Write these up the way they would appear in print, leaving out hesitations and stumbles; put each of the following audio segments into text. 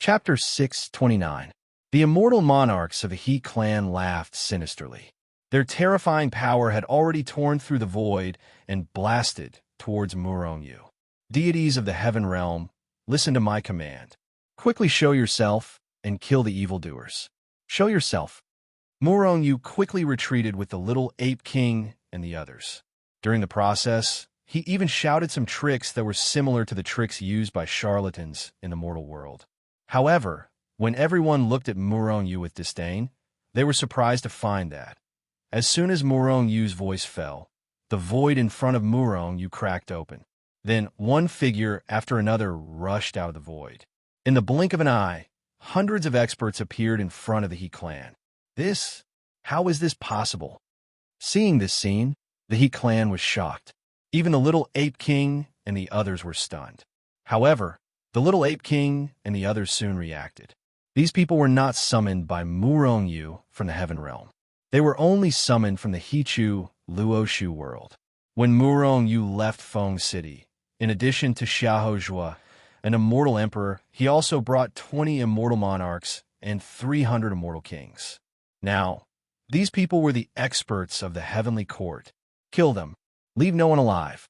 Chapter 629. The immortal monarchs of the He clan laughed sinisterly. Their terrifying power had already torn through the void and blasted towards Murongyu. Deities of the heaven realm, listen to my command. Quickly show yourself and kill the evildoers. Show yourself. Murongyu quickly retreated with the little ape king and the others. During the process, he even shouted some tricks that were similar to the tricks used by charlatans in the mortal world. However, when everyone looked at Murongyu with disdain, they were surprised to find that, as soon as Murongyu's voice fell, the void in front of Murongyu cracked open. Then one figure after another rushed out of the void. In the blink of an eye, hundreds of experts appeared in front of the He clan. How is this possible? Seeing this scene, the He clan was shocked. Even the little ape king and the others were stunned. However, the little ape king and the others soon reacted. These people were not summoned by Murongyu from the heaven realm. They were only summoned from the Hichu Luoshu world. When Murongyu left Feng City, in addition to Xiaohojua, an immortal emperor, he also brought 20 immortal monarchs and 300 immortal kings. Now, these people were the experts of the heavenly court. Kill them. Leave no one alive.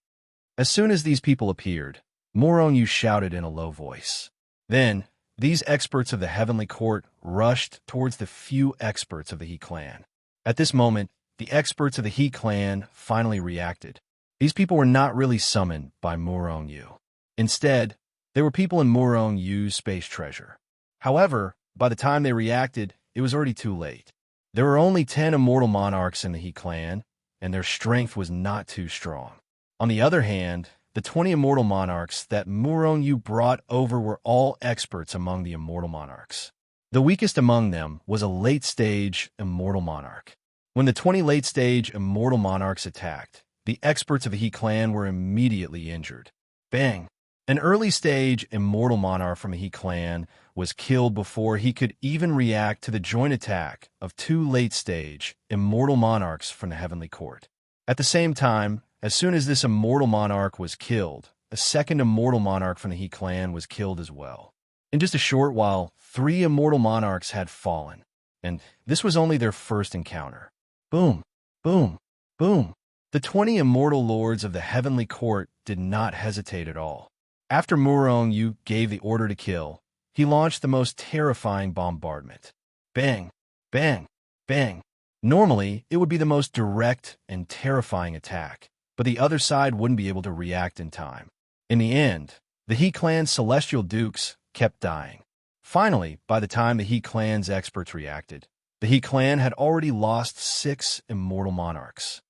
As soon as these people appeared, Murongyu shouted in a low voice. Then, these experts of the heavenly court rushed towards the few experts of the He clan. At this moment, the experts of the He clan finally reacted. These people were not really summoned by Murongyu. Instead, they were people in Murongyu's space treasure. However, by the time they reacted, it was already too late. There were only 10 immortal monarchs in the He clan, and their strength was not too strong. On the other hand, the 20 immortal monarchs that Murongyu brought over were all experts among the immortal monarchs. The weakest among them was a late-stage immortal monarch. When the 20 late-stage immortal monarchs attacked, the experts of the He clan were immediately injured. Bang! An early-stage immortal monarch from the He clan was killed before he could even react to the joint attack of 2 late-stage immortal monarchs from the heavenly court. At the same time, as soon as this immortal monarch was killed, a second immortal monarch from the He clan was killed as well. In just a short while, 3 immortal monarchs had fallen, and this was only their first encounter. Boom, boom, boom. The 20 immortal lords of the heavenly court did not hesitate at all. After Murongyu gave the order to kill, he launched the most terrifying bombardment. Bang, bang, bang. Normally, it would be the most direct and terrifying attack, but the other side wouldn't be able to react in time. In the end, the He clan's celestial dukes kept dying. Finally, by the time the He clan's experts reacted, the He clan had already lost 6 immortal monarchs.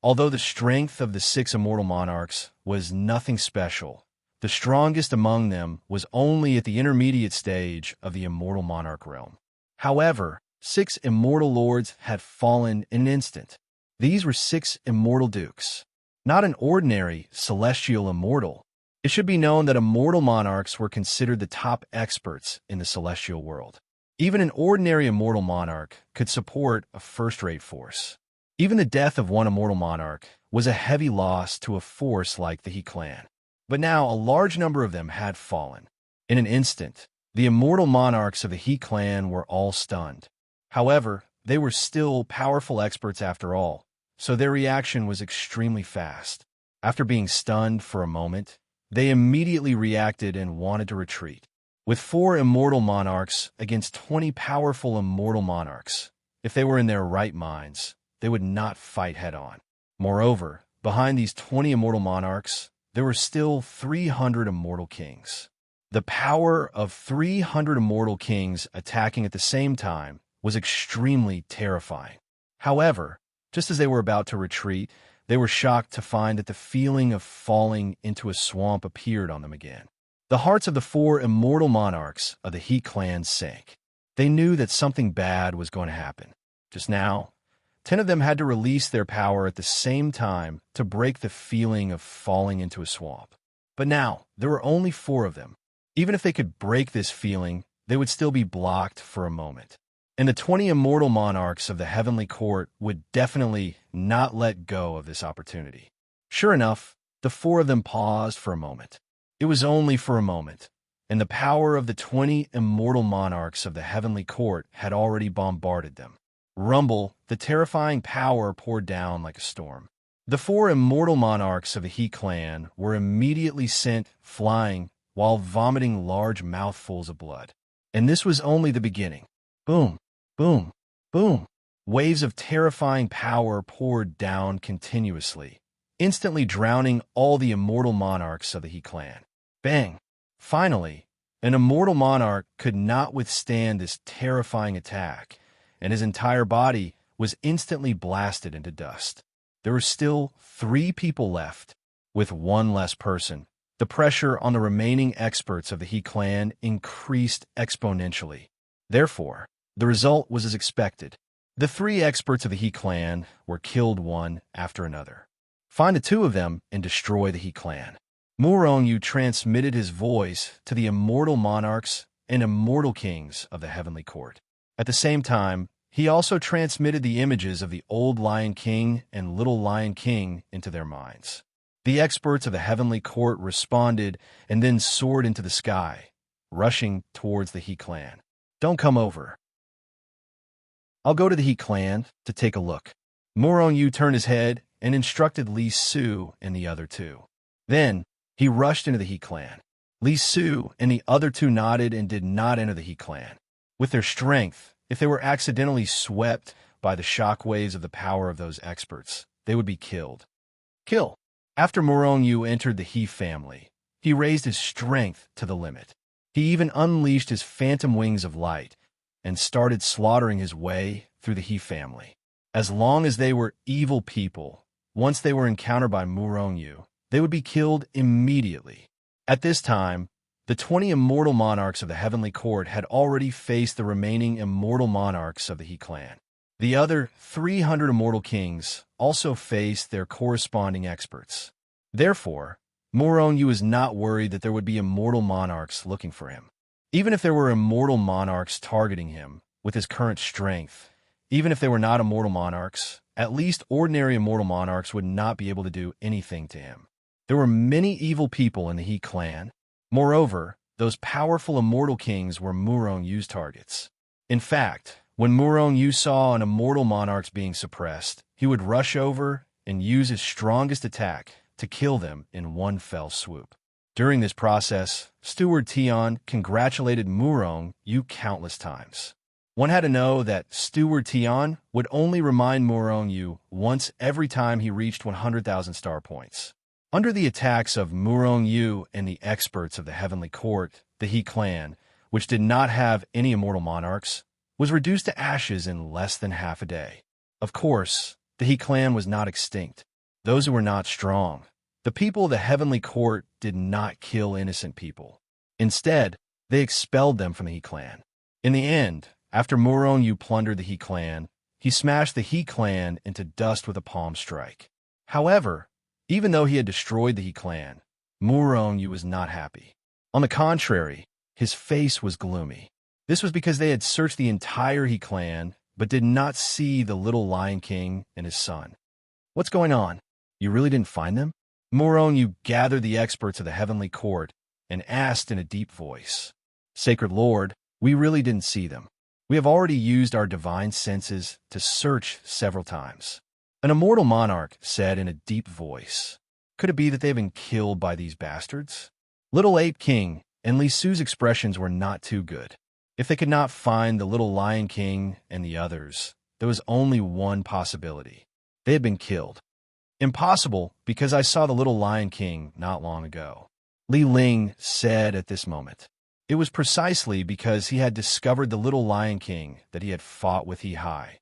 Although the strength of the 6 immortal monarchs was nothing special, the strongest among them was only at the intermediate stage of the immortal monarch realm. However, 6 immortal lords had fallen in an instant. These were 6 immortal dukes, not an ordinary celestial immortal. It should be known that immortal monarchs were considered the top experts in the celestial world. Even an ordinary immortal monarch could support a first-rate force. Even the death of one immortal monarch was a heavy loss to a force like the He clan. But now a large number of them had fallen. In an instant, the immortal monarchs of the He clan were all stunned. However, they were still powerful experts after all, so their reaction was extremely fast. After being stunned for a moment, they immediately reacted and wanted to retreat. With 4 immortal monarchs against 20 powerful immortal monarchs, if they were in their right minds, they would not fight head-on. Moreover, behind these 20 immortal monarchs, there were still 300 immortal kings. The power of 300 immortal kings attacking at the same time was extremely terrifying. However, just as they were about to retreat, they were shocked to find that the feeling of falling into a swamp appeared on them again. The hearts of the 4 immortal monarchs of the He clan sank. They knew that something bad was going to happen. Just now, 10 of them had to release their power at the same time to break the feeling of falling into a swamp. But now, there were only 4 of them. Even if they could break this feeling, they would still be blocked for a moment. And the 20 immortal monarchs of the heavenly court would definitely not let go of this opportunity. Sure enough, the 4 of them paused for a moment. It was only for a moment, and the power of the 20 immortal monarchs of the heavenly court had already bombarded them. Rumble, the terrifying power poured down like a storm. The 4 immortal monarchs of the He clan were immediately sent flying while vomiting large mouthfuls of blood. And this was only the beginning. Boom, boom, boom. Waves of terrifying power poured down continuously, instantly drowning all the immortal monarchs of the He clan. Bang! Finally, an immortal monarch could not withstand this terrifying attack, and his entire body was instantly blasted into dust. There were still 3 people left. With 1 less person, the pressure on the remaining experts of the He clan increased exponentially. Therefore, the result was as expected. The 3 experts of the He clan were killed one after another. Find the 2 of them and destroy the He clan. Murong transmitted his voice to the immortal monarchs and immortal kings of the heavenly court. At the same time, he also transmitted the images of the Old Lion King and Little Lion King into their minds. The experts of the heavenly court responded and then soared into the sky, rushing towards the He clan. Don't come over. I'll go to the He clan to take a look. Murong turned his head and instructed Li Su and the other 2. Then, he rushed into the He clan. Li Su and the other 2 nodded and did not enter the He clan. With their strength, if they were accidentally swept by the shock waves of the power of those experts, they would be killed. Kill. After Murong entered the He family, he raised his strength to the limit. He even unleashed his phantom wings of light and started slaughtering his way through the He family. As long as they were evil people, once they were encountered by Murong, they would be killed immediately. At this time, the 20 immortal monarchs of the heavenly court had already faced the remaining immortal monarchs of the He clan. The other 300 immortal kings also faced their corresponding experts. Therefore, Murong was not worried that there would be immortal monarchs looking for him. Even if there were immortal monarchs targeting him with his current strength, even if they were not immortal monarchs, at least ordinary immortal monarchs would not be able to do anything to him. There were many evil people in the He clan. Moreover, those powerful immortal kings were Murong's targets. In fact, when Murong saw an immortal monarch being suppressed, he would rush over and use his strongest attack to kill them in one fell swoop. During this process, Steward Tian congratulated Murong countless times. One had to know that Steward Tian would only remind Murong once every time he reached 100,000 star points. Under the attacks of Murong and the experts of the heavenly court, the He clan, which did not have any immortal monarchs, was reduced to ashes in less than half a day. Of course, the He clan was not extinct. Those who were not strong, the people of the heavenly court, did not kill innocent people. Instead, they expelled them from the He clan. In the end, after Murong plundered the He clan, he smashed the He clan into dust with a palm strike. However, even though he had destroyed the He clan, Murong was not happy. On the contrary, his face was gloomy. This was because they had searched the entire He clan, but did not see the Little Lion King and his son. What's going on? You really didn't find them? Murong gathered the experts of the heavenly court and asked in a deep voice, Sacred Lord, we really didn't see them. We have already used our divine senses to search several times. An immortal monarch said in a deep voice, Could it be that they have been killed by these bastards? Little Ape King and Li Su's expressions were not too good. If they could not find the Little Lion King and the others, there was only one possibility. They had been killed. Impossible, because I saw the Little Lion King not long ago. Li Ling said at this moment. It was precisely because he had discovered the Little Lion King that he had fought with He High.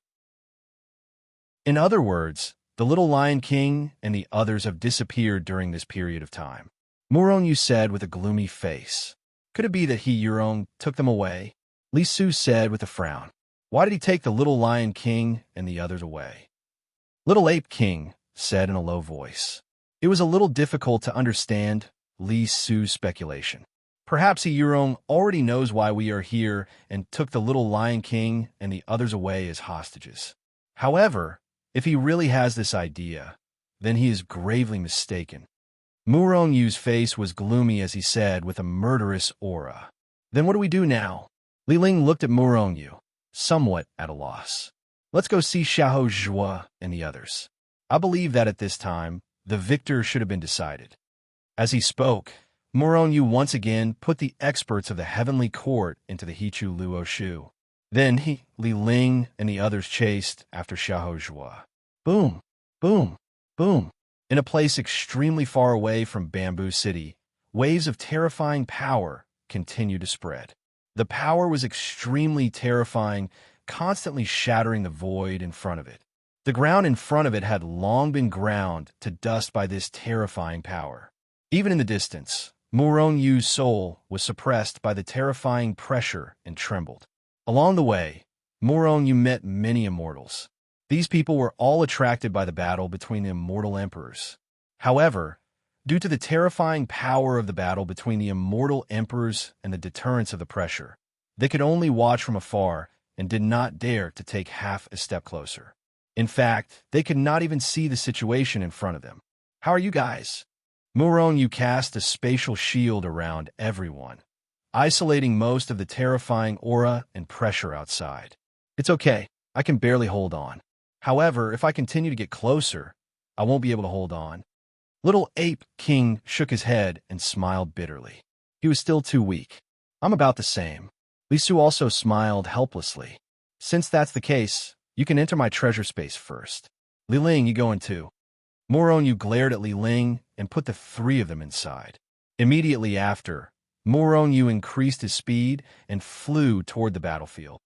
In other words, the Little Lion King and the others have disappeared during this period of time. Murong said with a gloomy face. Could it be that He Yurong took them away? Li Su said with a frown. Why did he take the Little Lion King and the others away? Little Ape King said in a low voice. It was a little difficult to understand Li Su's speculation. Perhaps He Yurong already knows why we are here and took the Little Lion King and the others away as hostages. However, if he really has this idea, then he is gravely mistaken. Murong Yu's face was gloomy as he said with a murderous aura. Then what do we do now? Li Ling looked at Murong Yu, somewhat at a loss. Let's go see Xiahou Zhuo and the others. I believe that at this time, the victor should have been decided. As he spoke, Murong Yu once again put the experts of the heavenly court into the Hichu Luo Shu. Then Li Ling, and the others chased after Xiahou Zhuo. Boom, boom, boom. In a place extremely far away from Bamboo City, waves of terrifying power continued to spread. The power was extremely terrifying, constantly shattering the void in front of it. The ground in front of it had long been ground to dust by this terrifying power. Even in the distance, Murong Yu's soul was suppressed by the terrifying pressure and trembled. Along the way, Murong Yu met many immortals. These people were all attracted by the battle between the immortal emperors. However, due to the terrifying power of the battle between the immortal emperors and the deterrence of the pressure, they could only watch from afar and did not dare to take half a step closer. In fact, they could not even see the situation in front of them. How are you guys? Murong Yu cast a spatial shield around everyone, isolating most of the terrifying aura and pressure outside. It's okay, I can barely hold on. However, if I continue to get closer, I won't be able to hold on. Little Ape King shook his head and smiled bitterly. He was still too weak. I'm about the same. Li Su also smiled helplessly. Since that's the case, you can enter my treasure space first. Li Ling, you going too? Murong Yu glared at Li Ling and put the three of them inside. Immediately after, Murong Yu increased his speed and flew toward the battlefield.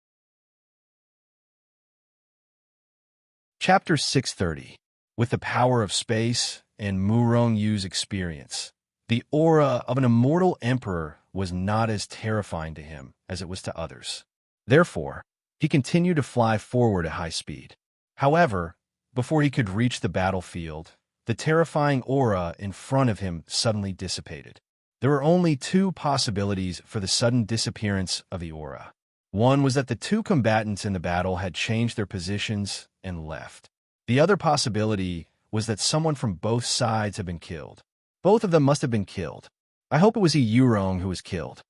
Chapter 630. With the power of space and Murong Yu's experience, the aura of an immortal emperor was not as terrifying to him as it was to others. Therefore, he continued to fly forward at high speed. However, before he could reach the battlefield, the terrifying aura in front of him suddenly dissipated. There were only two possibilities for the sudden disappearance of the aura. One was that the two combatants in the battle had changed their positions and left. The other possibility was that someone from both sides had been killed. Both of them must have been killed. I hope it was Yurong who was killed.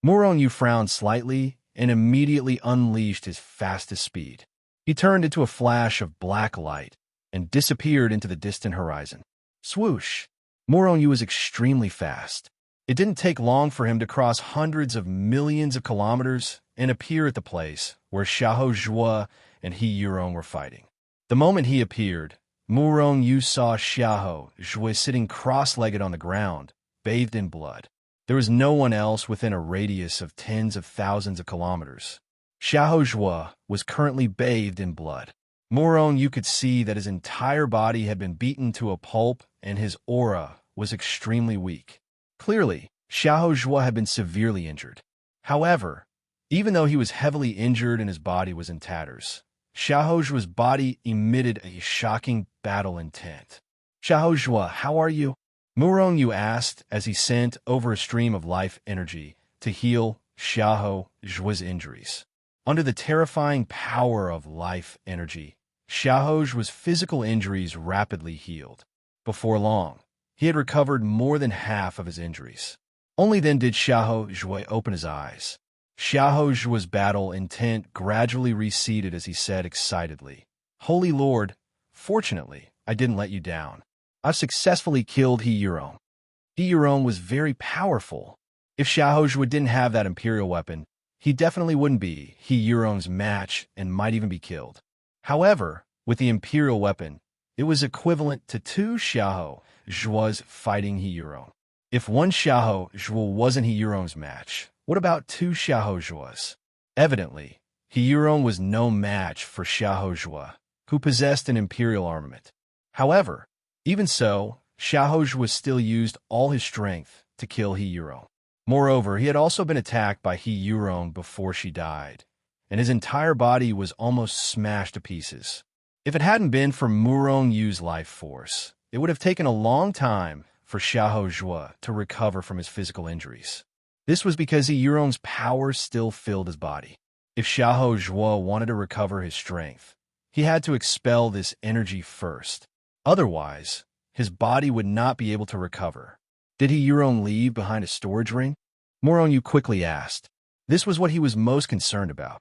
Murong Yu frowned slightly and immediately unleashed his fastest speed. He turned into a flash of black light and disappeared into the distant horizon. Swoosh! Murong Yu was extremely fast. It didn't take long for him to cross hundreds of millions of kilometers and appear at the place where Xiahou Zhuo and Yurong were fighting. The moment he appeared, Murong Yu saw Xiahou Zhuo sitting cross-legged on the ground, bathed in blood. There was no one else within a radius of tens of thousands of kilometers. Xiahou Zhuo was currently bathed in blood. Murong Yu could see that his entire body had been beaten to a pulp and his aura was extremely weak. Clearly, Xiahou Zhuo had been severely injured. However, even though he was heavily injured and his body was in tatters, Xiahou Zhuo's body emitted a shocking battle intent. Xiahou Zhuo, how are you? Murong Yu asked as he sent over a stream of life energy to heal Xiahou Zhuo's injuries. Under the terrifying power of life energy, Xiahou Zhuo's physical injuries rapidly healed. Before long, he had recovered more than half of his injuries. Only then did Xiahou Zhuo open his eyes. Xiahou Zhuo's battle intent gradually receded as he said excitedly, Holy Lord, fortunately, I didn't let you down. I've successfully killed Yurong. Yurong was very powerful. If Xiahou Zhuo didn't have that imperial weapon, he definitely wouldn't be Yurong's match and might even be killed. However, with the imperial weapon, it was equivalent to two Xiahou Zhuo's fighting Yurong. If one Xiahou Zhuo wasn't Yurong's match, what about two Xiahou Zhuo's? Evidently, Yurong was no match for Xiahou Zhuo, who possessed an imperial armament. However, even so, Xiahou Zhuo still used all his strength to kill Yurong. Moreover, he had also been attacked by Yurong before she died, and his entire body was almost smashed to pieces. If it hadn't been for Murong Yu's life force, it would have taken a long time for Xiahou Zhuo to recover from his physical injuries. This was because Yurong's power still filled his body. If Xiahou Zhuo wanted to recover his strength, he had to expel this energy first. Otherwise, his body would not be able to recover. Did he Euron leave behind a storage ring? Moroniu quickly asked. This was what he was most concerned about.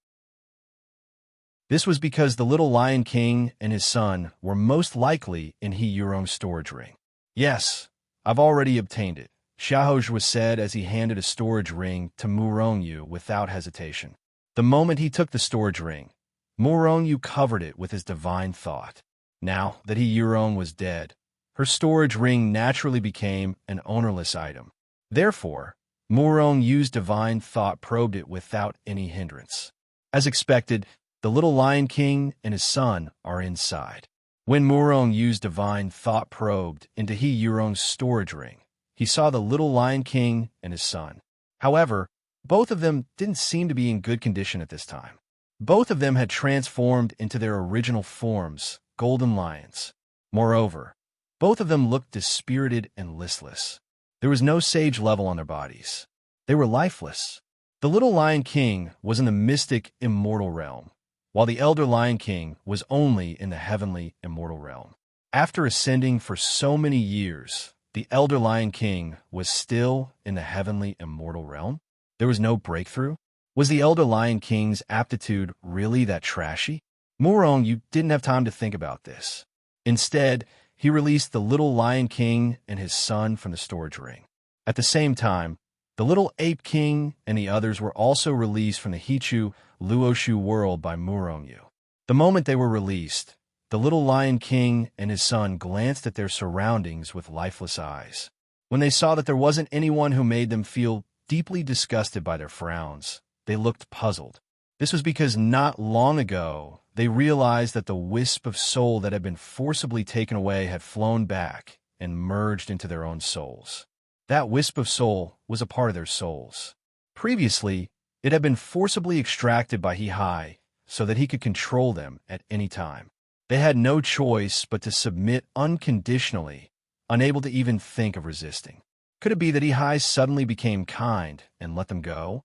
This was because the little Lion King and his son were most likely in Euron's storage ring. Yes, I've already obtained it, Xiahou was said as he handed a storage ring to Moroniu without hesitation. The moment he took the storage ring, Moroniu covered it with his divine thought. Now that Euron was dead, her storage ring naturally became an ownerless item. Therefore, Moroniu's divine thought probed it without any hindrance. As expected, the little Lion King and his son are inside. When Moroniu's divine thought probed into Euron's storage ring, he saw the little Lion King and his son. However, both of them didn't seem to be in good condition at this time. Both of them had transformed into their original forms, golden lions. Moreover, both of them looked dispirited and listless. There was no sage level on their bodies. They were lifeless. The little Lion King was in the mystic, immortal realm, while the elder Lion King was only in the heavenly, immortal realm. After ascending for so many years, the elder Lion King was still in the heavenly, immortal realm? There was no breakthrough? Was the elder Lion King's aptitude really that trashy? Moroniu didn't have time to think about this. Instead, he released the little Lion King and his son from the storage ring. At the same time, the little Ape King and the others were also released from the Hichu Luoshu world by Moroniu. The moment they were released, the little Lion King and his son glanced at their surroundings with lifeless eyes. When they saw that there wasn't anyone who made them feel deeply disgusted by their frowns, they looked puzzled. This was because not long ago, they realized that the wisp of soul that had been forcibly taken away had flown back and merged into their own souls. That wisp of soul was a part of their souls. Previously, it had been forcibly extracted by Hihai so that he could control them at any time. They had no choice but to submit unconditionally, unable to even think of resisting. Could it be that Hihai suddenly became kind and let them go?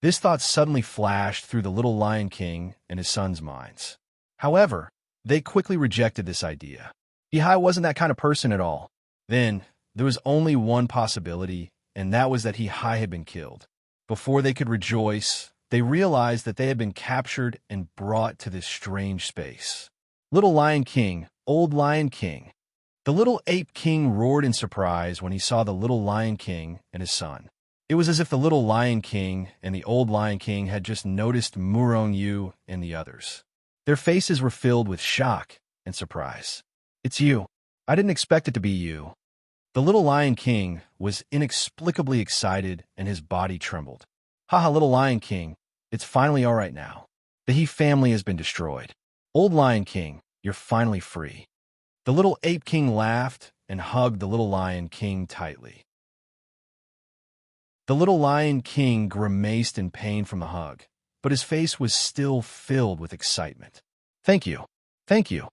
This thought suddenly flashed through the little Lion King and his son's minds. However, they quickly rejected this idea. Hihai wasn't that kind of person at all. Then, there was only one possibility, and that was that Hihai had been killed. Before they could rejoice, they realized that they had been captured and brought to this strange space. Little Lion King, old Lion King. The little Ape King roared in surprise when he saw the little Lion King and his son. It was as if the little Lion King and the old Lion King had just noticed Moroniu and the others. Their faces were filled with shock and surprise. It's you. I didn't expect it to be you. The little Lion King was inexplicably excited and his body trembled. Haha, little Lion King, it's finally all right now. The He family has been destroyed. Old Lion King, you're finally free. The little Ape King laughed and hugged the little Lion King tightly. The little Lion King grimaced in pain from the hug, but his face was still filled with excitement. Thank you. Thank you.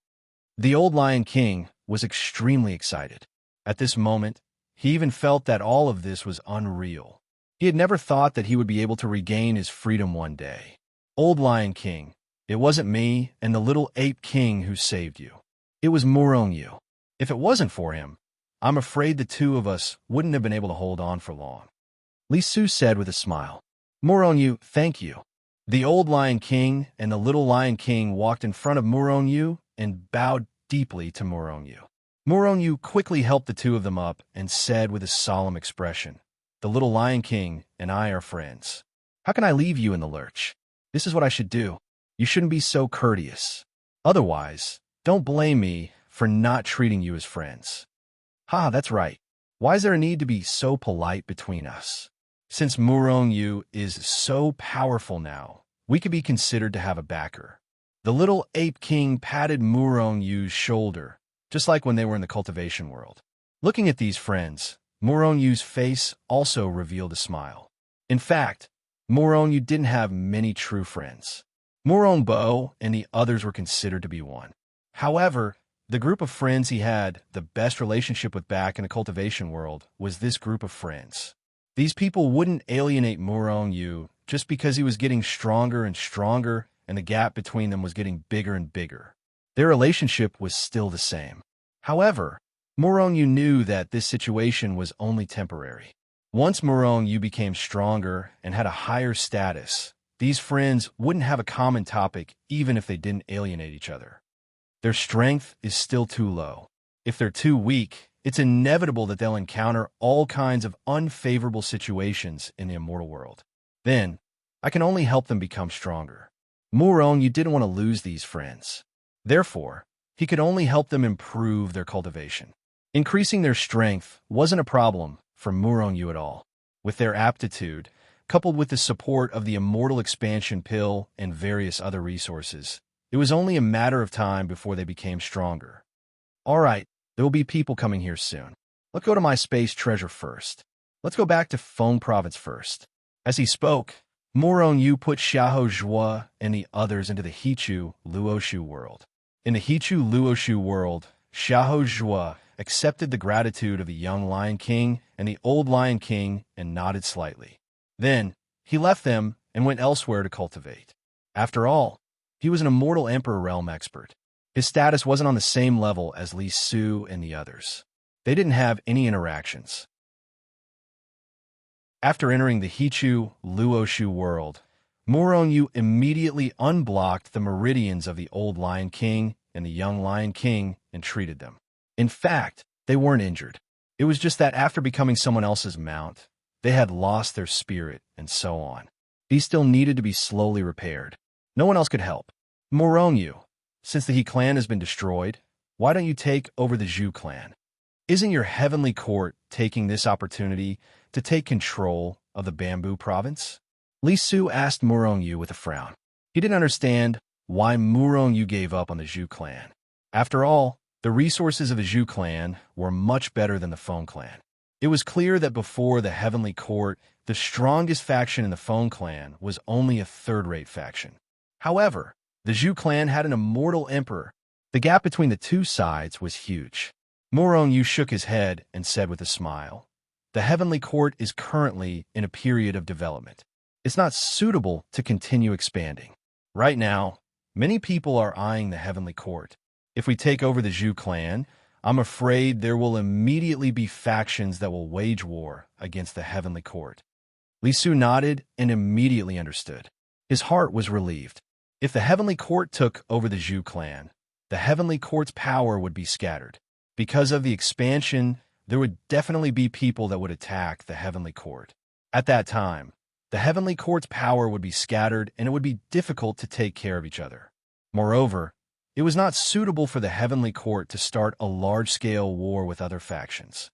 The old Lion King was extremely excited. At this moment, he even felt that all of this was unreal. He had never thought that he would be able to regain his freedom one day. Old Lion King, it wasn't me and the little Ape King who saved you. It was Moroniu. If it wasn't for him, I'm afraid the two of us wouldn't have been able to hold on for long. Li Su said with a smile. Moroniu, thank you. The old Lion King and the little Lion King walked in front of Moroniu and bowed deeply to Moroniu. Moroniu quickly helped the two of them up and said with a solemn expression, the little Lion King and I are friends. How can I leave you in the lurch? This is what I should do. You shouldn't be so courteous. Otherwise, don't blame me for not treating you as friends. Ha, that's right. Why is there a need to be so polite between us? Since Moroniu is so powerful now, we could be considered to have a backer. The little Ape King patted Moroniu's shoulder, just like when they were in the cultivation world. Looking at these friends, Moroniu's face also revealed a smile. In fact, Moroniu didn't have many true friends. Moronbo and the others were considered to be one. However, the group of friends he had the best relationship with back in the cultivation world was this group of friends. These people wouldn't alienate Moroniu just because he was getting stronger and stronger and the gap between them was getting bigger and bigger. Their relationship was still the same. However, Murong knew that this situation was only temporary. Once Murong became stronger and had a higher status, these friends wouldn't have a common topic even if they didn't alienate each other. Their strength is still too low. If they're too weak, it's inevitable that they'll encounter all kinds of unfavorable situations in the immortal world. Then, I can only help them become stronger. Murong didn't want to lose these friends. Therefore, he could only help them improve their cultivation. Increasing their strength wasn't a problem for Murong at all. With their aptitude, coupled with the support of the immortal expansion pill and various other resources, it was only a matter of time before they became stronger. All right, there will be people coming here soon. Let's go to my space treasure first. Let's go back to Feng Province first. As he spoke, Murong put Xiahou Zhua and the others into the Hichu Luoshu world. In the Hichu Luoshu world, Xiahou Zhua accepted the gratitude of the young Lion King and the old Lion King and nodded slightly. Then, he left them and went elsewhere to cultivate. After all, he was an immortal Emperor realm expert. His status wasn't on the same level as Li Su and the others. They didn't have any interactions. After entering the Hichu Luoshu world, Murong immediately unblocked the meridians of the old Lion King and the young Lion King and treated them. In fact, they weren't injured. It was just that after becoming someone else's mount, they had lost their spirit and so on. These still needed to be slowly repaired. No one else could help. Murong, since the He clan has been destroyed, why don't you take over the Zhu clan? Isn't your heavenly court taking this opportunity to take control of the Bamboo province? Li Su asked Murong with a frown. He didn't understand why Murong gave up on the Zhu clan. After all, the resources of the Zhu clan were much better than the Feng clan. It was clear that before the heavenly court, the strongest faction in the Feng clan was only a third-rate faction. However, the Zhu clan had an immortal emperor. The gap between the two sides was huge. Murong shook his head and said with a smile, "The heavenly court is currently in a period of development. It's not suitable to continue expanding. Right now, many people are eyeing the heavenly court. If we take over the Zhu clan, I'm afraid there will immediately be factions that will wage war against the heavenly court." Li Su nodded and immediately understood. His heart was relieved. If the heavenly court took over the Zhu clan, the heavenly court's power would be scattered. Because of the expansion, there would definitely be people that would attack the heavenly court. At that time, the heavenly court's power would be scattered and it would be difficult to take care of each other. Moreover, it was not suitable for the heavenly court to start a large-scale war with other factions.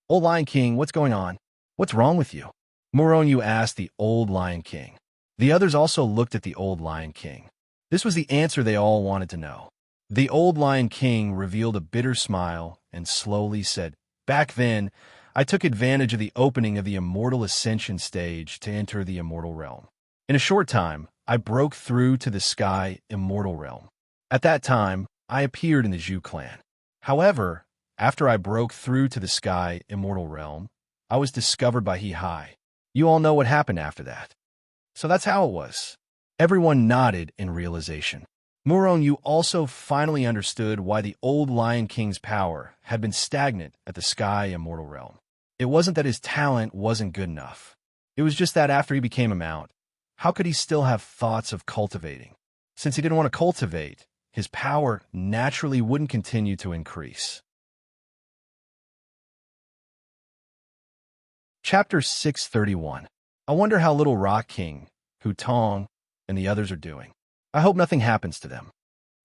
"Old Lion King, what's going on? What's wrong with you?" Murong asked the old Lion King. The others also looked at the old Lion King. This was the answer they all wanted to know. The old Lion King revealed a bitter smile and slowly said, "Back then, I took advantage of the opening of the Immortal Ascension stage to enter the Immortal Realm. In a short time, I broke through to the Sky Immortal Realm. At that time, I appeared in the Zhu clan. However, after I broke through to the Sky Immortal Realm, I was discovered by He Hai. You all know what happened after that. So that's how it was." Everyone nodded in realization. Murong also finally understood why the old Lion King's power had been stagnant at the Sky Immortal Realm. It wasn't that his talent wasn't good enough. It was just that after he became a mount, how could he still have thoughts of cultivating? Since he didn't want to cultivate, his power naturally wouldn't continue to increase. Chapter 631. I wonder how Little Rock King, Hutong, and the others are doing. I hope nothing happens to them.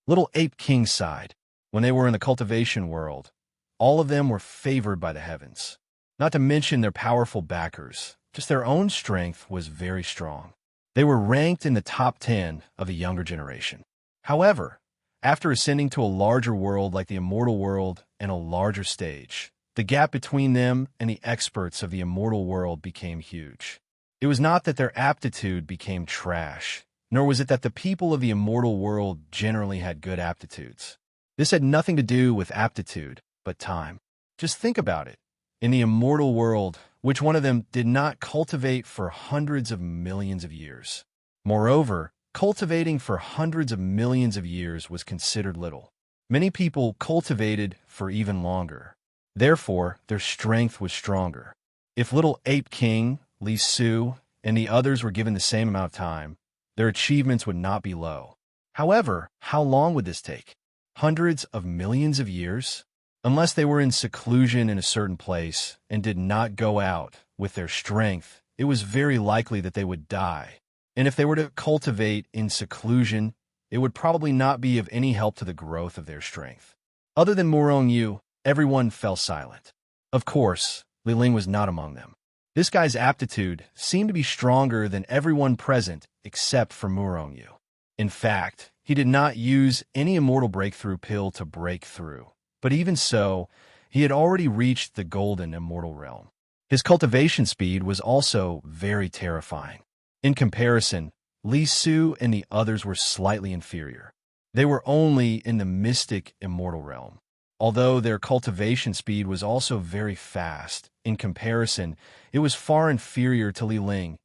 Little Ape King sighed. When they were in the cultivation world, all of them were favored by the heavens. Not to mention their powerful backers, just their own strength was very strong. They were ranked in the top 10 of the younger generation. However, after ascending to a larger world like the Immortal World and a larger stage, the gap between them and the experts of the Immortal World became huge. It was not that their aptitude became trash, nor was it that the people of the Immortal World generally had good aptitudes. This had nothing to do with aptitude, but time. Just think about it. In the Immortal World, which one of them did not cultivate for hundreds of millions of years? Moreover, cultivating for hundreds of millions of years was considered little. Many people cultivated for even longer. Therefore, their strength was stronger. If Little Ape King, Li Su, and the others were given the same amount of time, their achievements would not be low. However, how long would this take? Hundreds of millions of years? Unless they were in seclusion in a certain place and did not go out with their strength, it was very likely that they would die. And if they were to cultivate in seclusion, it would probably not be of any help to the growth of their strength. Other than Murong Yu, everyone fell silent. Of course, Li Ling was not among them. This guy's aptitude seemed to be stronger than everyone present except for Murong Yu. In fact, he did not use any immortal breakthrough pill to break through. But even so, he had already reached the golden immortal realm. His cultivation speed was also very terrifying. In comparison, Li Su and the others were slightly inferior. They were only in the mystic immortal realm. Although their cultivation speed was also very fast, in comparison, it was far inferior to Li Ling.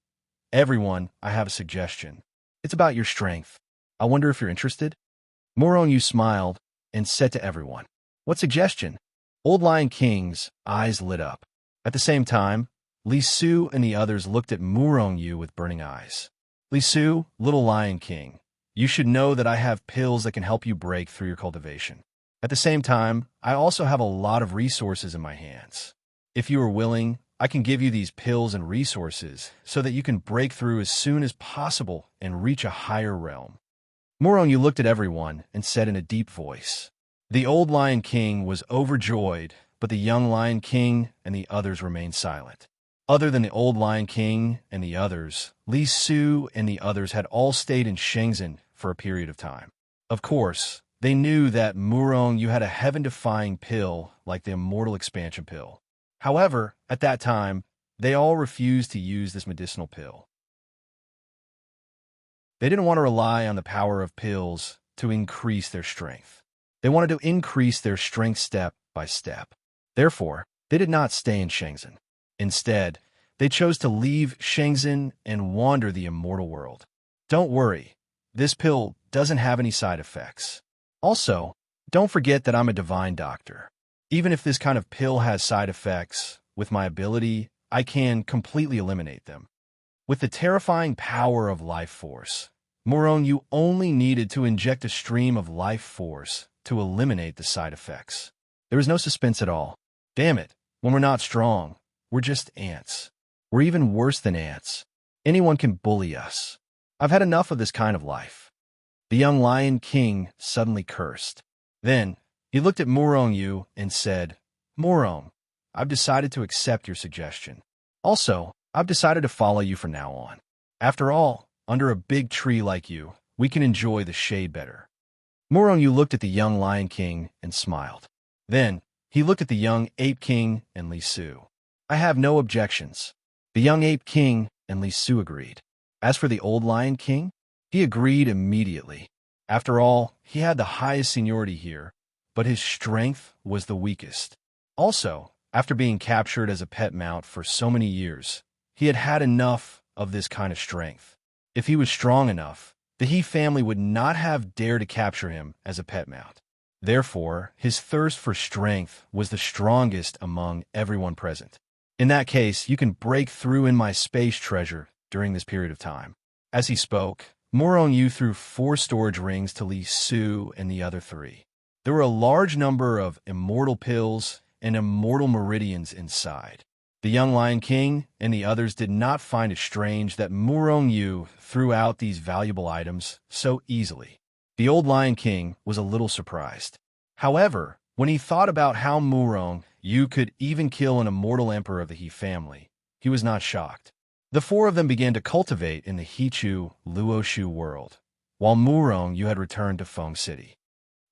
Everyone, I have a suggestion. It's about your strength. I wonder if you're interested? Murong Yu smiled and said to everyone, "What suggestion?" Old Lion King's eyes lit up. At the same time, Li Su and the others looked at Murong Yu with burning eyes. Li Su, Little Lion King, you should know that I have pills that can help you break through your cultivation. At the same time, I also have a lot of resources in my hands. If you are willing, I can give you these pills and resources so that you can break through as soon as possible and reach a higher realm. Murong Yu looked at everyone and said in a deep voice. The Old Lion King was overjoyed, but the Young Lion King and the others remained silent. Other than the Old Lion King and the others, Li Su and the others had all stayed in Shenzhen for a period of time. Of course, they knew that Murong Yu had a heaven-defying pill like the Immortal Expansion pill. However, at that time, they all refused to use this medicinal pill. They didn't want to rely on the power of pills to increase their strength. They wanted to increase their strength step by step. Therefore, they did not stay in Shenzhen. Instead, they chose to leave Shenzhen and wander the immortal world. Don't worry, this pill doesn't have any side effects. Also, don't forget that I'm a divine doctor. Even if this kind of pill has side effects, with my ability, I can completely eliminate them. With the terrifying power of life force, Murong Yu only needed to inject a stream of life force to eliminate the side effects. There was no suspense at all. Damn it, when we're not strong, we're just ants. We're even worse than ants. Anyone can bully us. I've had enough of this kind of life. The Young Lion King suddenly cursed. Then, he looked at Murong Yu and said, Murong, I've decided to accept your suggestion. Also, I've decided to follow you from now on. After all, under a big tree like you, we can enjoy the shade better. Murong Yu looked at the Young Lion King and smiled. Then, he looked at the Young Ape King and Li Su. I have no objections. The Young Ape King and Li Su agreed. As for the Old Lion King, he agreed immediately. After all, he had the highest seniority here, but his strength was the weakest. Also, after being captured as a pet mount for so many years, he had had enough of this kind of strength. If he was strong enough, the He family would not have dared to capture him as a pet mount. Therefore, his thirst for strength was the strongest among everyone present. In that case, you can break through in my space treasure during this period of time. As he spoke, Murong Yu threw 4 storage rings to Li Su and the other 3. There were a large number of immortal pills and immortal meridians inside. The Young Lion King and the others did not find it strange that Murong Yu threw out these valuable items so easily. The Old Lion King was a little surprised. However, when he thought about how Murong Yu could even kill an immortal emperor of the He family, he was not shocked. The 4 of them began to cultivate in the Hechu Luoshu world, while Murong Yu had returned to Feng City.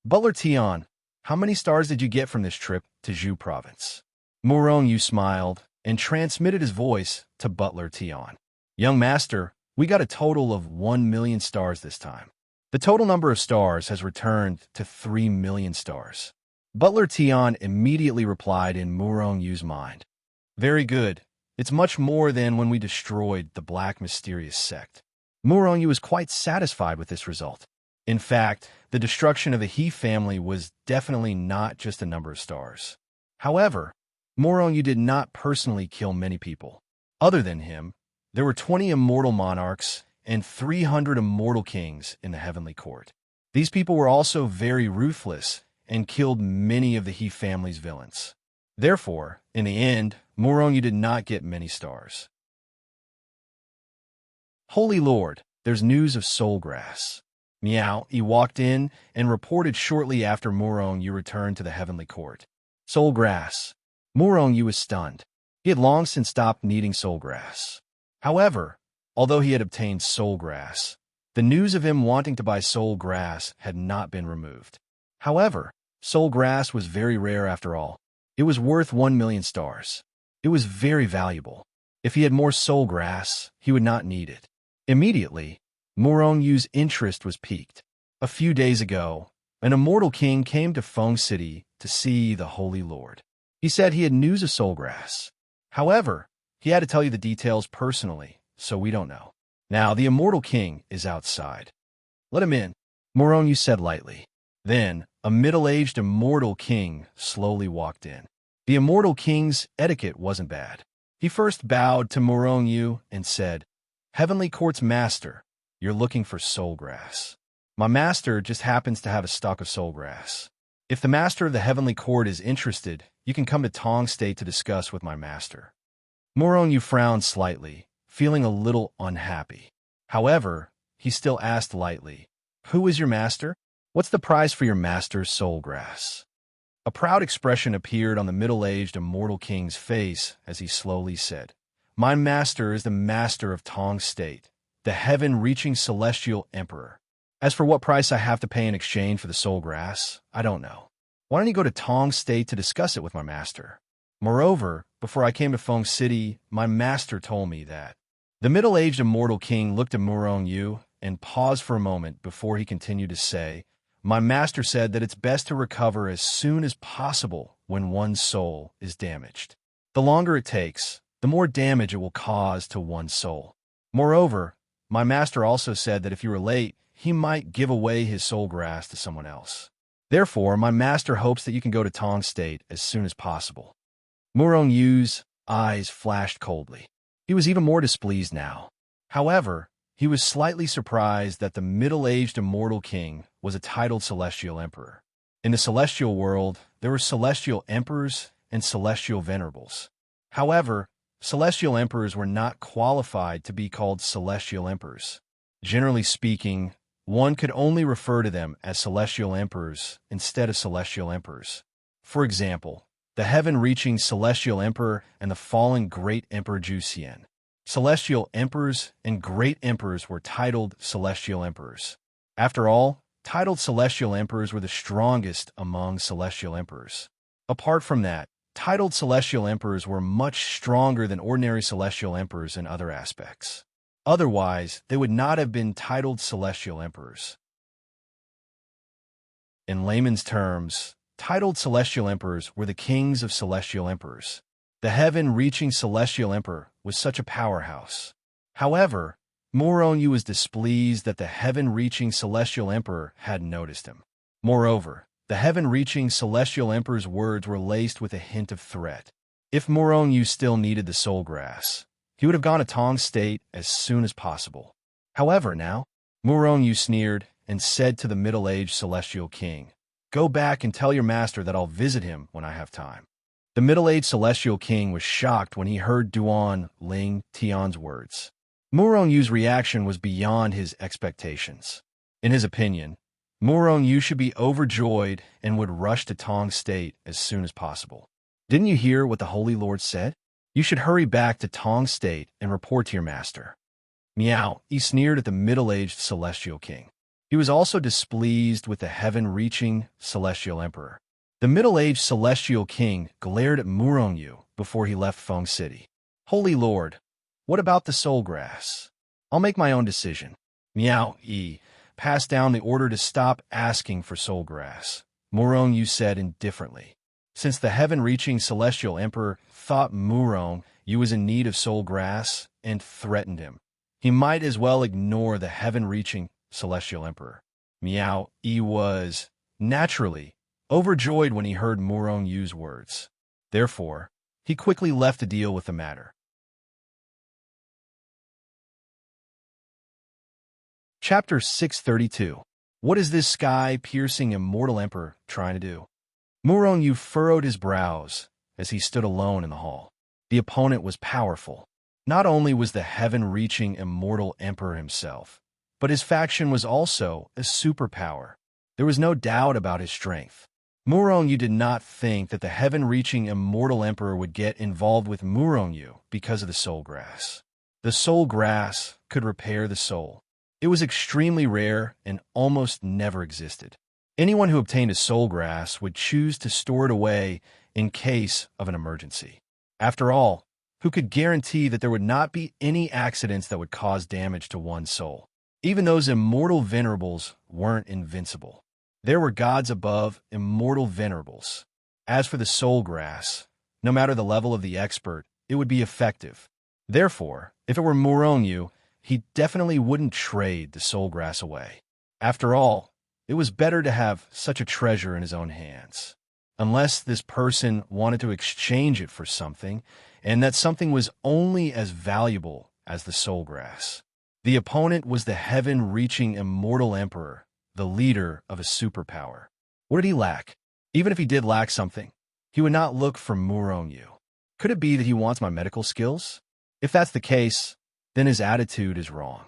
Butler Tian, how many stars did you get from this trip to Zhu province? Murong Yu smiled and transmitted his voice to Butler Tian. Young master, we got a total of 1 million stars this time. The total number of stars has returned to 3 million stars. Butler Tian immediately replied in Murong Yu's mind. Very good. It's much more than when we destroyed the Black Mysterious Sect. Murong Yu was quite satisfied with this result. In fact, the destruction of the He family was definitely not just a number of stars. However, Morongyu did not personally kill many people. Other than him, there were 20 immortal monarchs and 300 immortal kings in the heavenly court. These people were also very ruthless and killed many of the He family's villains. Therefore, in the end, Morongyu did not get many stars. Holy Lord, there's news of Soulgrass. Meow, he walked in and reported shortly after Morongyu returned to the heavenly court. Soulgrass. Morongyu was stunned. He had long since stopped needing Soulgrass. However, although he had obtained Soulgrass, the news of him wanting to buy Soulgrass had not been removed. However, Soulgrass was very rare after all. It was worth 1 million stars. It was very valuable. If he had more Soulgrass, he would not need it. Immediately, Morongyu's interest was piqued. A few days ago, an immortal king came to Feng City to see the Holy Lord. He said he had news of Soulgrass. However, he had to tell you the details personally, so we don't know. Now, the immortal king is outside. Let him in, Morongyu said lightly. Then, a middle-aged immortal king slowly walked in. The immortal king's etiquette wasn't bad. He first bowed to Morongyu and said, "Heavenly Court's master, you're looking for Soulgrass. My master just happens to have a stock of Soulgrass. If the master of the Heavenly Court is interested, you can come to Tong State to discuss with my master." Morongyu frowned slightly, feeling a little unhappy. However, he still asked lightly, "Who is your master? What's the price for your master's Soulgrass?" A proud expression appeared on the middle-aged immortal king's face as he slowly said, "My master is the master of Tong State, the heaven-reaching celestial emperor. As for what price I have to pay in exchange for the Soulgrass, I don't know. Why don't you go to Tong State to discuss it with my master? Moreover, before I came to Feng City, my master told me that." The middle-aged immortal king looked at Morongyu and paused for a moment before he continued to say, "My master said that it's best to recover as soon as possible when one's soul is damaged. The longer it takes, the more damage it will cause to one's soul. Moreover, my master also said that if you were late, he might give away his Soulgrass to someone else. Therefore, my master hopes that you can go to Tong State as soon as possible." Morongyu's eyes flashed coldly. He was even more displeased now. However, he was slightly surprised that the middle-aged immortal king was a titled celestial emperor. In the celestial world, there were celestial emperors and celestial venerables. However, celestial emperors were not qualified to be called celestial emperors. Generally speaking, one could only refer to them as celestial emperors instead of celestial emperors. For example, the heaven-reaching celestial emperor and the fallen great emperor Juxian. Celestial emperors and great emperors were titled celestial emperors. After all, titled celestial emperors were the strongest among celestial emperors. Apart from that, titled celestial emperors were much stronger than ordinary celestial emperors in other aspects. Otherwise, they would not have been titled celestial emperors. In layman's terms, titled celestial emperors were the kings of celestial emperors. The heaven-reaching celestial emperor was such a powerhouse. However, Morongyu was displeased that the heaven-reaching celestial emperor hadn't noticed him. Moreover, the heaven-reaching celestial emperor's words were laced with a hint of threat. If Morongyu still needed the Soulgrass, he would have gone to Tong State as soon as possible. However, now, Morongyu sneered and said to the middle-aged celestial king, "Go back and tell your master that I'll visit him when I have time." The middle-aged celestial king was shocked when he heard Duan Ling Tian's words. Morongyu's reaction was beyond his expectations. In his opinion, Morongyu should be overjoyed and would rush to Tong State as soon as possible. "Didn't you hear what the Holy Lord said? You should hurry back to Tong State and report to your master." Meow, he sneered at the middle-aged celestial king. He was also displeased with the heaven-reaching celestial emperor. The middle-aged celestial king glared at Morongyu before he left Feng City. "Holy Lord, what about the Soulgrass? I'll make my own decision." Meow, he passed down the order to stop asking for Soulgrass. Morongyu said indifferently. Since the heaven-reaching celestial emperor thought Morongyu was in need of Soulgrass and threatened him, he might as well ignore the heaven-reaching celestial emperor. Meow, he was, naturally, overjoyed when he heard Morongyu's words. Therefore, he quickly left to deal with the matter. Chapter 632. What is this sky-piercing immortal emperor trying to do? Murong furrowed his brows as he stood alone in the hall. The opponent was powerful. Not only was the heaven-reaching immortal emperor himself, but his faction was also a superpower. There was no doubt about his strength. Murong did not think that the heaven-reaching immortal emperor would get involved with Murong because of the soul grass. The soul grass could repair the soul. It was extremely rare and almost never existed. Anyone who obtained a soul grass would choose to store it away in case of an emergency. After all, who could guarantee that there would not be any accidents that would cause damage to one's soul? Even those immortal venerables weren't invincible. There were gods above immortal venerables. As for the soul grass, no matter the level of the expert, it would be effective. Therefore, if it were Murong, he definitely wouldn't trade the soul grass away. After all, it was better to have such a treasure in his own hands. Unless this person wanted to exchange it for something, and that something was only as valuable as the soul grass. The opponent was the heaven-reaching immortal emperor, the leader of a superpower. What did he lack? Even if he did lack something, he would not look for Murong. Could it be that he wants my medical skills? If that's the case, then his attitude is wrong.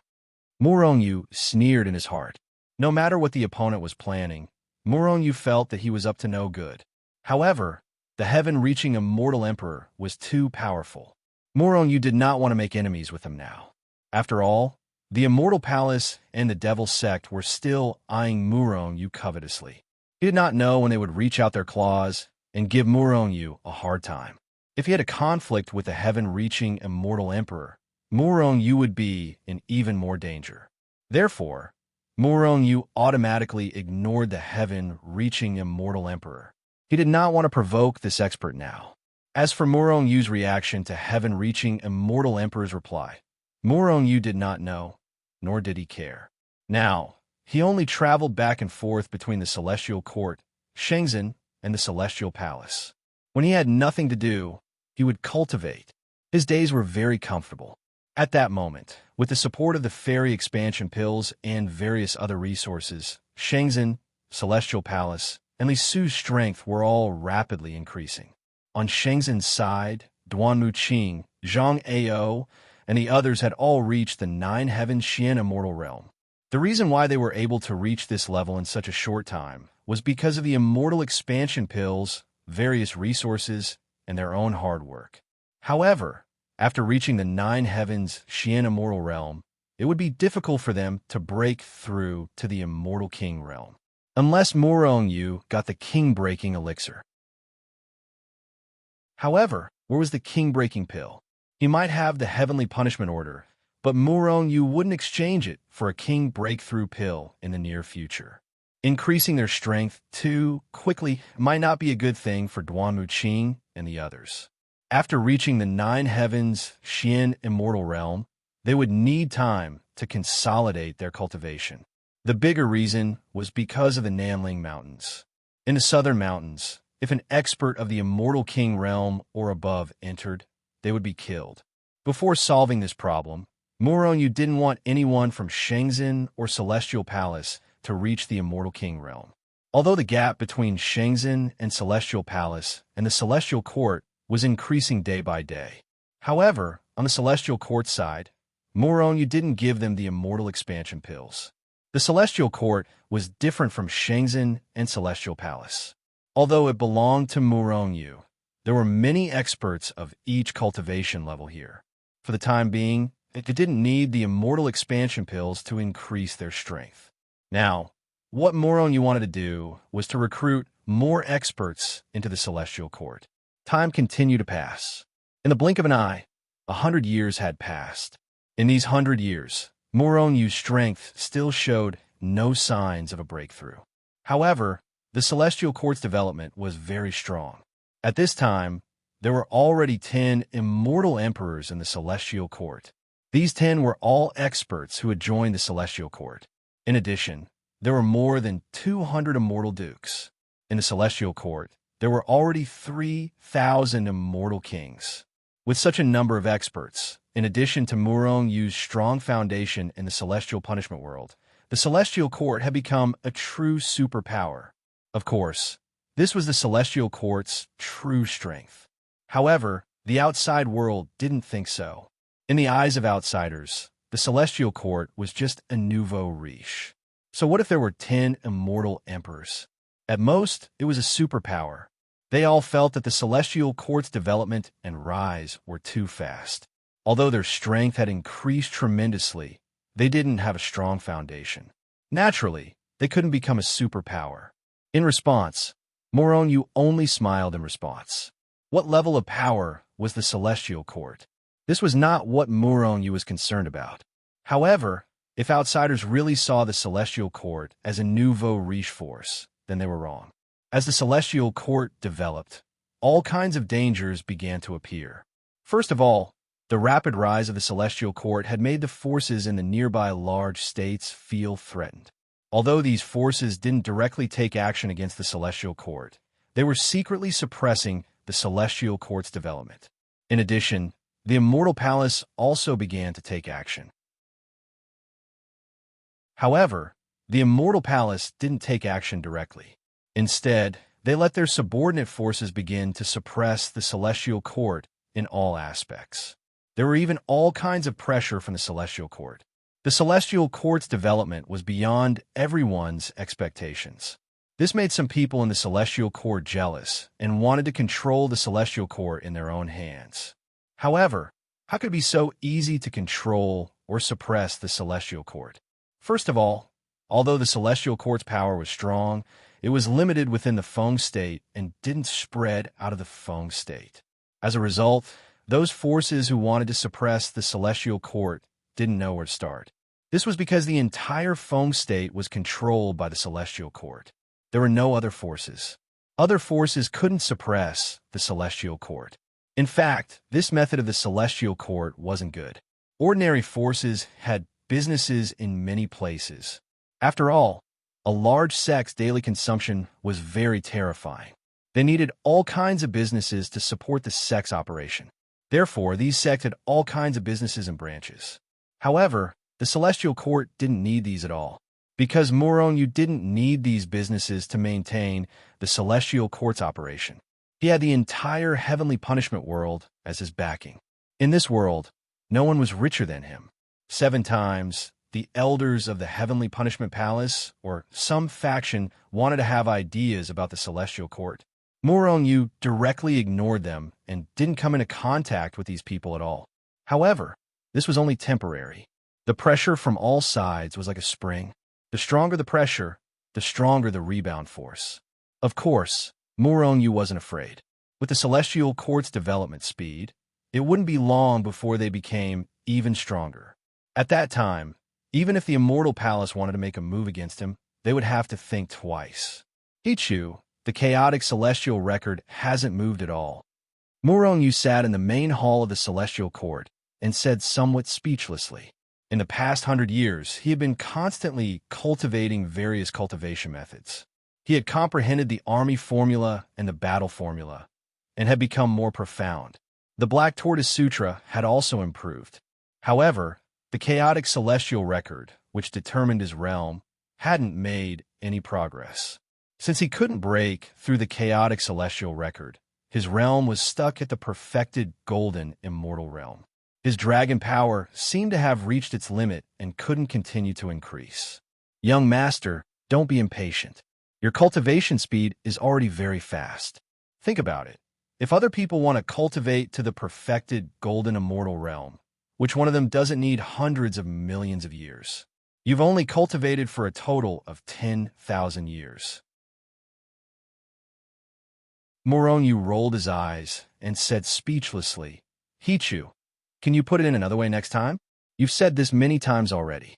Murong sneered in his heart. No matter what the opponent was planning, Murong felt that he was up to no good. However, the heaven-reaching immortal emperor was too powerful. Murong did not want to make enemies with him now. After all, the Immortal Palace and the Devil Sect were still eyeing Murong covetously. He did not know when they would reach out their claws and give Murong a hard time. If he had a conflict with the heaven-reaching immortal emperor, Murong would be in even more danger. Therefore, Murong automatically ignored the heaven-reaching immortal emperor. He did not want to provoke this expert now. As for Murong's reaction to heaven-reaching immortal emperor's reply, Murong did not know, nor did he care. Now, he only traveled back and forth between the Celestial Court, Shenzhen, and the Celestial Palace. When he had nothing to do, he would cultivate. His days were very comfortable. At that moment, with the support of the fairy expansion pills and various other resources, Shenzhen, Celestial Palace, and Li Su's strength were all rapidly increasing. On Shenzhen's side, Duan Muqing, Zhang Ao, and the others had all reached the Nine Heavens Xian Immortal Realm. The reason why they were able to reach this level in such a short time was because of the immortal expansion pills, various resources, and their own hard work. However, after reaching the Nine Heavens Xian Immortal Realm, it would be difficult for them to break through to the Immortal King Realm, unless Murong got the king-breaking elixir. However, where was the king-breaking pill? He might have the heavenly punishment order, but Murong wouldn't exchange it for a king breakthrough pill in the near future. Increasing their strength too quickly might not be a good thing for Duan Muqing and the others. After reaching the Nine Heavens Xian Immortal Realm, they would need time to consolidate their cultivation. The bigger reason was because of the Nanling Mountains. In the southern mountains, if an expert of the Immortal King Realm or above entered, they would be killed. Before solving this problem, Murong didn't want anyone from Shenzhen or Celestial Palace to reach the Immortal King Realm. Although the gap between Shenzhen and Celestial Palace and the Celestial Court was increasing day by day. However, on the Celestial Court side, Murong didn't give them the immortal expansion pills. The Celestial Court was different from Shenzhen and Celestial Palace. Although it belonged to Murong, there were many experts of each cultivation level here. For the time being, it didn't need the immortal expansion pills to increase their strength. Now, what Murong wanted to do was to recruit more experts into the Celestial Court. Time continued to pass. In the blink of an eye, 100 years had passed. In these 100 years, Murong's strength still showed no signs of a breakthrough. However, the Celestial Court's development was very strong. At this time, there were already 10 immortal emperors in the Celestial Court. These 10 were all experts who had joined the Celestial Court. In addition, there were more than 200 immortal dukes. In the Celestial Court, there were already 3,000 immortal kings. With such a number of experts, in addition to Murong Yu's strong foundation in the celestial punishment world, the Celestial Court had become a true superpower. Of course, this was the Celestial Court's true strength. However, the outside world didn't think so. In the eyes of outsiders, the Celestial Court was just a nouveau riche. So what if there were 10 immortal emperors? At most, it was a superpower. They all felt that the Celestial Court's development and rise were too fast. Although their strength had increased tremendously, they didn't have a strong foundation. Naturally, they couldn't become a superpower. In response, Murong Yu only smiled in response. What level of power was the Celestial Court? This was not what Murong Yu was concerned about. However, if outsiders really saw the Celestial Court as a nouveau riche force, then they were wrong. As the Celestial Court developed, all kinds of dangers began to appear. First of all, the rapid rise of the Celestial Court had made the forces in the nearby large states feel threatened. Although these forces didn't directly take action against the Celestial Court, they were secretly suppressing the Celestial Court's development. In addition, the Immortal Palace also began to take action. However, the Immortal Palace didn't take action directly. Instead, they let their subordinate forces begin to suppress the Celestial Court in all aspects. There were even all kinds of pressure from the Celestial Court. The Celestial Court's development was beyond everyone's expectations. This made some people in the Celestial Court jealous and wanted to control the Celestial Court in their own hands. However, how could it be so easy to control or suppress the Celestial Court? First of all, although the Celestial Court's power was strong, it was limited within the Feng state and didn't spread out of the Feng state. As a result, those forces who wanted to suppress the Celestial Court didn't know where to start. This was because the entire Feng state was controlled by the Celestial Court. There were no other forces. Other forces couldn't suppress the Celestial Court. In fact, this method of the Celestial Court wasn't good. Ordinary forces had businesses in many places. After all, a large sect's daily consumption was very terrifying. They needed all kinds of businesses to support the sect's operation. Therefore, these sects had all kinds of businesses and branches. However, the Celestial Court didn't need these at all. Because Murong Yu didn't need these businesses to maintain the Celestial Court's operation. He had the entire heavenly punishment world as his backing. In this world, no one was richer than him. 7 times, the elders of the Heavenly Punishment Palace, or some faction, wanted to have ideas about the Celestial Court. Murong Yu directly ignored them and didn't come into contact with these people at all. However, this was only temporary. The pressure from all sides was like a spring. The stronger the pressure, the stronger the rebound force. Of course, Murong Yu wasn't afraid. With the Celestial Court's development speed, it wouldn't be long before they became even stronger. At that time, even if the Immortal Palace wanted to make a move against him, they would have to think twice. Hichu, the chaotic celestial record, hasn't moved at all. Murong Yu sat in the main hall of the Celestial Court and said somewhat speechlessly. In the past 100 years, he had been constantly cultivating various cultivation methods. He had comprehended the army formula and the battle formula, and had become more profound. The Black Tortoise Sutra had also improved. However, the chaotic celestial record, which determined his realm, hadn't made any progress. Since he couldn't break through the chaotic celestial record, his realm was stuck at the perfected golden immortal realm. His dragon power seemed to have reached its limit and couldn't continue to increase. Young master, don't be impatient. Your cultivation speed is already very fast. Think about it. If other people want to cultivate to the perfected golden immortal realm, which one of them doesn't need hundreds of millions of years? You've only cultivated for a total of 10,000 years. Murong Yu rolled his eyes and said speechlessly, Hichu, can you put it in another way next time? You've said this many times already.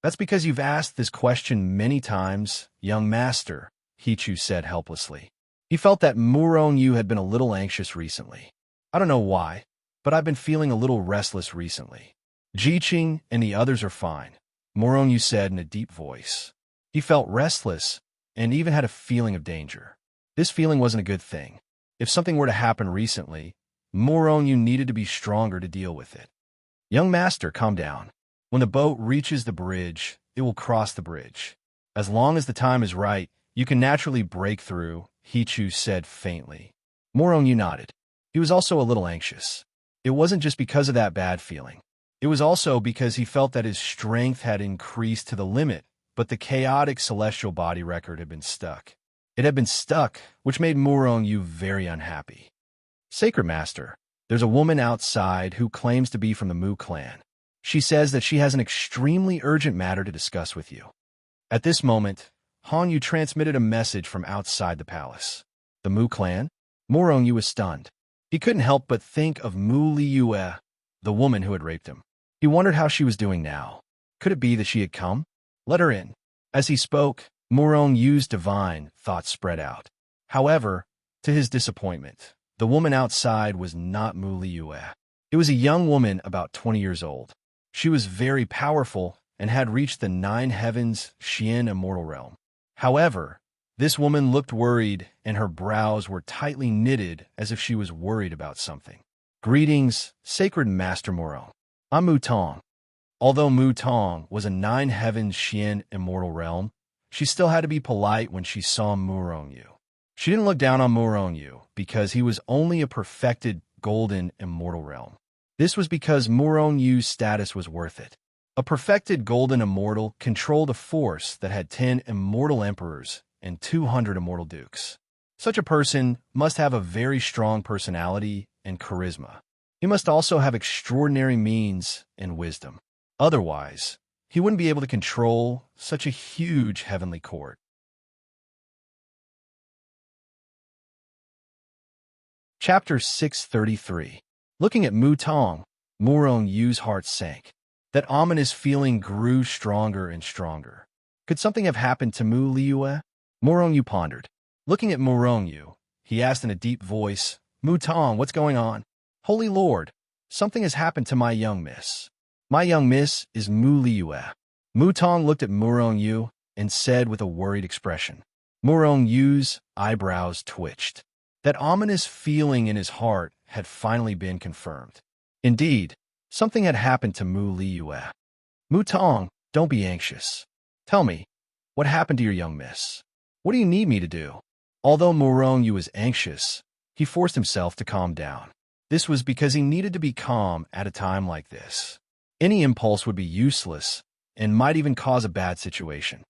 That's because you've asked this question many times, young master, Hichu said helplessly. He felt that Murong Yu had been a little anxious recently. I don't know why, but I've been feeling a little restless recently. Jiqing and the others are fine, Murong Yu said in a deep voice. He felt restless and even had a feeling of danger. This feeling wasn't a good thing. If something were to happen recently, Muronyu needed to be stronger to deal with it. Young master, calm down. When the boat reaches the bridge, it will cross the bridge. As long as the time is right, you can naturally break through, Hichu said faintly. Muronyu nodded. He was also a little anxious. It wasn't just because of that bad feeling. It was also because he felt that his strength had increased to the limit, but the chaotic celestial body record had been stuck. It had been stuck, which made Muronyu very unhappy. Sacred Master, there's a woman outside who claims to be from the Mu clan. She says that she has an extremely urgent matter to discuss with you. At this moment, Hanyu transmitted a message from outside the palace. The Mu clan? Muronyu was stunned. He couldn't help but think of Mu Liyue, the woman who had raped him. He wondered how she was doing now. Could it be that she had come? Let her in. As he spoke, Murongyu's divine thoughts spread out. However, to his disappointment, the woman outside was not Mu Liyue. It was a young woman about 20 years old. She was very powerful and had reached the 9 heavens Xian immortal realm. However, this woman looked worried and her brows were tightly knitted as if she was worried about something. Greetings, Sacred Master Muron. I'm Mu Tong. Although Mu Tong was a 9 heavens Xian immortal realm, she still had to be polite when she saw Muronyu. She didn't look down on Muronyu because he was only a perfected golden immortal realm. This was because Muronyu's status was worth it. A perfected golden immortal controlled a force that had 10 immortal emperors and 200 immortal dukes. Such a person must have a very strong personality and charisma. He must also have extraordinary means and wisdom. Otherwise, he wouldn't be able to control such a huge heavenly court. Chapter 633. Looking at Mu Tong, Murongyu's heart sank. That ominous feeling grew stronger and stronger. Could something have happened to Mu Liyue? Murongyu pondered. Looking at Murongyu, he asked in a deep voice, Mu Tong, what's going on? Holy Lord, something has happened to my young miss. My young miss is Mu Liyue. Mu Tong looked at Murongyu and said with a worried expression. Murongyu's eyebrows twitched. That ominous feeling in his heart had finally been confirmed. Indeed, something had happened to Mu Liyue. Mu Tong, don't be anxious. Tell me, what happened to your young miss? What do you need me to do? Although Murongyu was anxious, he forced himself to calm down. This was because he needed to be calm at a time like this. Any impulse would be useless and might even cause a bad situation.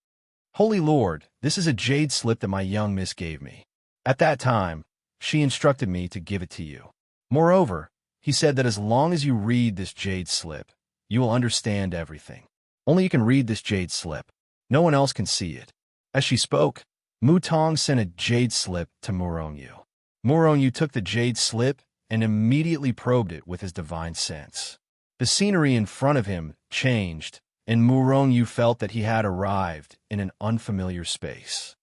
Holy Lord, this is a jade slip that my young miss gave me. At that time, she instructed me to give it to you. Moreover, he said that as long as you read this jade slip, you will understand everything. Only you can read this jade slip. No one else can see it. As she spoke, Mu Tong sent a jade slip to Murongyu. Murongyu took the jade slip and immediately probed it with his divine sense. The scenery in front of him changed, and Murongyu felt that he had arrived in an unfamiliar space.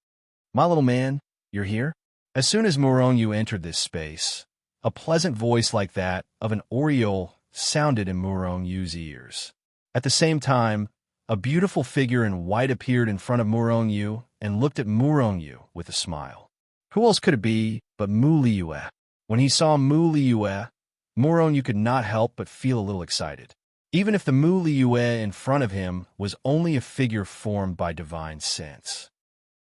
My little man, you're here? As soon as Murongyu entered this space, a pleasant voice like that of an oriole sounded in Murongyu's ears. At the same time, a beautiful figure in white appeared in front of Murongyu and looked at Murongyu with a smile. Who else could it be but Mu Liyue? When he saw Mu Liyue, Murongyu could not help but feel a little excited. Even if the Mu Liyue in front of him was only a figure formed by divine sense.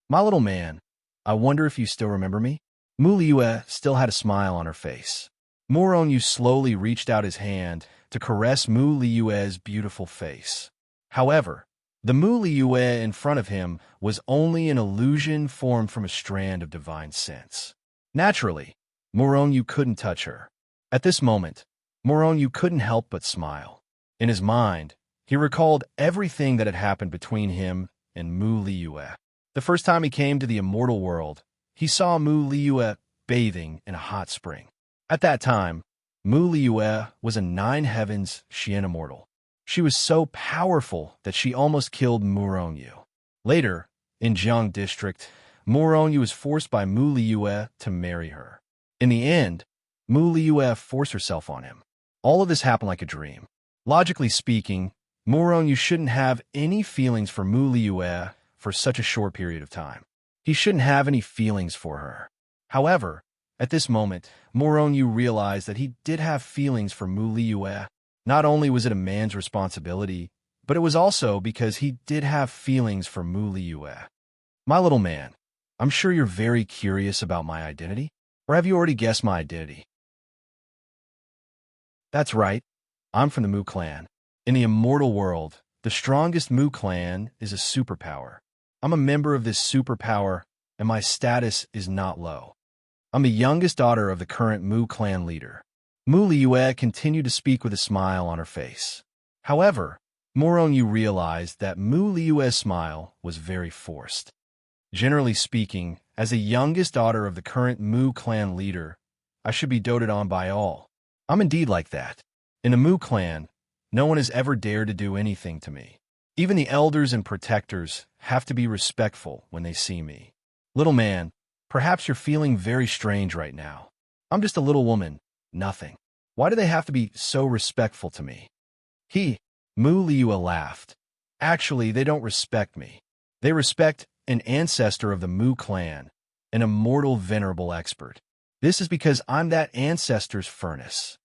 My little man, I wonder if you still remember me? Mu Liyue still had a smile on her face. Murongyu slowly reached out his hand to caress Mu Liyue's beautiful face. However, the Mu Liyue in front of him was only an illusion formed from a strand of divine sense. Naturally, Murongyu couldn't touch her. At this moment, Murongyu couldn't help but smile. In his mind, he recalled everything that had happened between him and Mu Liyue. The first time he came to the immortal world, he saw Mu Liyue bathing in a hot spring. At that time, Mu Liyue was a 9 heavens Xian immortal. She was so powerful that she almost killed Murongyu. Later, in Jiang district, Murongyu was forced by Mu Liyue to marry her. In the end, Mu Liyue forced herself on him. All of this happened like a dream. Logically speaking, Murongyu shouldn't have any feelings for Mu Liyue for such a short period of time. He shouldn't have any feelings for her. However, at this moment, Morongyu realized that he did have feelings for Mu Liyue. Not only was it a man's responsibility, but it was also because he did have feelings for Mu Liyue. My little man, I'm sure you're very curious about my identity, or have you already guessed my identity? That's right, I'm from the Mu clan. In the immortal world, the strongest Mu clan is a superpower. I'm a member of this superpower, and my status is not low. I'm the youngest daughter of the current Mu clan leader. Mu Liyue continued to speak with a smile on her face. However, Morongyu realized that Mu Liyue's smile was very forced. Generally speaking, as the youngest daughter of the current Mu clan leader, I should be doted on by all. I'm indeed like that. In the Mu clan, no one has ever dared to do anything to me. Even the elders and protectors have to be respectful when they see me. Little man, perhaps you're feeling very strange right now. I'm just a little woman, nothing. Why do they have to be so respectful to me? Mu Liyue laughed. Actually, they don't respect me. They respect an ancestor of the Mu clan, an immortal venerable expert. This is because I'm that ancestor's furnace.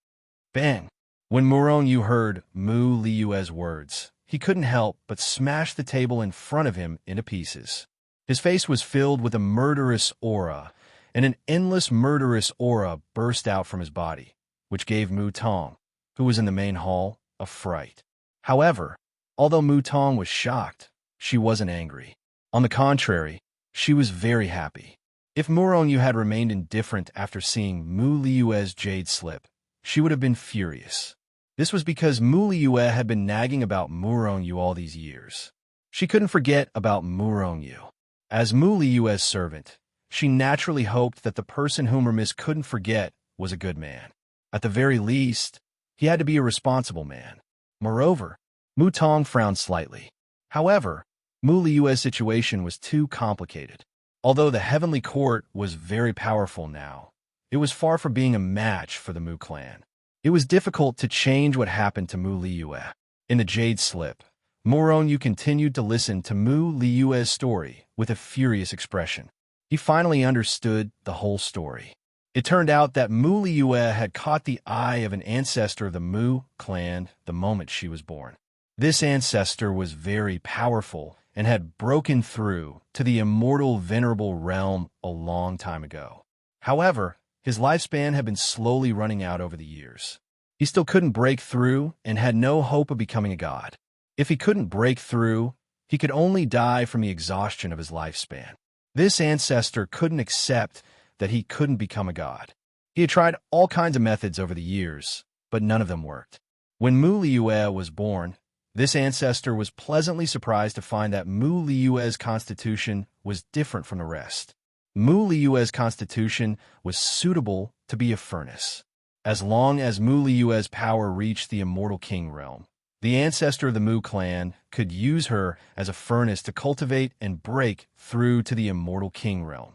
Bang! When Morongyu heard Mu Liyue's words, he couldn't help but smash the table in front of him into pieces. His face was filled with a murderous aura, and an endless murderous aura burst out from his body, which gave Mu Tong, who was in the main hall, a fright. However, although Mu Tong was shocked, she wasn't angry. On the contrary, she was very happy. If Morongyu had remained indifferent after seeing Mu Liyue's jade slip, she would have been furious. This was because Mu Liyue had been nagging about Morongyu all these years. She couldn't forget about Morongyu. As Mu Liyue's servant, she naturally hoped that the person whom her miss couldn't forget was a good man. At the very least, he had to be a responsible man. Moreover, Mu Tong frowned slightly. However, Mu Liyue's situation was too complicated. Although the Heavenly Court was very powerful now, it was far from being a match for the Mu clan. It was difficult to change what happened to Mu Liyue. In the Jade Slip, Morongyu continued to listen to Mu Liyue's story with a furious expression. He finally understood the whole story. It turned out that Mu Liyue had caught the eye of an ancestor of the Mu clan the moment she was born. This ancestor was very powerful and had broken through to the immortal venerable realm a long time ago. However, his lifespan had been slowly running out over the years. He still couldn't break through and had no hope of becoming a god. If he couldn't break through, he could only die from the exhaustion of his lifespan. This ancestor couldn't accept that he couldn't become a god. He had tried all kinds of methods over the years, but none of them worked. When Mu Liyue was born, this ancestor was pleasantly surprised to find that Mu Liyue's constitution was different from the rest. Mu Liyue's constitution was suitable to be a furnace. As long as Mu Liyue's power reached the immortal king realm, the ancestor of the Mu clan could use her as a furnace to cultivate and break through to the immortal king realm.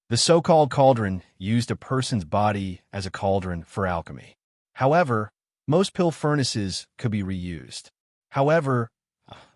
The so-called cauldron used a person's body as a cauldron for alchemy. However, most pill furnaces could be reused. However,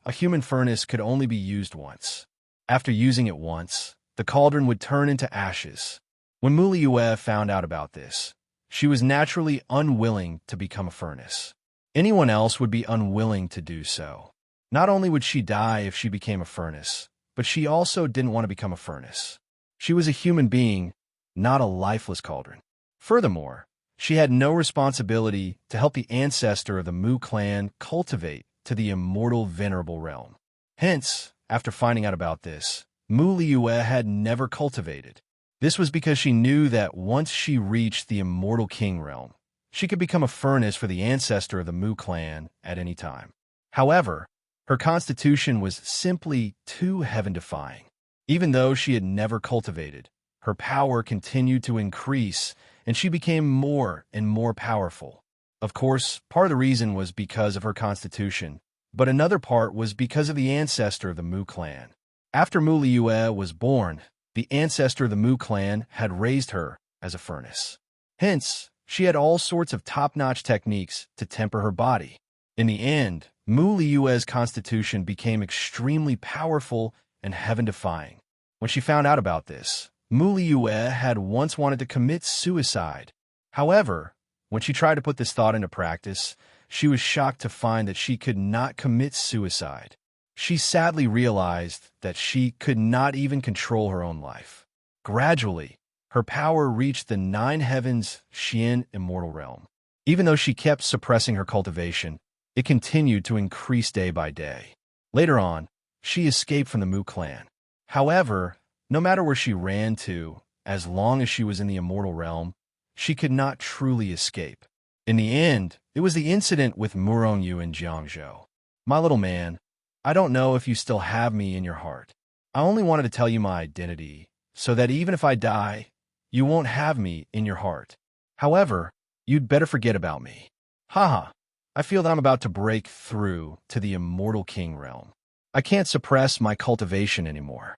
a human furnace could only be used once. After using it once, the cauldron would turn into ashes. When Mu Liyue found out about this, she was naturally unwilling to become a furnace. Anyone else would be unwilling to do so. Not only would she die if she became a furnace, but she also didn't want to become a furnace. She was a human being, not a lifeless cauldron. Furthermore, she had no responsibility to help the ancestor of the Mu clan cultivate to the immortal venerable realm. Hence, after finding out about this, Mu Liyue had never cultivated. This was because she knew that once she reached the immortal king realm, she could become a furnace for the ancestor of the Mu clan at any time. However, her constitution was simply too heaven-defying. Even though she had never cultivated, her power continued to increase, and she became more and more powerful. Of course, part of the reason was because of her constitution, but another part was because of the ancestor of the Mu clan. After Mu Liyue was born, the ancestor of the Mu clan had raised her as a furnace. Hence, she had all sorts of top-notch techniques to temper her body. In the end, Mu Liyue's constitution became extremely powerful and heaven-defying. When she found out about this, Mu Liyue had once wanted to commit suicide. However, when she tried to put this thought into practice, she was shocked to find that she could not commit suicide. She sadly realized that she could not even control her own life. Gradually, her power reached the 9 heavens Xian immortal realm. Even though she kept suppressing her cultivation, it continued to increase day by day. Later on, she escaped from the Mu clan. However, no matter where she ran to, as long as she was in the immortal realm, she could not truly escape. In the end, it was the incident with Murongyu and Jiangzhou. My little man, I don't know if you still have me in your heart. I only wanted to tell you my identity, so that even if I die, you won't have me in your heart. However, you'd better forget about me. Haha, I feel that I'm about to break through to the immortal king realm. I can't suppress my cultivation anymore.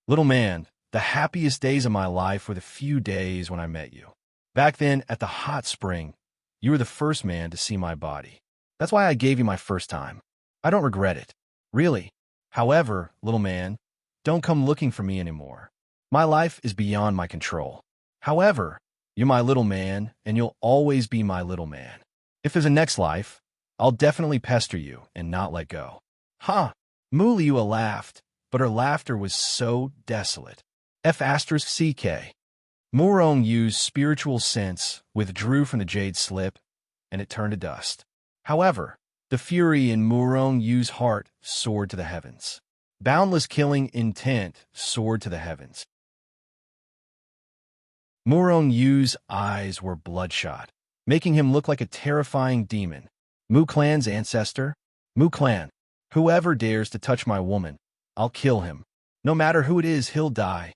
Little man, the happiest days of my life were the few days when I met you. Back then, at the hot spring, you were the first man to see my body. That's why I gave you my first time. I don't regret it. Really. However, little man, don't come looking for me anymore. My life is beyond my control. However, you're my little man, and you'll always be my little man. If there's a next life, I'll definitely pester you and not let go. Ha! Mu Liyue laughed, but her laughter was so desolate. F***CK. Murongyu's spiritual sense withdrew from the jade slip, and it turned to dust. However, the fury in Murongyu's heart soared to the heavens. Boundless killing intent soared to the heavens. Murongyu's eyes were bloodshot, making him look like a terrifying demon. Mu clan's ancestor? Mu clan. Whoever dares to touch my woman, I'll kill him. No matter who it is, he'll die.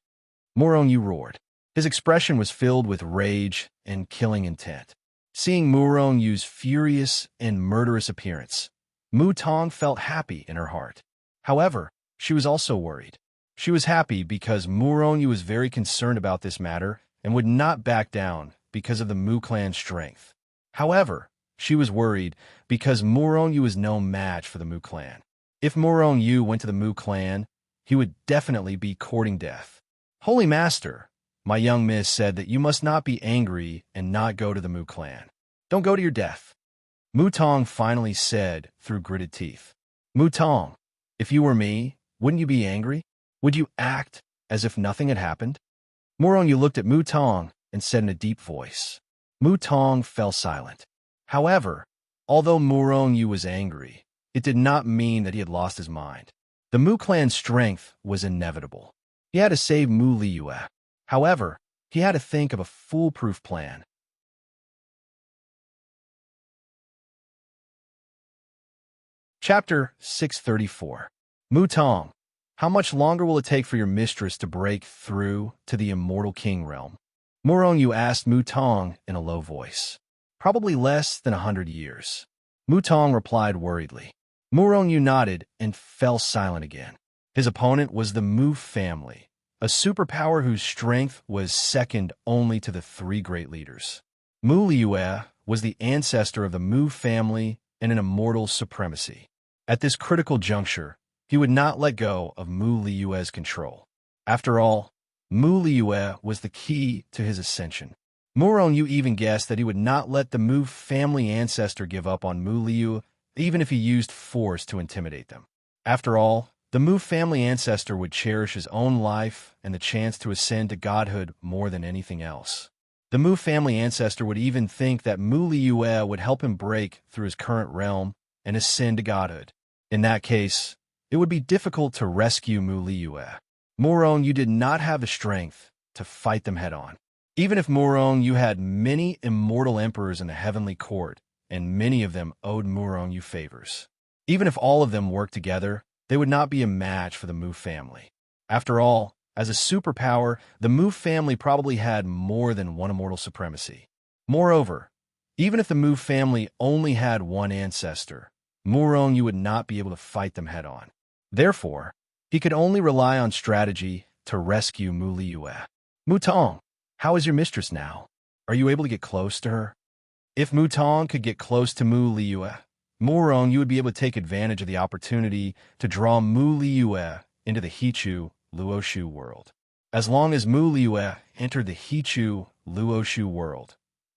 Murongyu roared. His expression was filled with rage and killing intent. Seeing Murongyu's furious and murderous appearance, Mu Tong felt happy in her heart. However, she was also worried. She was happy because Murongyu was very concerned about this matter and would not back down because of the Mu clan's strength. However, she was worried because Murongyu was no match for the Mu clan. If Murongyu went to the Mu clan, he would definitely be courting death. Holy Master, my young miss said that you must not be angry and not go to the Mu clan. Don't go to your death. Mu Tong finally said through gritted teeth. Mu Tong, if you were me, wouldn't you be angry? Would you act as if nothing had happened? Murongyu looked at Mu Tong and said in a deep voice. Mu Tong fell silent. However, although Murongyu was angry, it did not mean that he had lost his mind. The Mu clan's strength was inevitable. He had to save Mu Liyue. However, he had to think of a foolproof plan. Chapter 634. Mu Tong, how much longer will it take for your mistress to break through to the immortal king realm? Murongyu asked Mu Tong in a low voice. Probably less than 100 years. Mu Tong replied worriedly. Murongyu nodded and fell silent again. His opponent was the Mu family, a superpower whose strength was second only to the 3 great leaders. Mu Liyue was the ancestor of the Mu family and an immortal supremacy. At this critical juncture, he would not let go of Mu Liyue's control. After all, Mu Liyue was the key to his ascension. Murongyu even guessed that he would not let the Mu family ancestor give up on Mu Liyue, even if he used force to intimidate them. After all, the Mu family ancestor would cherish his own life and the chance to ascend to godhood more than anything else. The Mu family ancestor would even think that Mu Liyue would help him break through his current realm and ascend to godhood. In that case, it would be difficult to rescue Mu Liyue. Murongyu did not have the strength to fight them head-on. Even if Murongyu had many immortal emperors in the heavenly court, and many of them owed Murongyu favors. Even if all of them worked together, they would not be a match for the Mu family. After all, as a superpower, the Mu family probably had more than one immortal supremacy. Moreover, even if the Mu family only had one ancestor, Murongyu would not be able to fight them head-on. Therefore, he could only rely on strategy to rescue Mu Liyue. Mu Tong, how is your mistress now? Are you able to get close to her? If Mu Tong could get close to Mu Liyue, Murongyu would be able to take advantage of the opportunity to draw Mu Liyue into the Hichu Luoshu world. As long as Mu Liyue entered the Hichu Luoshu world,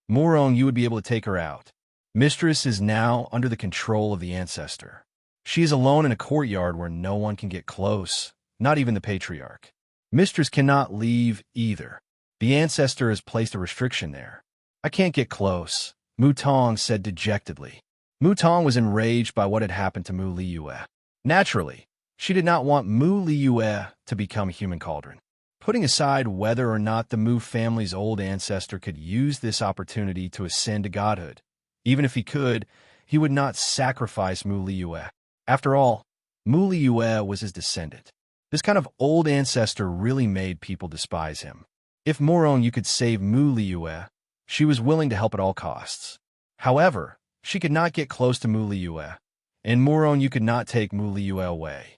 Murong Yu would be able to take her out. Mistress is now under the control of the ancestor. She is alone in a courtyard where no one can get close, not even the patriarch. Mistress cannot leave either. The ancestor has placed a restriction there. I can't get close, Mu Tong said dejectedly. Mu Tong was enraged by what had happened to Mu Liyue. Naturally, she did not want Mu Liyue to become a human cauldron. Putting aside whether or not the Mu family's old ancestor could use this opportunity to ascend to godhood, even if he could, he would not sacrifice Mu Liyue. After all, Mu Liyue was his descendant. This kind of old ancestor really made people despise him. If Murong Yu could save Mu Liyue, she was willing to help at all costs. However, she could not get close to Mu Liyue, and Murong Yu could not take Mu Liyue away.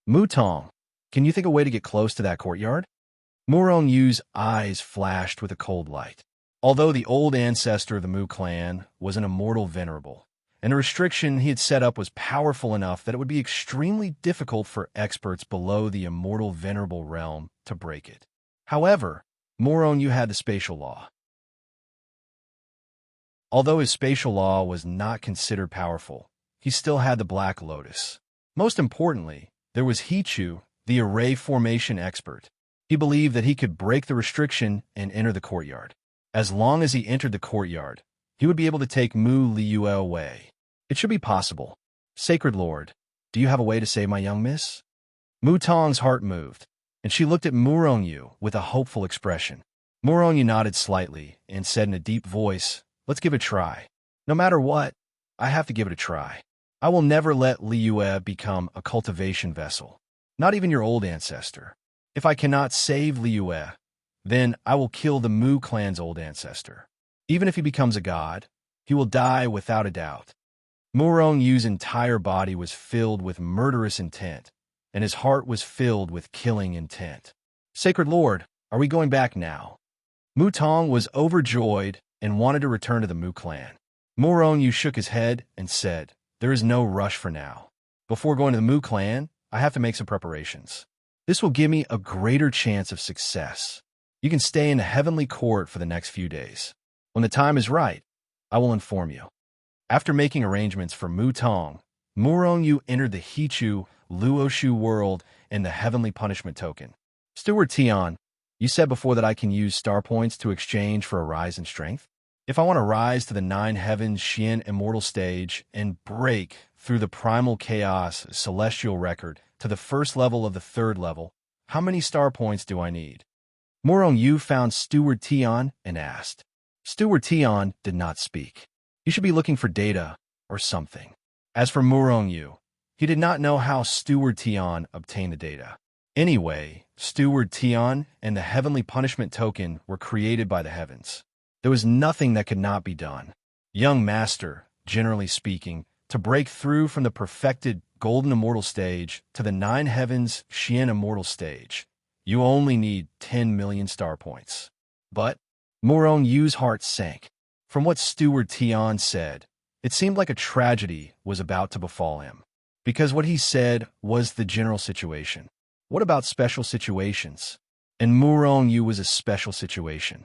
Mu Tong, can you think of a way to get close to that courtyard? Murong Yu's eyes flashed with a cold light. Although the old ancestor of the Mu clan was an immortal venerable, and the restriction he had set up was powerful enough that it would be extremely difficult for experts below the immortal venerable realm to break it. However, Murong Yu had the spatial law. Although his spatial law was not considered powerful, he still had the Black Lotus. Most importantly, there was Hichu, the array formation expert. He believed that he could break the restriction and enter the courtyard. As long as he entered the courtyard, he would be able to take Mu Liyue away. It should be possible. Sacred Lord, do you have a way to save my young miss? Mu Tong's heart moved, and she looked at Murong Yu with a hopeful expression. Murong Yu nodded slightly and said in a deep voice, "Let's give it a try. No matter what, I have to give it a try. I will never let Liyue become a cultivation vessel, not even your old ancestor. If I cannot save Liyue, then I will kill the Mu clan's old ancestor. Even if he becomes a god, he will die without a doubt." Murong Yu's entire body was filled with murderous intent, and his heart was filled with killing intent. "Sacred Lord, are we going back now?" Mu Tong was overjoyed and wanted to return to the Mu clan. Murong Yu shook his head and said, "There is no rush for now. Before going to the Mu clan, I have to make some preparations. This will give me a greater chance of success. You can stay in the heavenly court for the next few days. When the time is right, I will inform you." After making arrangements for Mu Tong, Murong Yu entered the Hichu Luoshu world and the heavenly punishment token. "Steward Tian, you said before that I can use star points to exchange for a rise in strength. If I want to rise to the 9 heavens Xian immortal stage and break through the primal chaos celestial record to the first level of the 3rd level, how many star points do I need?" Murong Yu found Steward Tian and asked. Steward Tian did not speak. You should be looking for data or something. As for Murong Yu, he did not know how Steward Tian obtained the data. Anyway, Steward Tian and the heavenly punishment token were created by the heavens. There was nothing that could not be done. Young master, generally speaking, to break through from the perfected golden immortal stage to the 9 heavens Xian immortal stage, you only need 10 million star points. But Murong Yu's heart sank. From what Steward Tian said, it seemed like a tragedy was about to befall him, because what he said was the general situation. What about special situations? And Murong Yu was a special situation.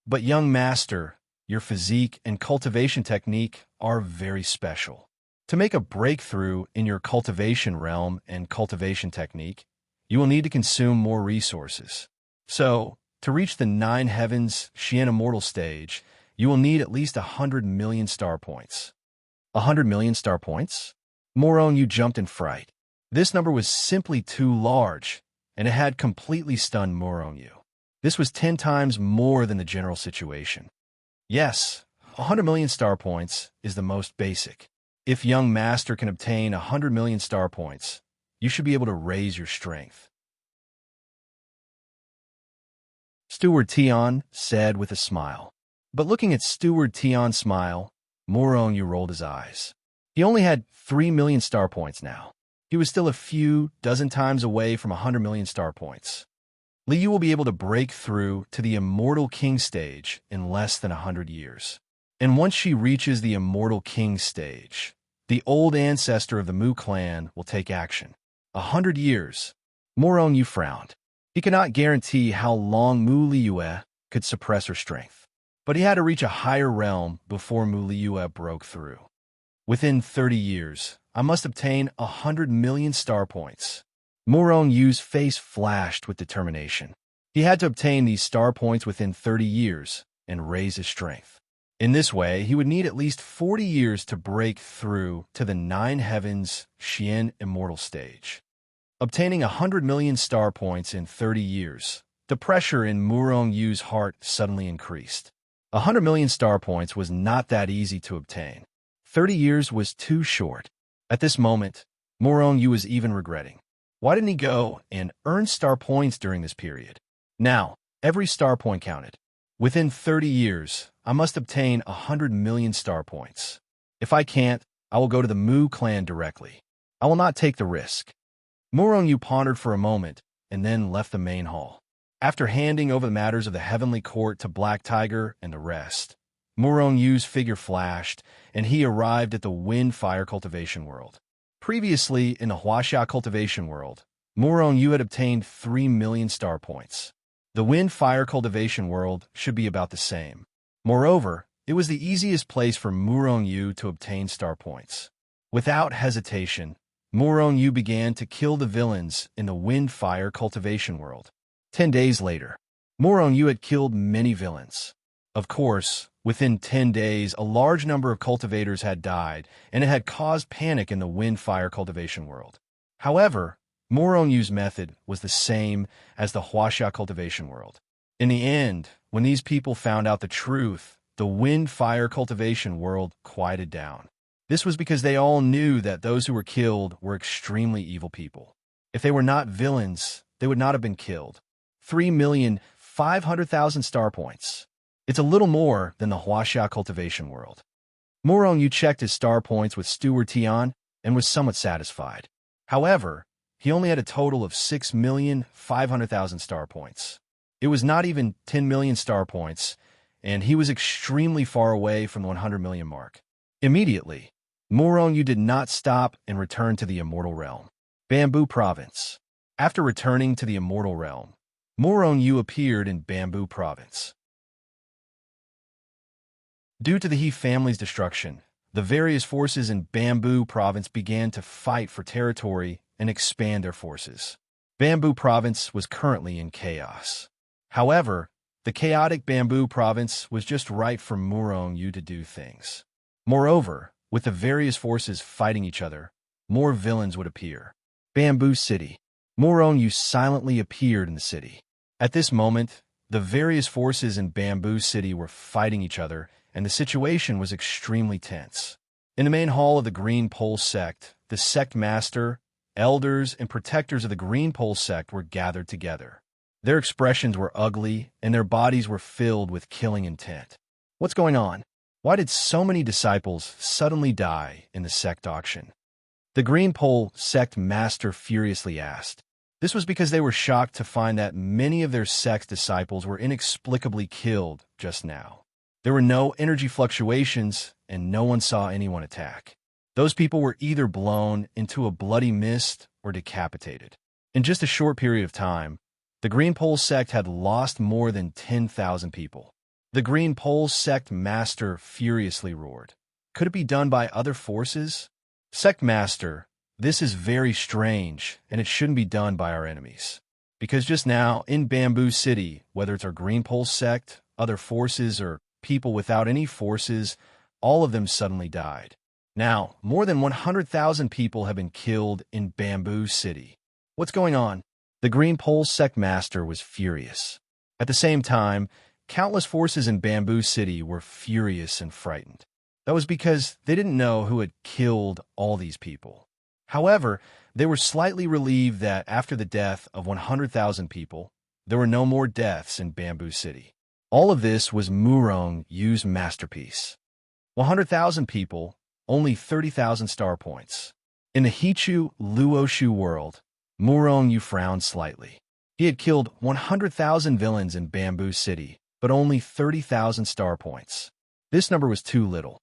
But young master, your physique and cultivation technique are very special. To make a breakthrough in your cultivation realm and cultivation technique, you will need to consume more resources. So, to reach the 9 heavens Xian immortal stage, you will need at least 100 million star points. 100 million star points? Murong Yu jumped in fright. This number was simply too large, and it had completely stunned Murong Yu. This was 10 times more than the general situation. Yes, 100 million star points is the most basic. If young master can obtain 100 million star points, you should be able to raise your strength. Steward Tian said with a smile. But looking at Steward Tian's smile, Murong Yu rolled his eyes. He only had 3 million star points now. He was still a few dozen times away from 100 million star points. Liu will be able to break through to the Immortal King stage in less than 100 years. And once she reaches the Immortal King stage, the old ancestor of the Mu clan will take action. 100 years. Morong Yu frowned. He could not guarantee how long Mu Liyue could suppress her strength, but he had to reach a higher realm before Mu Liyue broke through. Within 30 years, I must obtain 100 million star points. Morong Yu's face flashed with determination. He had to obtain these star points within 30 years and raise his strength. In this way, he would need at least 40 years to break through to the Nine Heavens Xian Immortal stage. Obtaining 100 million star points in 30 years, the pressure in Morong Yu's heart suddenly increased. 100 million star points was not that easy to obtain. 30 years was too short. At this moment, Morong Yu was even regretting. Why didn't he go and earn star points during this period? Now, every star point counted. Within 30 years, I must obtain 100 million star points. If I can't, I will go to the Mu clan directly. I will not take the risk. Morong Yu pondered for a moment and then left the main hall. After handing over the matters of the Heavenly Court to Black Tiger and the rest, Morong Yu's figure flashed, and he arrived at the Wind-Fire Cultivation World. Previously, in the Huaxia Cultivation World, Morong Yu had obtained 3 million star points. The Wind-Fire Cultivation World should be about the same. Moreover, it was the easiest place for Morong Yu to obtain star points. Without hesitation, Morong Yu began to kill the villains in the Wind-Fire Cultivation World. 10 days later, Morong Yu had killed many villains. Of course, within 10 days, a large number of cultivators had died, and it had caused panic in the Wind-Fire Cultivation World. However, Morong Yu's method was the same as the Huaxia Cultivation World. In the end, when these people found out the truth, the Wind-Fire Cultivation World quieted down. This was because they all knew that those who were killed were extremely evil people. If they were not villains, they would not have been killed. 3,500,000 star points. It's a little more than the Huaxia Cultivation World. Morong Yu checked his star points with Steward Tian and was somewhat satisfied. However, he only had a total of 6,500,000 star points. It was not even 10 million star points, and he was extremely far away from the 100 million mark. Immediately, Morong Yu did not stop and returned to the Immortal Realm. Bamboo Province. After returning to the Immortal Realm, Morong Yu appeared in Bamboo Province. Due to the He family's destruction, the various forces in Bamboo Province began to fight for territory and expand their forces. Bamboo Province was currently in chaos. However, the chaotic Bamboo Province was just right for Morong Yu to do things. Moreover, with the various forces fighting each other, more villains would appear. Bamboo City. Morong Yu silently appeared in the city. At this moment, the various forces in Bamboo City were fighting each other, and the situation was extremely tense. In the main hall of the Green Pole sect, the sect master, elders, and protectors of the Green Pole sect were gathered together. Their expressions were ugly, and their bodies were filled with killing intent. What's going on? Why did so many disciples suddenly die in the sect auction? The Green Pole sect master furiously asked. This was because they were shocked to find that many of their sect disciples were inexplicably killed just now. There were no energy fluctuations, and no one saw anyone attack. Those people were either blown into a bloody mist or decapitated. In just a short period of time, the Green Pole sect had lost more than 10,000 people. The Green Pole sect master furiously roared. Could it be done by other forces? Sect master, this is very strange, and it shouldn't be done by our enemies. Because just now, in Bamboo City, whether it's our Green Pole sect, other forces, or people without any forces, all of them suddenly died. Now, more than 100,000 people have been killed in Bamboo City. What's going on? The Green Pole sect master was furious. At the same time, countless forces in Bamboo City were furious and frightened. That was because they didn't know who had killed all these people. However, they were slightly relieved that after the death of 100,000 people, there were no more deaths in Bamboo City. All of this was Morong Yu's masterpiece. 100,000 people, only 30,000 star points. In the Hichu Luoshu world, Morong Yu frowned slightly. He had killed 100,000 villains in Bamboo City, but only 30,000 star points. This number was too little.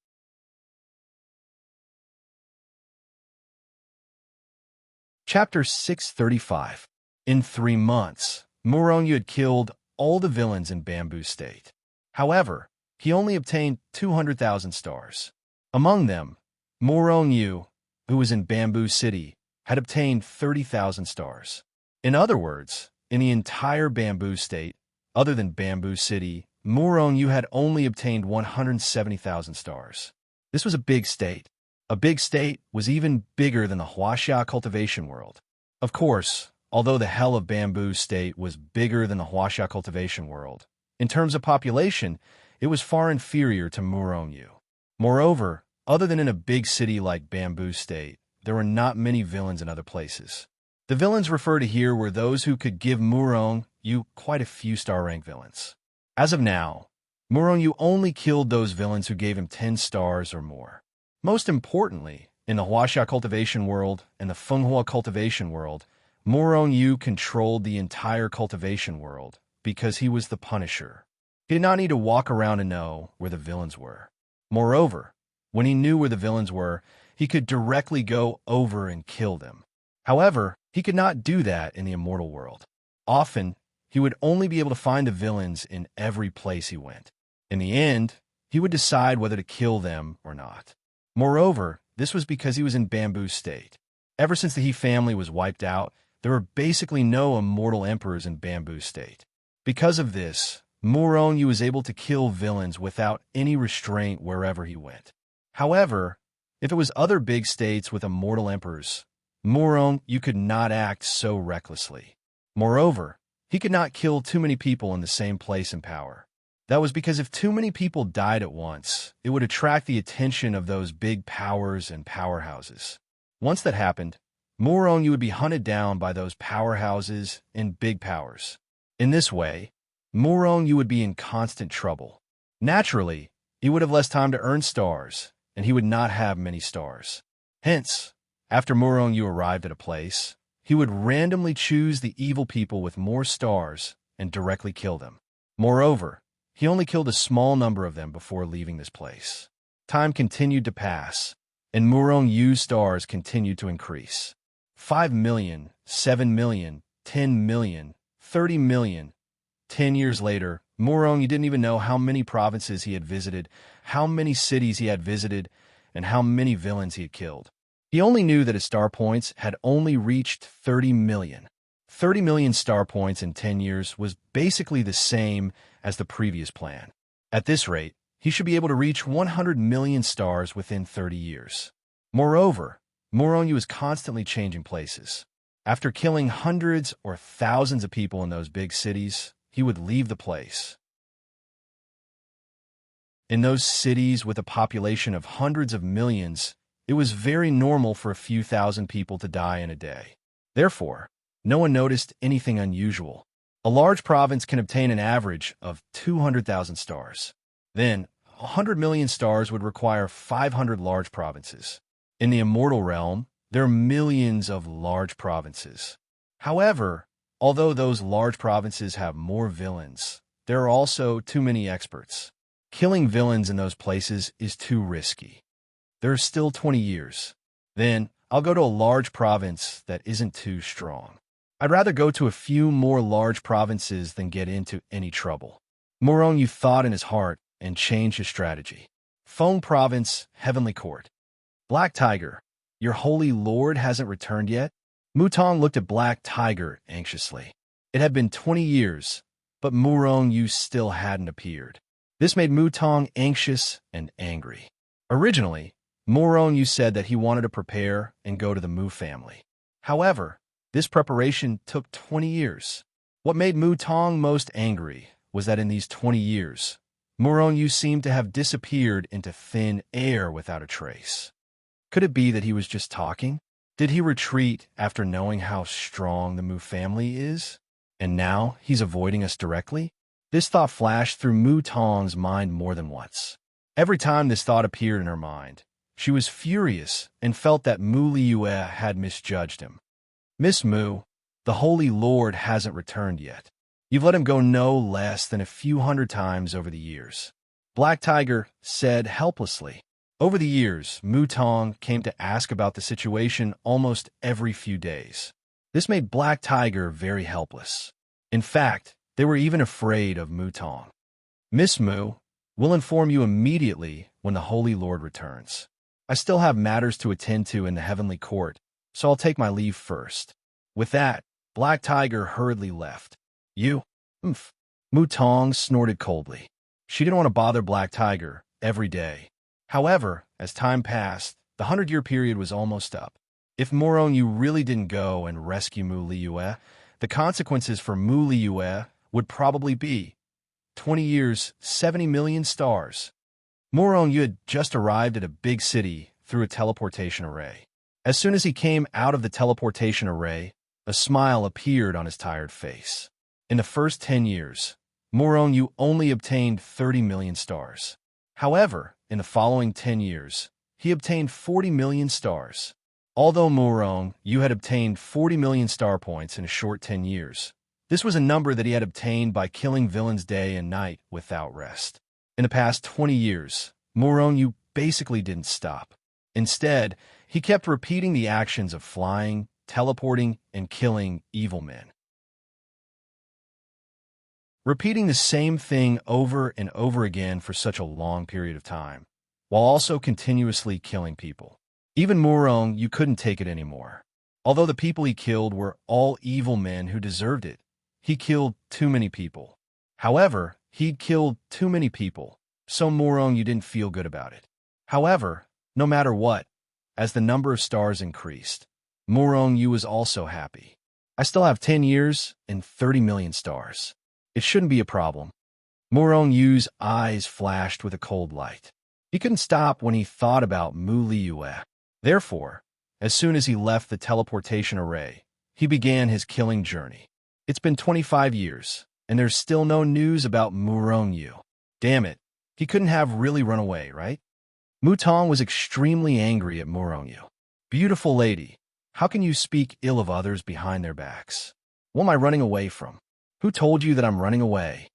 Chapter 635. In 3 months, Murong Yu had killed all the villains in Bamboo State. However, he only obtained 200,000 stars. Among them, Murong Yu, who was in Bamboo City, had obtained 30,000 stars. In other words, in the entire Bamboo State, other than Bamboo City, Murong Yu had only obtained 170,000 stars. This was a big state. A big state was even bigger than the Huaxia cultivation world. Of course, although the Hell of Bamboo State was bigger than the Huaxia cultivation world, in terms of population, it was far inferior to Murong Yu. Moreover, other than in a big city like Bamboo State, there were not many villains in other places. The villains referred to here were those who could give Murong Yu quite a few star-rank villains. As of now, Murong Yu only killed those villains who gave him 10 stars or more. Most importantly, in the Huaxia cultivation world and the Fenghua cultivation world, Murong Yu controlled the entire cultivation world because he was the Punisher. He did not need to walk around to know where the villains were. Moreover, when he knew where the villains were, he could directly go over and kill them. However, he could not do that in the immortal world. Often, he would only be able to find the villains in every place he went. In the end, he would decide whether to kill them or not. Moreover, this was because he was in Bamboo State. Ever since the He family was wiped out, there were basically no immortal emperors in Bamboo State. Because of this, Murong Yu was able to kill villains without any restraint wherever he went. However, if it was other big states with immortal emperors, Murong Yu could not act so recklessly. Moreover, he could not kill too many people in the same place in power. That was because if too many people died at once, it would attract the attention of those big powers and powerhouses. Once that happened, Murong Yu would be hunted down by those powerhouses and big powers. In this way, Murong Yu would be in constant trouble. Naturally, he would have less time to earn stars, and he would not have many stars. Hence, after Murong Yu arrived at a place, he would randomly choose the evil people with more stars and directly kill them. Moreover, he only killed a small number of them before leaving this place. Time continued to pass, and Murong Yu's stars continued to increase. 5 million, 7 million, 10 million, 30 million. 10 years later, Murong Yu didn't even know how many provinces he had visited, how many cities he had visited, and how many villains he had killed. He only knew that his star points had only reached 30 million. 30 million star points in 10 years was basically the same as the previous plan. At this rate, he should be able to reach 100 million stars within 30 years. Moreover, Murong Yu was constantly changing places. After killing hundreds or thousands of people in those big cities, he would leave the place. In those cities with a population of hundreds of millions, it was very normal for a few thousand people to die in a day. Therefore, no one noticed anything unusual. A large province can obtain an average of 200,000 stars. Then, 100 million stars would require 500 large provinces. In the immortal realm, there are millions of large provinces. However, although those large provinces have more villains, there are also too many experts. Killing villains in those places is too risky. There are still 20 years. Then, I'll go to a large province that isn't too strong. I'd rather go to a few more large provinces than get into any trouble. Murong Yu thought in his heart and changed his strategy. Feng Province, Heavenly Court. Black Tiger, your holy lord hasn't returned yet? Mutong looked at Black Tiger anxiously. It had been 20 years, but Murong Yu still hadn't appeared. This made Mutong anxious and angry. Originally, Murong Yu said that he wanted to prepare and go to the Mu family. However, this preparation took 20 years. What made Mutong most angry was that in these 20 years, Murong Yu seemed to have disappeared into thin air without a trace. Could it be that he was just talking? Did he retreat after knowing how strong the Mu family is? And now he's avoiding us directly? This thought flashed through Mutong's mind more than once. Every time this thought appeared in her mind, she was furious and felt that Mu Liyue had misjudged him. Miss Mu, the Holy Lord hasn't returned yet. You've let him go no less than a few hundred times over the years. Black Tiger said helplessly. Over the years, Mutong came to ask about the situation almost every few days. This made Black Tiger very helpless. In fact, they were even afraid of Mutong. Miss Mu, we'll inform you immediately when the Holy Lord returns. I still have matters to attend to in the heavenly court, so I'll take my leave first. With that, Black Tiger hurriedly left. You? Umph. Mutong snorted coldly. She didn't want to bother Black Tiger every day. However, as time passed, the 100-year period was almost up. If Morong-yu really didn't go and rescue Mu Liyue, the consequences for Mu Liyue would probably be 20 years, 70 million stars. Morong-yu had just arrived at a big city through a teleportation array. As soon as he came out of the teleportation array, a smile appeared on his tired face. In the first 10 years, Morong-yu only obtained 30 million stars. However, in the following 10 years, he obtained 40 million stars. Although Morong-yu had obtained 40 million star points in a short 10 years, this was a number that he had obtained by killing villains day and night without rest. In the past 20 years, Morong-yu basically didn't stop. Instead, he kept repeating the actions of flying, teleporting, and killing evil men. Repeating the same thing over and over again for such a long period of time, while also continuously killing people. Even Morong-yu couldn't take it anymore. Although the people he killed were all evil men who deserved it, he killed too many people. However, he'd killed too many people, so Morong-yu didn't feel good about it. However, no matter what, as the number of stars increased, Morong-yu was also happy. I still have 10 years and 30 million stars. It shouldn't be a problem. Morong-yu's eyes flashed with a cold light. He couldn't stop when he thought about Mu Liyue. Therefore, as soon as he left the teleportation array, he began his killing journey. It's been 25 years, and there's still no news about Morong-yu. Damn it, he couldn't have really run away, right? Mutong was extremely angry at Morong-yu. Beautiful lady, how can you speak ill of others behind their backs? What am I running away from? Who told you that I'm running away?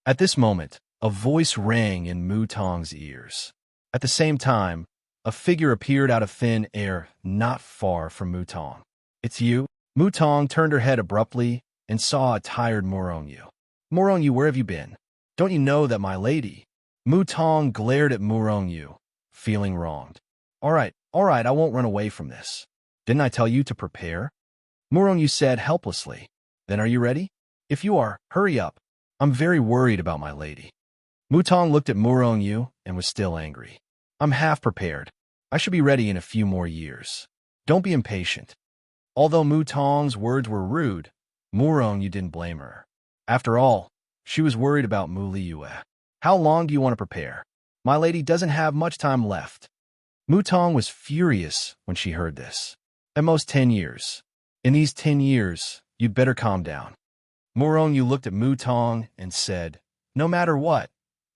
At this moment, a voice rang in Mutong's ears. At the same time, a figure appeared out of thin air not far from Mutong. It's you? Mutong turned her head abruptly and saw a tired Morong-yu. Morong-yu, where have you been? Don't you know that my lady? Mutong glared at Morong-yu, feeling wronged. All right, I won't run away from this. Didn't I tell you to prepare? Morong-yu said helplessly. Then are you ready? If you are, hurry up. I'm very worried about my lady. Mutong looked at Morong-yu and was still angry. I'm half prepared. I should be ready in a few more years. Don't be impatient. Although Mutong's words were rude, Morong-yu didn't blame her. After all, she was worried about Mu Liyue. How long do you want to prepare? My lady doesn't have much time left. Mutong was furious when she heard this. At most 10 years. In these 10 years, you'd better calm down. Morong-yu looked at Mutong and said, no matter what,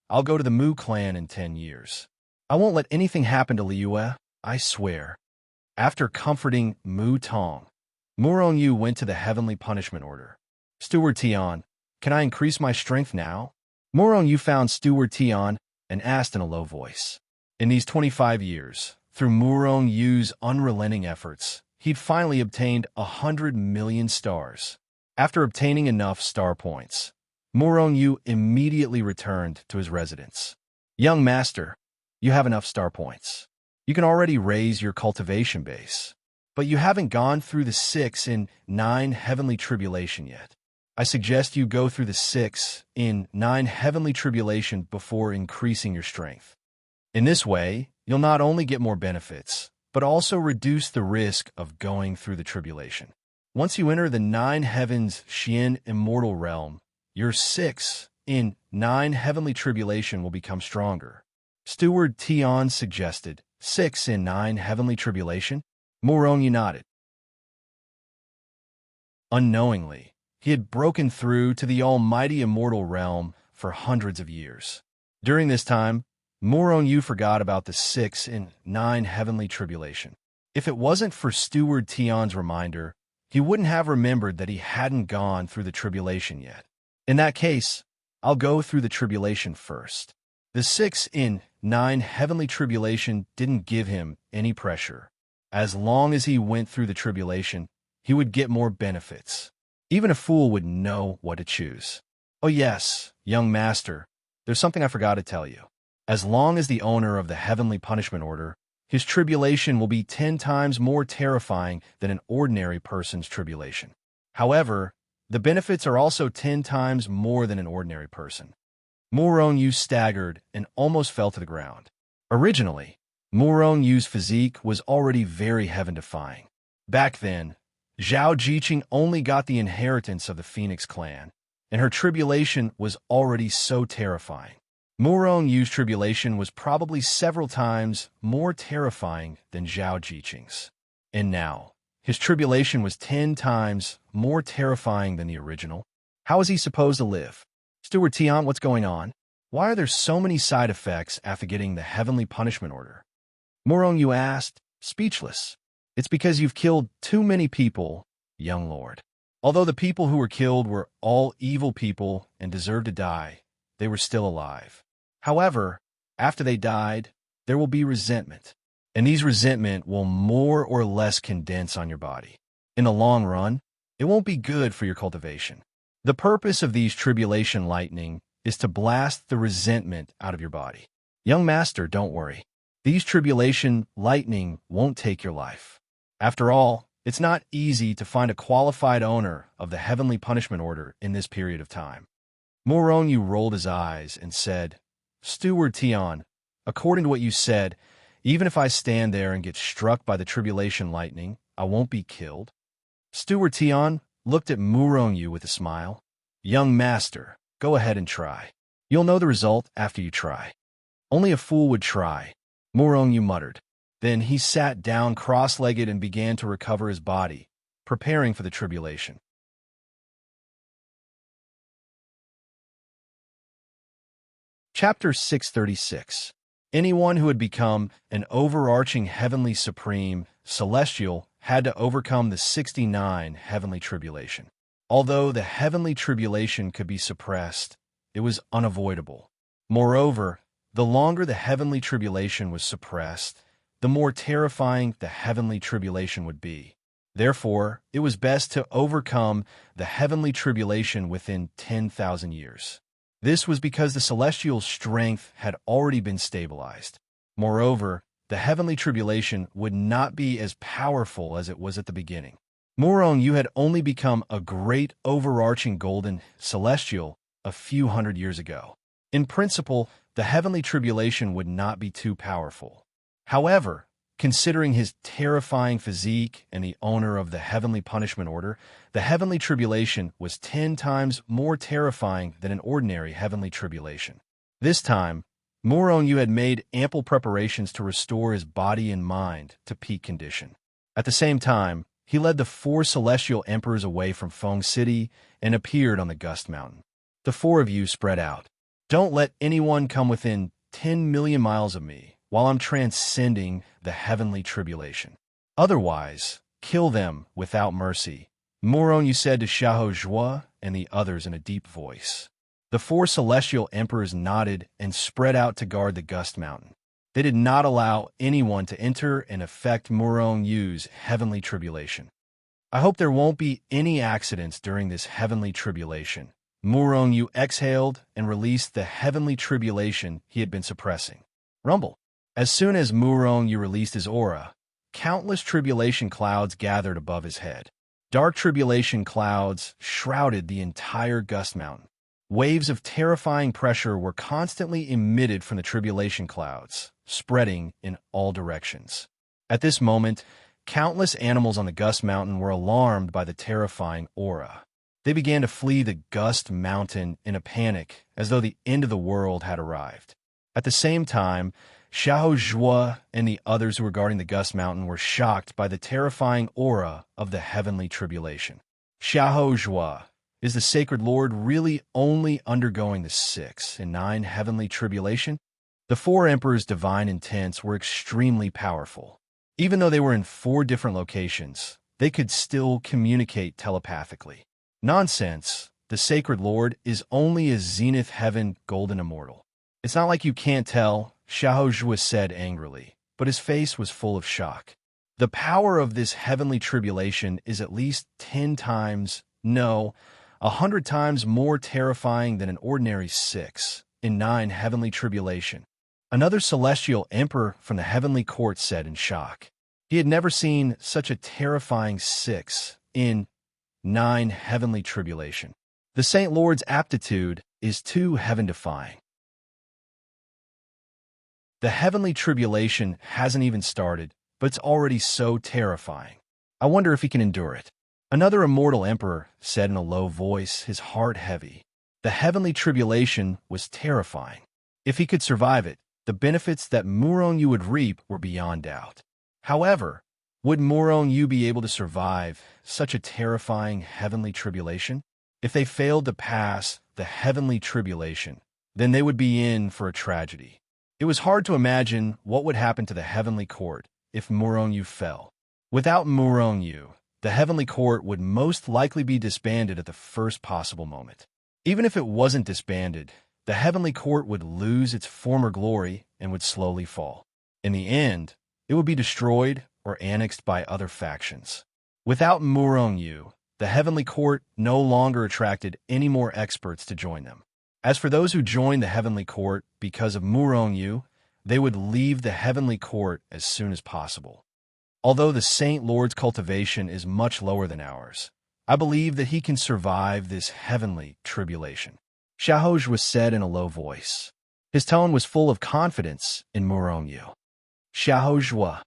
I'll go to the Mu clan in 10 years. I won't let anything happen to Liyue, I swear. After comforting Mutong, Morong-yu went to the heavenly punishment order. Steward Tian, can I increase my strength now? Morong-yu found Steward Tian and asked in a low voice. In these 25 years, through Morong-yu's unrelenting efforts, he'd finally obtained 100 million stars. After obtaining enough star points, Morong-yu immediately returned to his residence. Young master, you have enough star points. You can already raise your cultivation base, but you haven't gone through the 6 in 9 heavenly tribulation yet. I suggest you go through the 6 in 9 heavenly tribulation before increasing your strength. In this way, you'll not only get more benefits, but also reduce the risk of going through the tribulation. Once you enter the 9 heavens Xian immortal realm, your 6 in 9 heavenly tribulation will become stronger. Steward Tian suggested, 6 in 9 heavenly tribulation? Morong-yu nodded. Unknowingly, he had broken through to the almighty immortal realm for hundreds of years. During this time, Morong-yu forgot about the 6 in 9 heavenly tribulation. If it wasn't for Steward Tian's reminder, he wouldn't have remembered that he hadn't gone through the tribulation yet. In that case, I'll go through the tribulation first. The 6 in 9 heavenly tribulation didn't give him any pressure. As long as he went through the tribulation, he would get more benefits. Even a fool would know what to choose. Oh yes, young master, there's something I forgot to tell you. As long as the owner of the heavenly punishment order, his tribulation will be 10 times more terrifying than an ordinary person's tribulation. However, the benefits are also 10 times more than an ordinary person. Murong Yu staggered and almost fell to the ground. Originally, Murong Yu's physique was already very heaven-defying. Back then, Zhao Jiqing only got the inheritance of the Phoenix clan, and her tribulation was already so terrifying. Murong Yu's tribulation was probably several times more terrifying than Zhao Jiqing's. And now, his tribulation was 10 times more terrifying than the original. How is he supposed to live? Steward Tian, what's going on? Why are there so many side effects after getting the heavenly punishment order? Murong Yu asked, speechless. It's because you've killed too many people, young lord. Although the people who were killed were all evil people and deserved to die, they were still alive. However, after they died, there will be resentment, and these resentment will more or less condense on your body. In the long run, it won't be good for your cultivation. The purpose of these tribulation lightning is to blast the resentment out of your body. Young master, don't worry. These tribulation lightning won't take your life. After all, it's not easy to find a qualified owner of the heavenly punishment order in this period of time. Murong Yu rolled his eyes and said, Steward Tian, according to what you said, even if I stand there and get struck by the tribulation lightning, I won't be killed. Steward Tian looked at Murong Yu with a smile. Young master, go ahead and try. You'll know the result after you try. Only a fool would try, Murong Yu muttered. Then he sat down cross-legged and began to recover his body, preparing for the tribulation. Chapter 636. Anyone who had become an overarching heavenly supreme celestial had to overcome the 69 heavenly tribulation. Although the heavenly tribulation could be suppressed, it was unavoidable. Moreover, the longer the heavenly tribulation was suppressed, the more terrifying the heavenly tribulation would be. Therefore, it was best to overcome the heavenly tribulation within 10,000 years. This was because the celestial strength had already been stabilized. Moreover, the heavenly tribulation would not be as powerful as it was at the beginning. Murong Yu had only become a great overarching golden celestial a few hundred years ago. In principle, the heavenly tribulation would not be too powerful. However, considering his terrifying physique and the owner of the heavenly punishment order, the heavenly tribulation was 10 times more terrifying than an ordinary heavenly tribulation. This time, Murong Yu had made ample preparations to restore his body and mind to peak condition. At the same time, he led the 4 celestial emperors away from Feng City and appeared on the Gust Mountain. The 4 of you spread out. Don't let anyone come within 10 million miles of me while I'm transcending the heavenly tribulation. Otherwise, kill them without mercy, Murong Yu said to Xiahou Zhuo and the others in a deep voice. The 4 celestial emperors nodded and spread out to guard the Gust Mountain. They did not allow anyone to enter and affect Murong Yu's heavenly tribulation. I hope there won't be any accidents during this heavenly tribulation. Murong Yu exhaled and released the heavenly tribulation he had been suppressing. Rumble. As soon as Murong Yu released his aura, countless tribulation clouds gathered above his head. Dark tribulation clouds shrouded the entire Gust Mountain. Waves of terrifying pressure were constantly emitted from the tribulation clouds, spreading in all directions. At this moment, countless animals on the Gust Mountain were alarmed by the terrifying aura. They began to flee the Gust Mountain in a panic, as though the end of the world had arrived. At the same time, Xiahou Zhuo and the others who were guarding the Gust Mountain were shocked by the terrifying aura of the heavenly tribulation. Xiahou Zhuo, is the Sacred Lord really only undergoing the 6 and 9 heavenly tribulation? The 4 emperors' divine intents were extremely powerful. Even though they were in 4 different locations, they could still communicate telepathically. Nonsense. The Sacred Lord is only a Zenith Heaven Golden Immortal. It's not like you can't tell, Xiahou Zhuo said angrily, but his face was full of shock. The power of this heavenly tribulation is at least 10 times, no, 100 times more terrifying than an ordinary 6 in 9 heavenly tribulation. Another celestial emperor from the heavenly court said in shock. He had never seen such a terrifying 6 in 9 heavenly tribulation. The Saint Lord's aptitude is too heaven-defying. The heavenly tribulation hasn't even started, but it's already so terrifying. I wonder if he can endure it. Another immortal emperor said in a low voice, his heart heavy. The heavenly tribulation was terrifying. If he could survive it, the benefits that Murong-Yu would reap were beyond doubt. However, would Murong-Yu be able to survive such a terrifying heavenly tribulation? If they failed to pass the heavenly tribulation, then they would be in for a tragedy. It was hard to imagine what would happen to the heavenly court if Murong-Yu fell. Without Murong-Yu, the heavenly court would most likely be disbanded at the first possible moment. Even if it wasn't disbanded, the heavenly court would lose its former glory and would slowly fall. In the end, it would be destroyed or annexed by other factions. Without Murong-Yu, the heavenly court no longer attracted any more experts to join them. As for those who joined the heavenly court because of Murong-Yu, they would leave the heavenly court as soon as possible. Although the Saint Lord's cultivation is much lower than ours, I believe that he can survive this heavenly tribulation. Xiahou was said in a low voice. His tone was full of confidence in Murong-Yu. Xiahou,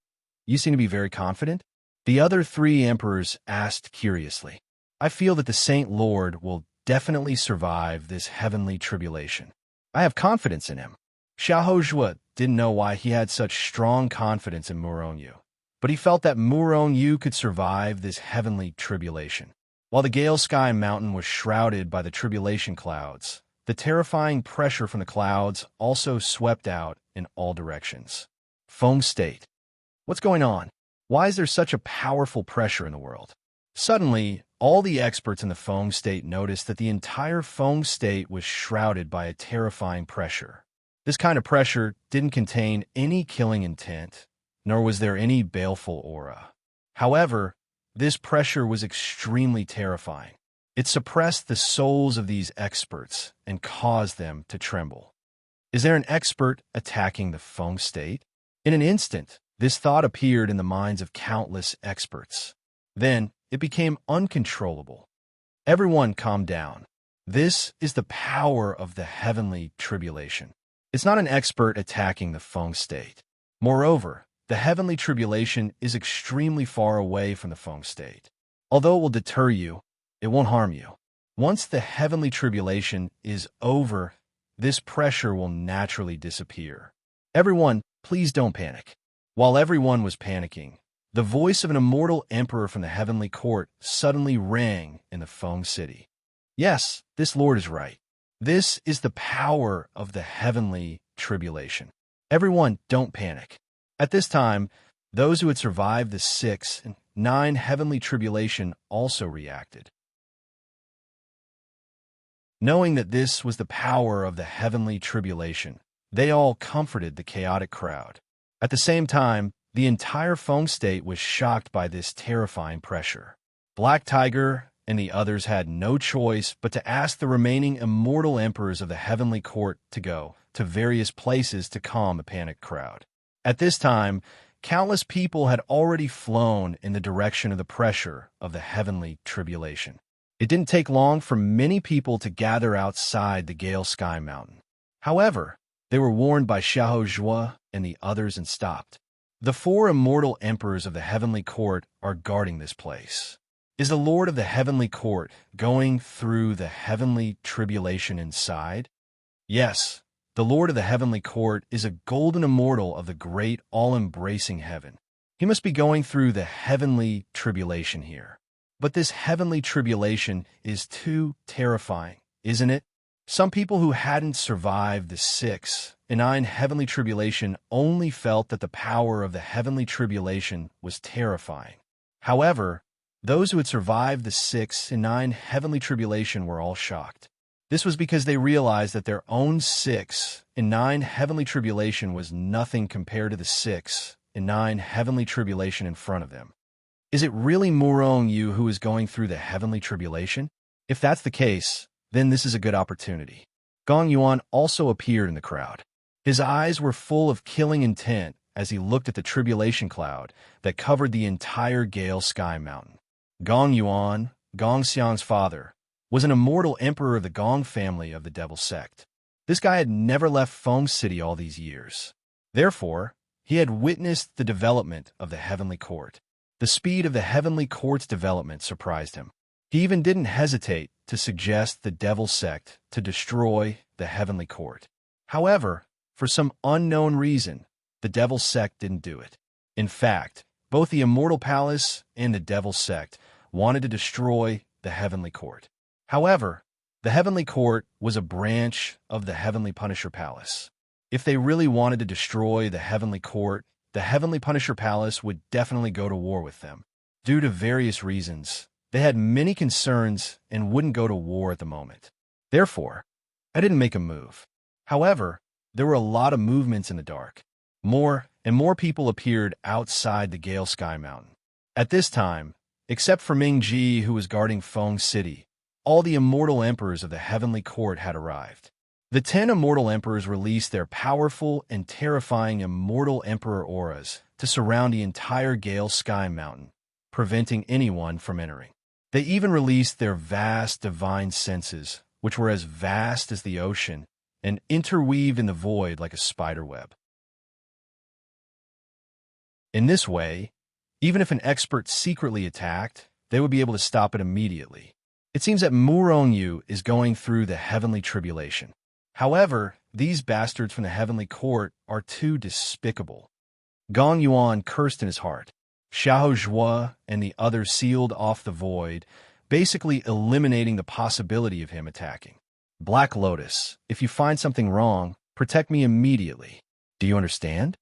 you seem to be very confident? The other 3 emperors asked curiously. I feel that the Saint Lord will definitely survive this heavenly tribulation. I have confidence in him. Xiahou didn't know why he had such strong confidence in Murong-Yu, but he felt that Murong-Yu could survive this heavenly tribulation. While the Gale Sky Mountain was shrouded by the tribulation clouds, the terrifying pressure from the clouds also swept out in all directions. Feng State. What's going on? Why is there such a powerful pressure in the world? Suddenly, all the experts in the Feng State noticed that the entire Feng State was shrouded by a terrifying pressure. This kind of pressure didn't contain any killing intent, nor was there any baleful aura. However, this pressure was extremely terrifying. It suppressed the souls of these experts and caused them to tremble. Is there an expert attacking the Feng State? In an instant, this thought appeared in the minds of countless experts. Then, it became uncontrollable. Everyone calmed down. This is the power of the heavenly tribulation. It's not an expert attacking the Feng State. Moreover, the heavenly tribulation is extremely far away from the Feng State. Although it will deter you, it won't harm you. Once the heavenly tribulation is over, this pressure will naturally disappear. Everyone, please don't panic. While everyone was panicking, the voice of an immortal emperor from the heavenly court suddenly rang in the Feng City. Yes, this lord is right. This is the power of the heavenly tribulation. Everyone, don't panic. At this time, those who had survived the 6 and 9 heavenly tribulation also reacted. Knowing that this was the power of the heavenly tribulation, they all comforted the chaotic crowd. At the same time, the entire Feng State was shocked by this terrifying pressure. Black Tiger and the others had no choice but to ask the remaining immortal emperors of the heavenly court to go to various places to calm the panicked crowd. At this time, countless people had already flown in the direction of the pressure of the heavenly tribulation. It didn't take long for many people to gather outside the Gale Sky Mountain. However, they were warned by Xiahou and the others and stopped. The 4 immortal emperors of the heavenly court are guarding this place. Is the Lord of the heavenly court going through the heavenly tribulation inside? Yes, the Lord of the heavenly court is a golden immortal of the great all-embracing heaven. He must be going through the heavenly tribulation here. But this heavenly tribulation is too terrifying, isn't it? Some people who hadn't survived the 6 and 9 heavenly tribulation only felt that the power of the heavenly tribulation was terrifying. However, those who had survived the 6 and 9 heavenly tribulation were all shocked. This was because they realized that their own 6 and 9 heavenly tribulation was nothing compared to the 6 and 9 heavenly tribulation in front of them. Is it really Murong Yu who is going through the heavenly tribulation? If that's the case, then this is a good opportunity. Gong Yuan also appeared in the crowd. His eyes were full of killing intent as he looked at the tribulation cloud that covered the entire Gale Sky Mountain. Gong Yuan, Gong Xiang's father, was an immortal emperor of the Gong family of the Devil Sect. This guy had never left Feng City all these years. Therefore, he had witnessed the development of the Heavenly Court. The speed of the Heavenly Court's development surprised him. He even didn't hesitate to suggest the Devil Sect to destroy the Heavenly Court. However, for some unknown reason, the Devil Sect didn't do it. In fact, both the Immortal Palace and the Devil Sect wanted to destroy the Heavenly Court. However, the Heavenly Court was a branch of the Heavenly Punisher Palace. If they really wanted to destroy the Heavenly Court, the Heavenly Punisher Palace would definitely go to war with them. Due to various reasons, they had many concerns and wouldn't go to war at the moment. Therefore, I didn't make a move. However, there were a lot of movements in the dark. More and more people appeared outside the Gale Sky Mountain. At this time, except for Ming Ji, who was guarding Feng City, all the immortal emperors of the Heavenly Court had arrived. The 10 immortal emperors released their powerful and terrifying immortal emperor auras to surround the entire Gale Sky Mountain, preventing anyone from entering. They even released their vast divine senses, which were as vast as the ocean, and interweaved in the void like a spider web. In this way, even if an expert secretly attacked, they would be able to stop it immediately. It seems that Murong Yu is going through the heavenly tribulation. However, these bastards from the Heavenly Court are too despicable. Gong Yuan cursed in his heart. Xiao Zhua and the others sealed off the void, basically eliminating the possibility of him attacking. Black Lotus, if you find something wrong, protect me immediately. Do you understand?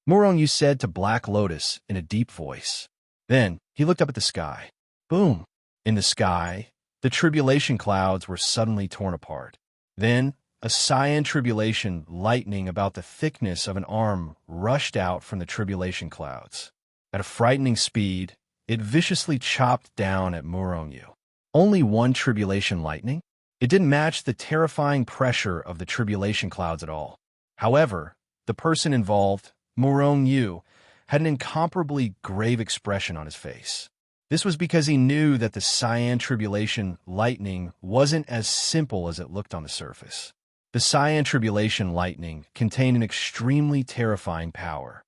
Murong Yu said to Black Lotus in a deep voice. Then he looked up at the sky. Boom! In the sky, the tribulation clouds were suddenly torn apart. Then, a cyan tribulation lightning about the thickness of an arm rushed out from the tribulation clouds. At a frightening speed, it viciously chopped down at Murong Yu. Only one tribulation lightning? It didn't match the terrifying pressure of the tribulation clouds at all. However, the person involved, Murong Yu, had an incomparably grave expression on his face. This was because he knew that the cyan tribulation lightning wasn't as simple as it looked on the surface. The cyan tribulation lightning contained an extremely terrifying power.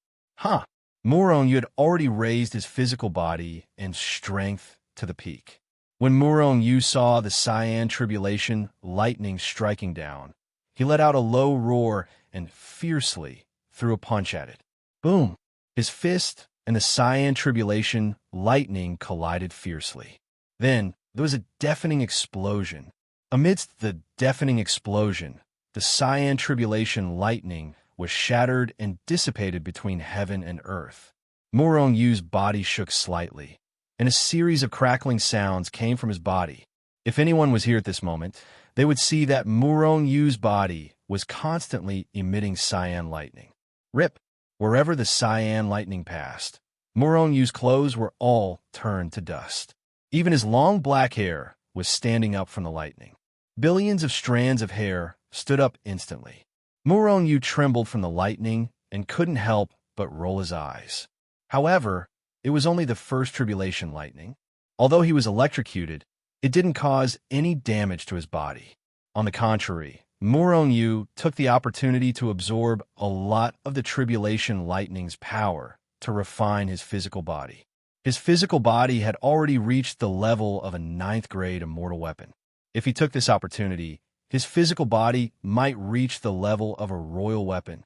Murong Yu had already raised his physical body and strength to the peak. When Murong Yu saw the cyan tribulation lightning striking down, he let out a low roar and fiercely threw a punch at it. Boom! His fist and the cyan tribulation lightning collided fiercely. Then there was a deafening explosion. Amidst the deafening explosion, the cyan tribulation lightning was shattered and dissipated between heaven and earth. Murong Yu's body shook slightly, and a series of crackling sounds came from his body. If anyone was here at this moment, they would see that Murong Yu's body was constantly emitting cyan lightning. Rip! Wherever the cyan lightning passed, Murong Yu's clothes were all turned to dust. Even his long black hair was standing up from the lightning. Billions of strands of hair stood up instantly. Murong Yu trembled from the lightning and couldn't help but roll his eyes. However, it was only the first tribulation lightning. Although he was electrocuted, it didn't cause any damage to his body. On the contrary, Murong Yu took the opportunity to absorb a lot of the tribulation lightning's power to refine his physical body. His physical body had already reached the level of a 9th grade immortal weapon. If he took this opportunity, his physical body might reach the level of a royal weapon.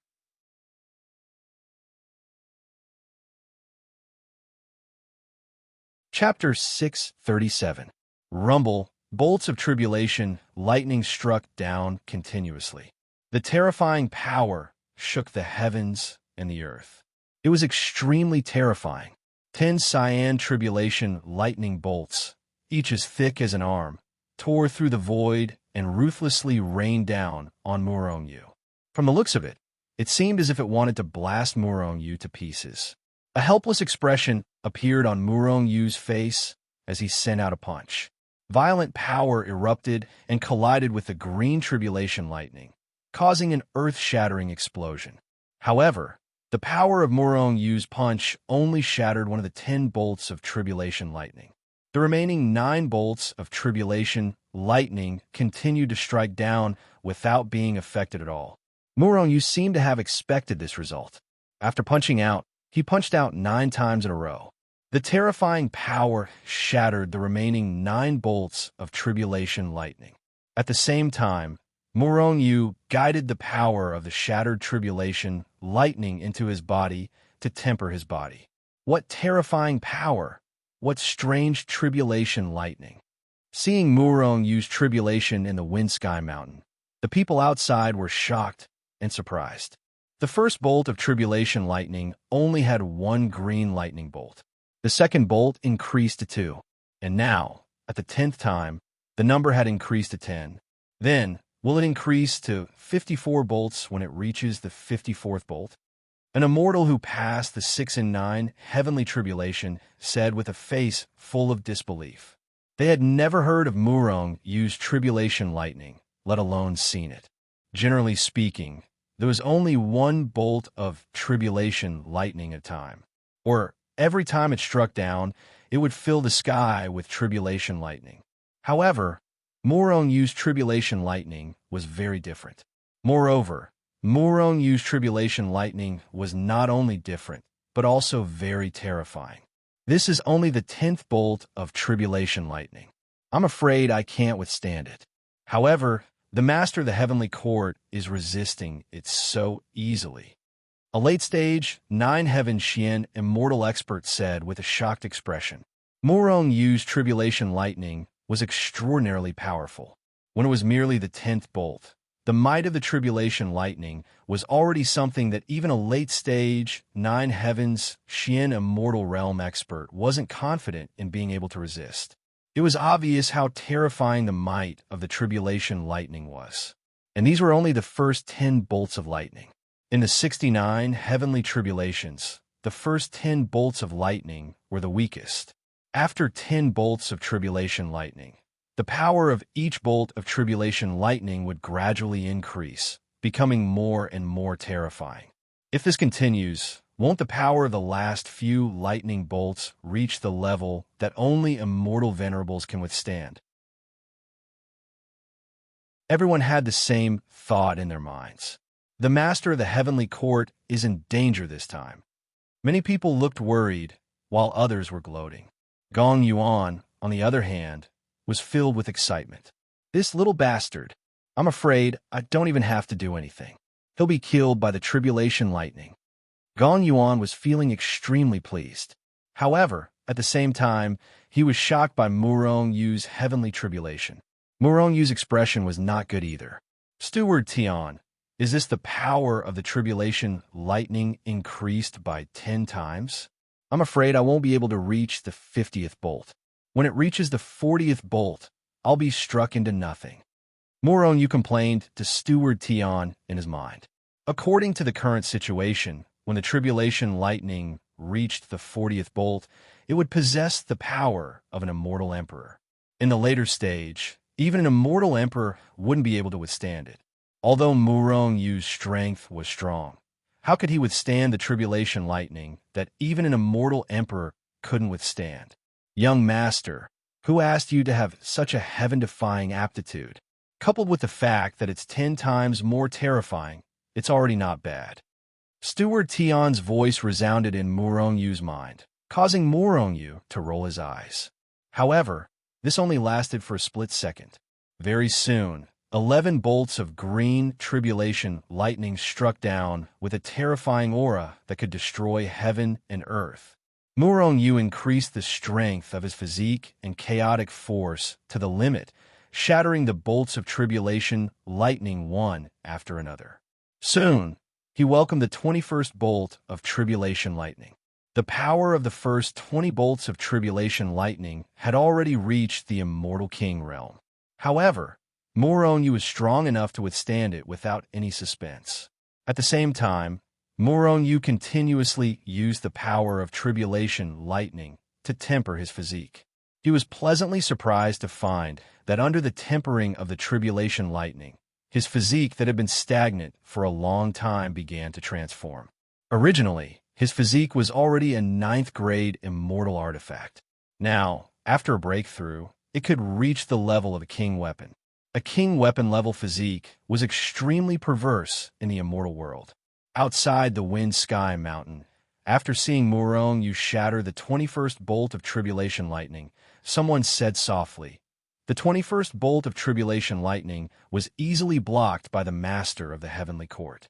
Chapter 637. Rumble, bolts of tribulation, lightning struck down continuously. The terrifying power shook the heavens and the earth. It was extremely terrifying. 10 cyan tribulation lightning bolts, each as thick as an arm, tore through the void and ruthlessly rained down on Murong Yu. From the looks of it, it seemed as if it wanted to blast Murong Yu to pieces. A helpless expression appeared on Murong Yu's face as he sent out a punch. Violent power erupted and collided with the green tribulation lightning, causing an earth-shattering explosion. However, the power of Murong Yu's punch only shattered one of the 10 bolts of tribulation lightning. The remaining 9 bolts of tribulation lightning continued to strike down without being affected at all. Murong Yu seemed to have expected this result. After punching out, he punched out 9 times in a row. The terrifying power shattered the remaining 9 bolts of tribulation lightning. At the same time, Murong Yu guided the power of the shattered tribulation lightning into his body to temper his body. What terrifying power! What strange tribulation lightning! Seeing Murong Yu's tribulation in the Wind Sky Mountain, the people outside were shocked and surprised. The first bolt of tribulation lightning only had 1 green lightning bolt. The second bolt increased to 2, and now, at the 10th time, the number had increased to 10. Then, will it increase to 54 bolts when it reaches the 54th bolt? An immortal who passed the 6 and 9 heavenly tribulation said with a face full of disbelief. They had never heard of Murong Yu's tribulation lightning, let alone seen it. Generally speaking, there was only 1 bolt of tribulation lightning at a time, or every time it struck down, it would fill the sky with tribulation lightning. However, Murong Yu's tribulation lightning was very different. Moreover, Murong Yu's tribulation lightning was not only different, but also very terrifying. This is only the 10th bolt of tribulation lightning. I'm afraid I can't withstand it. However, the Master of the Heavenly Court is resisting it so easily. A late-stage, 9-heaven Xian immortal expert said with a shocked expression. Murong Yu's tribulation lightning was extraordinarily powerful. When it was merely the 10th bolt, the might of the tribulation lightning was already something that even a late-stage, 9 heavens Xian immortal realm expert wasn't confident in being able to resist. It was obvious how terrifying the might of the tribulation lightning was. And these were only the first 10 bolts of lightning. In the 69 heavenly tribulations, the first 10 bolts of lightning were the weakest. After 10 bolts of tribulation lightning, the power of each bolt of tribulation lightning would gradually increase, becoming more and more terrifying. If this continues, won't the power of the last few lightning bolts reach the level that only immortal venerables can withstand? Everyone had the same thought in their minds. The Master of the Heavenly Court is in danger this time. Many people looked worried, while others were gloating. Gong Yuan, on the other hand, was filled with excitement. This little bastard, I'm afraid I don't even have to do anything. He'll be killed by the tribulation lightning. Gong Yuan was feeling extremely pleased. However, at the same time, he was shocked by Murong Yu's heavenly tribulation. Murong Yu's expression was not good either. Steward Tian, is this the power of the tribulation lightning increased by 10 times? I'm afraid I won't be able to reach the 50th bolt. When it reaches the 40th bolt, I'll be struck into nothing. Murong Yu complained to Steward Tian in his mind. According to the current situation, when the tribulation lightning reached the 40th bolt, it would possess the power of an immortal emperor. In the later stage, even an immortal emperor wouldn't be able to withstand it. Although Murong Yu's strength was strong, how could he withstand the tribulation lightning that even an immortal emperor couldn't withstand? Young master, who asked you to have such a heaven-defying aptitude? Coupled with the fact that it's 10 times more terrifying, it's already not bad. Steward Tian's voice resounded in Murong Yu's mind, causing Murong Yu to roll his eyes. However, this only lasted for a split second. Very soon, 11 bolts of green tribulation lightning struck down with a terrifying aura that could destroy heaven and earth. Murong Yu increased the strength of his physique and chaotic force to the limit, shattering the bolts of tribulation lightning one after another. Soon, he welcomed the 21st bolt of tribulation lightning. The power of the first 20 bolts of tribulation lightning had already reached the immortal king realm. However, Murong Yu was strong enough to withstand it without any suspense. At the same time, Murong continuously used the power of tribulation lightning to temper his physique. He was pleasantly surprised to find that under the tempering of the tribulation lightning, his physique that had been stagnant for a long time began to transform. Originally, his physique was already a 9th-grade immortal artifact. Now, after a breakthrough, it could reach the level of a king weapon. A king weapon level physique was extremely perverse in the immortal world. Outside the wind sky mountain, after seeing Murong shatter the 21st bolt of tribulation lightning, someone said softly, "The 21st bolt of tribulation lightning was easily blocked by the master of the heavenly court."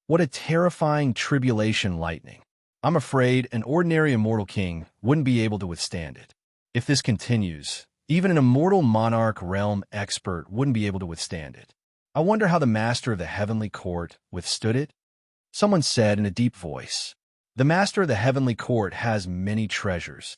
What a terrifying tribulation lightning! I'm afraid an ordinary immortal king wouldn't be able to withstand it. If this continues, even an immortal monarch realm expert wouldn't be able to withstand it. I wonder how the master of the heavenly court withstood it? Someone said in a deep voice, "The master of the heavenly court has many treasures.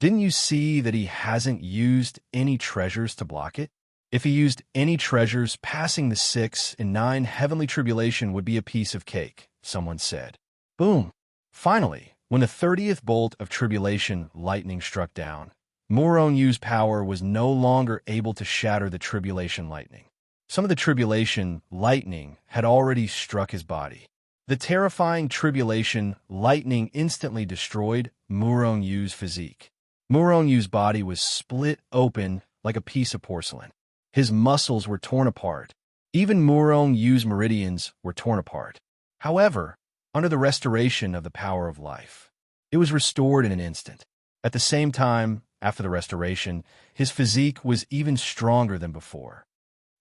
Didn't you see that he hasn't used any treasures to block it? If he used any treasures, passing the 6 and 9 heavenly tribulation would be a piece of cake," someone said. Boom! Finally, when the 30th bolt of tribulation lightning struck down, Murong's power was no longer able to shatter the tribulation lightning. Some of the tribulation lightning had already struck his body. The terrifying tribulation lightning instantly destroyed Murong's physique. Murong's body was split open like a piece of porcelain. His muscles were torn apart. Even Murong's meridians were torn apart. However, under the restoration of the power of life, it was restored in an instant. At the same time, after the restoration, his physique was even stronger than before.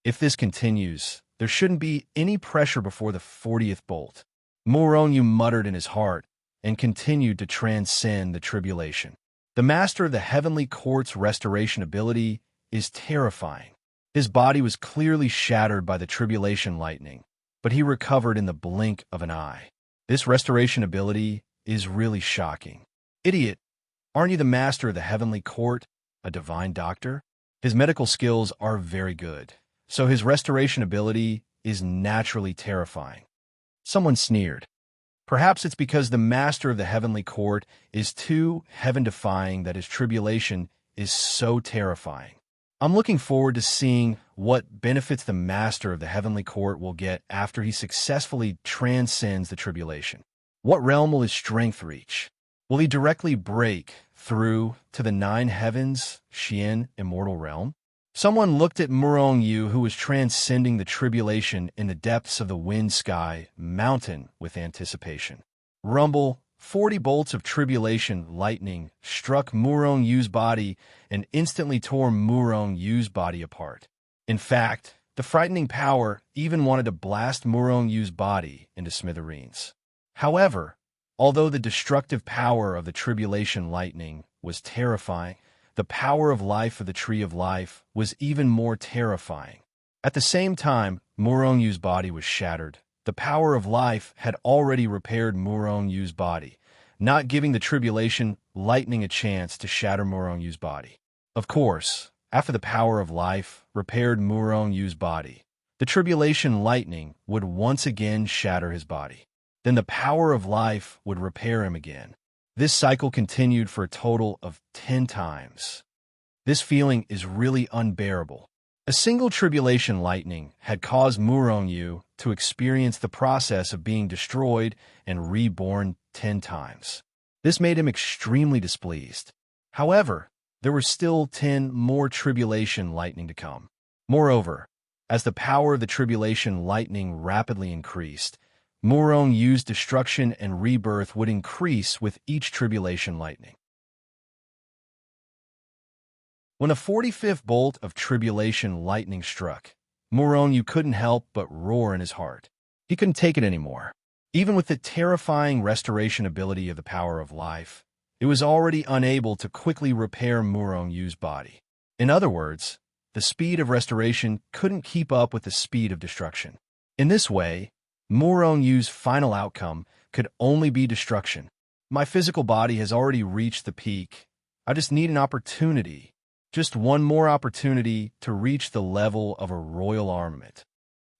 If this continues, there shouldn't be any pressure before the 40th bolt. Murong muttered in his heart and continued to transcend the tribulation. The master of the heavenly court's restoration ability is terrifying. His body was clearly shattered by the tribulation lightning, but he recovered in the blink of an eye. This restoration ability is really shocking. Idiot, aren't you the master of the heavenly court, a divine doctor? His medical skills are very good, so his restoration ability is naturally terrifying. Someone sneered. Perhaps it's because the master of the heavenly court is too heaven-defying that his tribulation is so terrifying. I'm looking forward to seeing what benefits the master of the heavenly court will get after he successfully transcends the tribulation. What realm will his strength reach? Will he directly break through to the 9 heavens, Xian, immortal realm? Someone looked at Murong, who was transcending the tribulation in the depths of the wind sky mountain with anticipation. Rumble, 40 bolts of tribulation lightning struck Murong's body and instantly tore Murong's body apart. In fact, the frightening power even wanted to blast Murong's body into smithereens. However, although the destructive power of the tribulation lightning was terrifying, the power of life of the Tree of Life was even more terrifying. At the same time, Murong's body was shattered. The power of life had already repaired Murong's body, not giving the tribulation lightning a chance to shatter Murong's body. Of course, after the power of life repaired Murong's body, the tribulation lightning would once again shatter his body. Then the power of life would repair him again. This cycle continued for a total of 10 times. This feeling is really unbearable. A single tribulation lightning had caused Murong to experience the process of being destroyed and reborn 10 times. This made him extremely displeased. However, there were still 10 more tribulation lightning to come. Moreover, as the power of the tribulation lightning rapidly increased, Murong's destruction and rebirth would increase with each tribulation lightning. When the 45th bolt of tribulation lightning struck, Murong couldn't help but roar in his heart. He couldn't take it anymore. Even with the terrifying restoration ability of the power of life, it was already unable to quickly repair Murong's body. In other words, the speed of restoration couldn't keep up with the speed of destruction. In this way, Murong's final outcome could only be destruction. My physical body has already reached the peak. I just need an opportunity. Just one more opportunity to reach the level of a royal armament.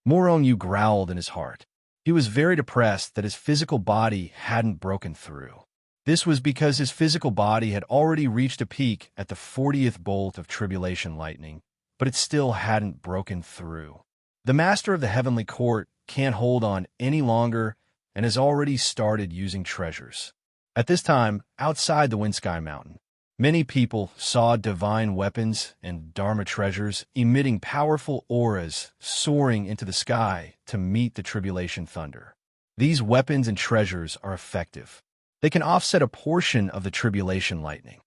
Murong growled in his heart. He was very depressed that his physical body hadn't broken through. This was because his physical body had already reached a peak at the 40th bolt of tribulation lightning, but it still hadn't broken through. The master of the heavenly court can't hold on any longer and has already started using treasures. At this time, outside the Windsky Mountain, many people saw divine weapons and Dharma treasures emitting powerful auras soaring into the sky to meet the tribulation thunder. These weapons and treasures are effective. They can offset a portion of the tribulation lightning.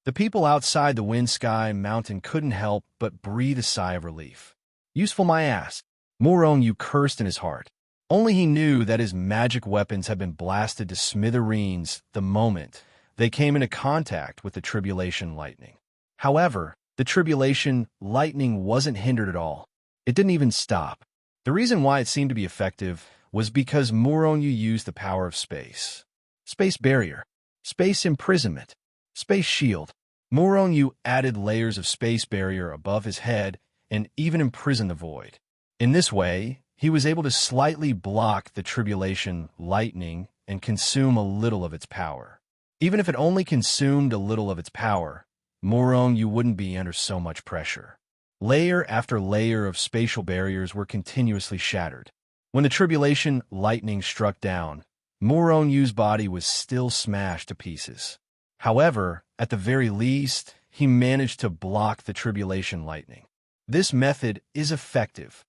The people outside the Windsky Mountain couldn't help but breathe a sigh of relief. Useful, my ass. Murong cursed in his heart. Only he knew that his magic weapons had been blasted to smithereens the moment they came into contact with the tribulation lightning. However, the tribulation lightning wasn't hindered at all. It didn't even stop. The reason why it seemed to be effective was because Murong used the power of space. Space barrier, space imprisonment, space shield. Murong added layers of space barrier above his head and even imprisoned the void. In this way, he was able to slightly block the tribulation lightning and consume a little of its power. Even if it only consumed a little of its power, Murong wouldn't be under so much pressure. Layer after layer of spatial barriers were continuously shattered. When the tribulation lightning struck down, Murong's body was still smashed to pieces. However, at the very least, he managed to block the tribulation lightning. This method is effective.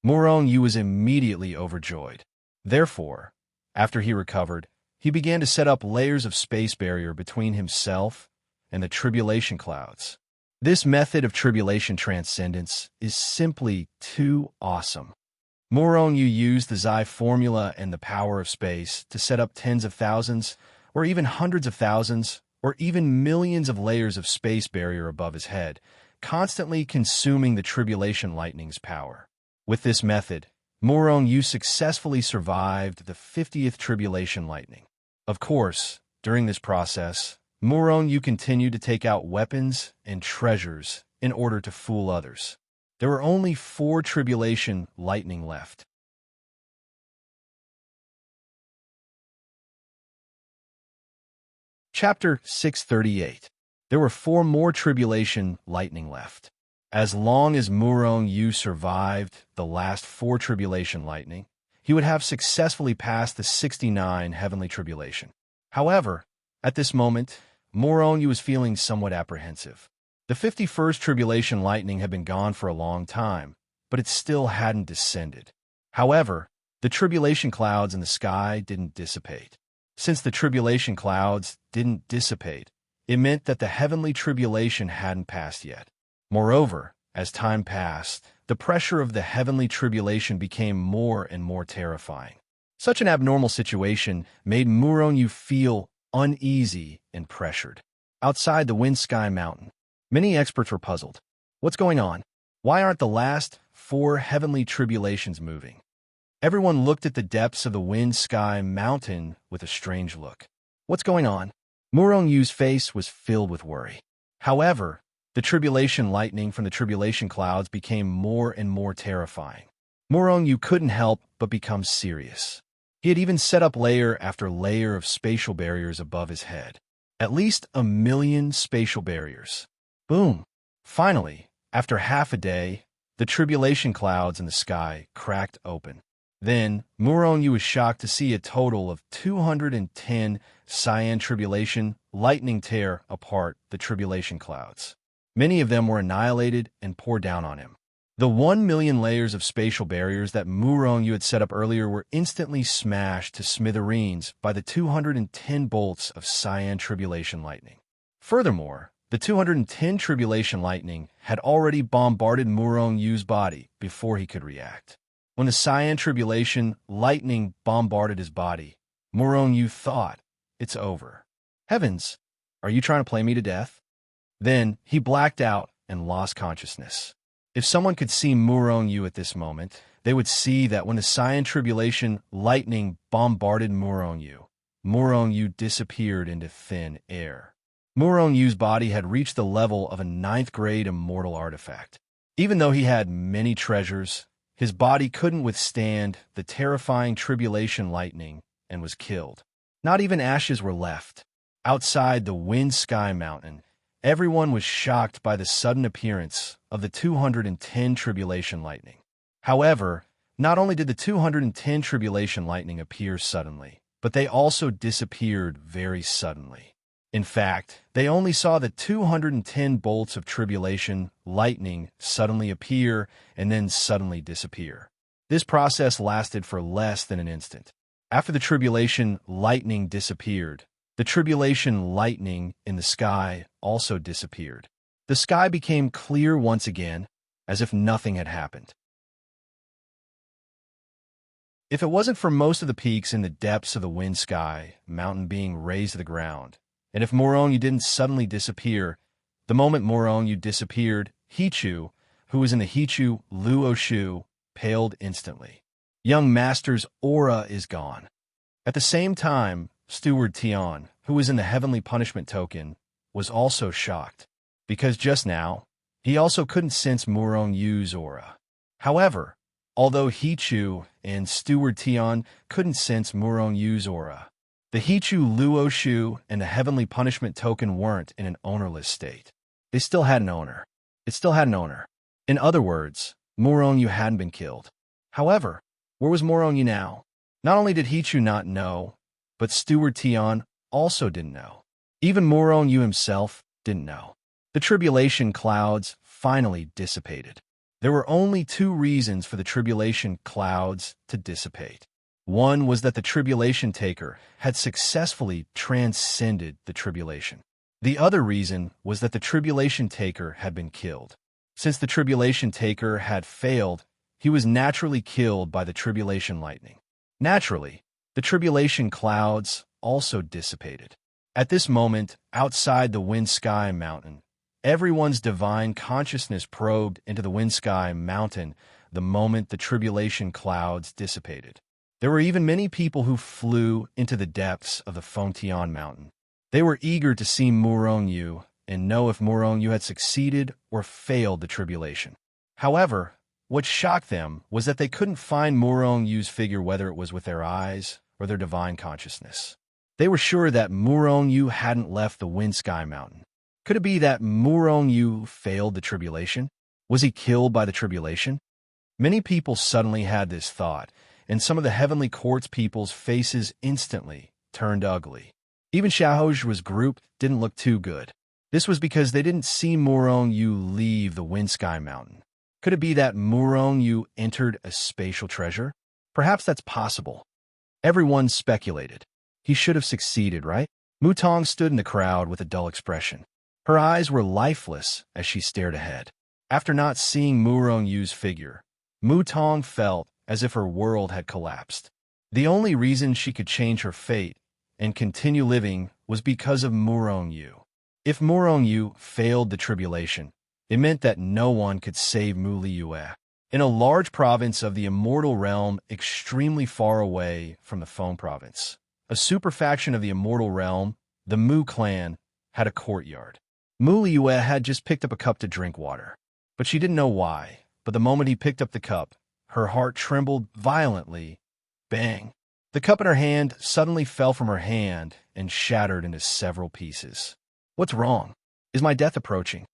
Murong was immediately overjoyed. Therefore, after he recovered, he began to set up layers of space barrier between himself and the tribulation clouds. This method of tribulation transcendence is simply too awesome. Murong used the Xi formula and the power of space to set up tens of thousands, or even hundreds of thousands, or even millions of layers of space barrier above his head, constantly consuming the tribulation lightning's power. With this method, Murong successfully survived the 50th tribulation lightning. Of course, during this process, Murong continued to take out weapons and treasures in order to fool others. There were only 4 tribulation lightning left. Chapter 638. There were 4 more tribulation lightning left. As long as Murong survived the last 4 tribulation lightning, he would have successfully passed the 69 heavenly tribulation. However, at this moment, Murong was feeling somewhat apprehensive. The 51st tribulation lightning had been gone for a long time, but it still hadn't descended. However, the tribulation clouds in the sky didn't dissipate. Since the tribulation clouds didn't dissipate, it meant that the heavenly tribulation hadn't passed yet. Moreover, as time passed, the pressure of the heavenly tribulation became more and more terrifying. Such an abnormal situation made Murong feel uneasy and pressured. Outside the Windsky Mountain, many experts were puzzled. What's going on? Why aren't the last 4 heavenly tribulations moving? Everyone looked at the depths of the Windsky Mountain with a strange look. What's going on? Murong's face was filled with worry. However, the tribulation lightning from the tribulation clouds became more and more terrifying. Murong couldn't help but become serious. He had even set up layer after layer of spatial barriers above his head. At least 1 million spatial barriers. Boom! Finally, after half a day, the tribulation clouds in the sky cracked open. Then, Murong was shocked to see a total of 210 cyan tribulation lightning tear apart the tribulation clouds. Many of them were annihilated and poured down on him. The 1 million layers of spatial barriers that Murong had set up earlier were instantly smashed to smithereens by the 210 bolts of cyan tribulation lightning. Furthermore, the 210 tribulation lightning had already bombarded Murong's body before he could react. When the cyan tribulation lightning bombarded his body, Murong thought, "It's over. Heavens, are you trying to play me to death?" Then he blacked out and lost consciousness. If someone could see Murong at this moment, they would see that when the cyan tribulation lightning bombarded Murong disappeared into thin air. Murong's body had reached the level of a 9th grade immortal artifact. Even though he had many treasures, His body couldn't withstand the terrifying tribulation lightning and was killed. Not even ashes were left. Outside the wind sky mountain, everyone was shocked by the sudden appearance of the 210 tribulation lightning. However, not only did the 210 tribulation lightning appear suddenly, but they also disappeared very suddenly. In fact, they only saw the 210 bolts of tribulation lightning suddenly appear and then suddenly disappear. This process lasted for less than an instant. After the tribulation lightning disappeared, the tribulation lightning in the sky also disappeared. The sky became clear once again, as if nothing had happened. If it wasn't for most of the peaks in the depths of the wind sky mountain being raised to the ground, and if Morongu didn't suddenly disappear, the moment Morongu disappeared, Hichu, who was in the Hichu Luoshu, paled instantly. Young Master's aura is gone. At the same time, Steward Tian, who was in the Heavenly Punishment Token, was also shocked, because just now, he also couldn't sense Morongu's aura. However, although Hichu and Steward Tian couldn't sense Morongu's aura, the Hichu Luoshu and the Heavenly Punishment Token weren't in an ownerless state. They still had an owner. It still had an owner. In other words, Morongu hadn't been killed. However, where was Morongu now? Not only did Hichu not know, but Steward Tian also didn't know. Even Morongu himself didn't know. The tribulation clouds finally dissipated. There were only two reasons for the tribulation clouds to dissipate. One was that the tribulation taker had successfully transcended the tribulation. The other reason was that the tribulation taker had been killed. Since the tribulation taker had failed, he was naturally killed by the tribulation lightning. Naturally, the tribulation clouds also dissipated. At this moment, outside the wind sky mountain, everyone's divine consciousness probed into the wind sky mountain the moment the tribulation clouds dissipated. There were even many people who flew into the depths of the Fontian mountain. They were eager to see Morongu and know if Morongu had succeeded or failed the tribulation. However, what shocked them was that they couldn't find Morongu's figure, whether it was with their eyes or their divine consciousness. They were sure that Morongu hadn't left the wind sky mountain. Could it be that Morongu failed the tribulation? Was he killed by the tribulation? Many people suddenly had this thought, and some of the heavenly court's people's faces instantly turned ugly. Even Xiaoju's group didn't look too good. This was because they didn't see Morongu leave the wind sky mountain. Could it be that Morongu entered a spatial treasure? Perhaps that's possible. Everyone speculated. He should have succeeded, right? Mutong stood in the crowd with a dull expression. Her eyes were lifeless as she stared ahead. After not seeing Morongu's figure, Mutong felt as if her world had collapsed. The only reason she could change her fate and continue living was because of Morongu. If Morongu failed the tribulation, it meant that no one could save Mu Liyue. In a large province of the immortal realm extremely far away from the Feng province, a superfaction of the immortal realm, the Mu clan, had a courtyard. Mu Liyue had just picked up a cup to drink water, but she didn't know why. But the moment he picked up the cup, her heart trembled violently. Bang! The cup in her hand suddenly fell from her hand and shattered into several pieces. What's wrong? Is my death approaching?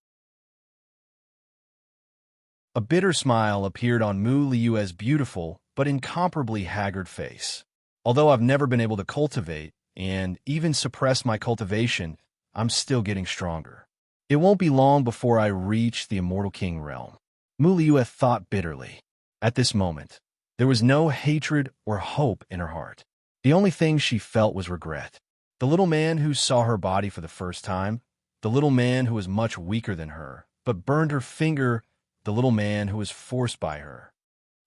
A bitter smile appeared on Mu Liyue's beautiful but incomparably haggard face. Although I've never been able to cultivate and even suppress my cultivation, I'm still getting stronger. It won't be long before I reach the Immortal King realm. Mu Liyue thought bitterly. At this moment, there was no hatred or hope in her heart. The only thing she felt was regret. The little man who saw her body for the first time, the little man who was much weaker than her, but burned her finger, the little man who was forced by her.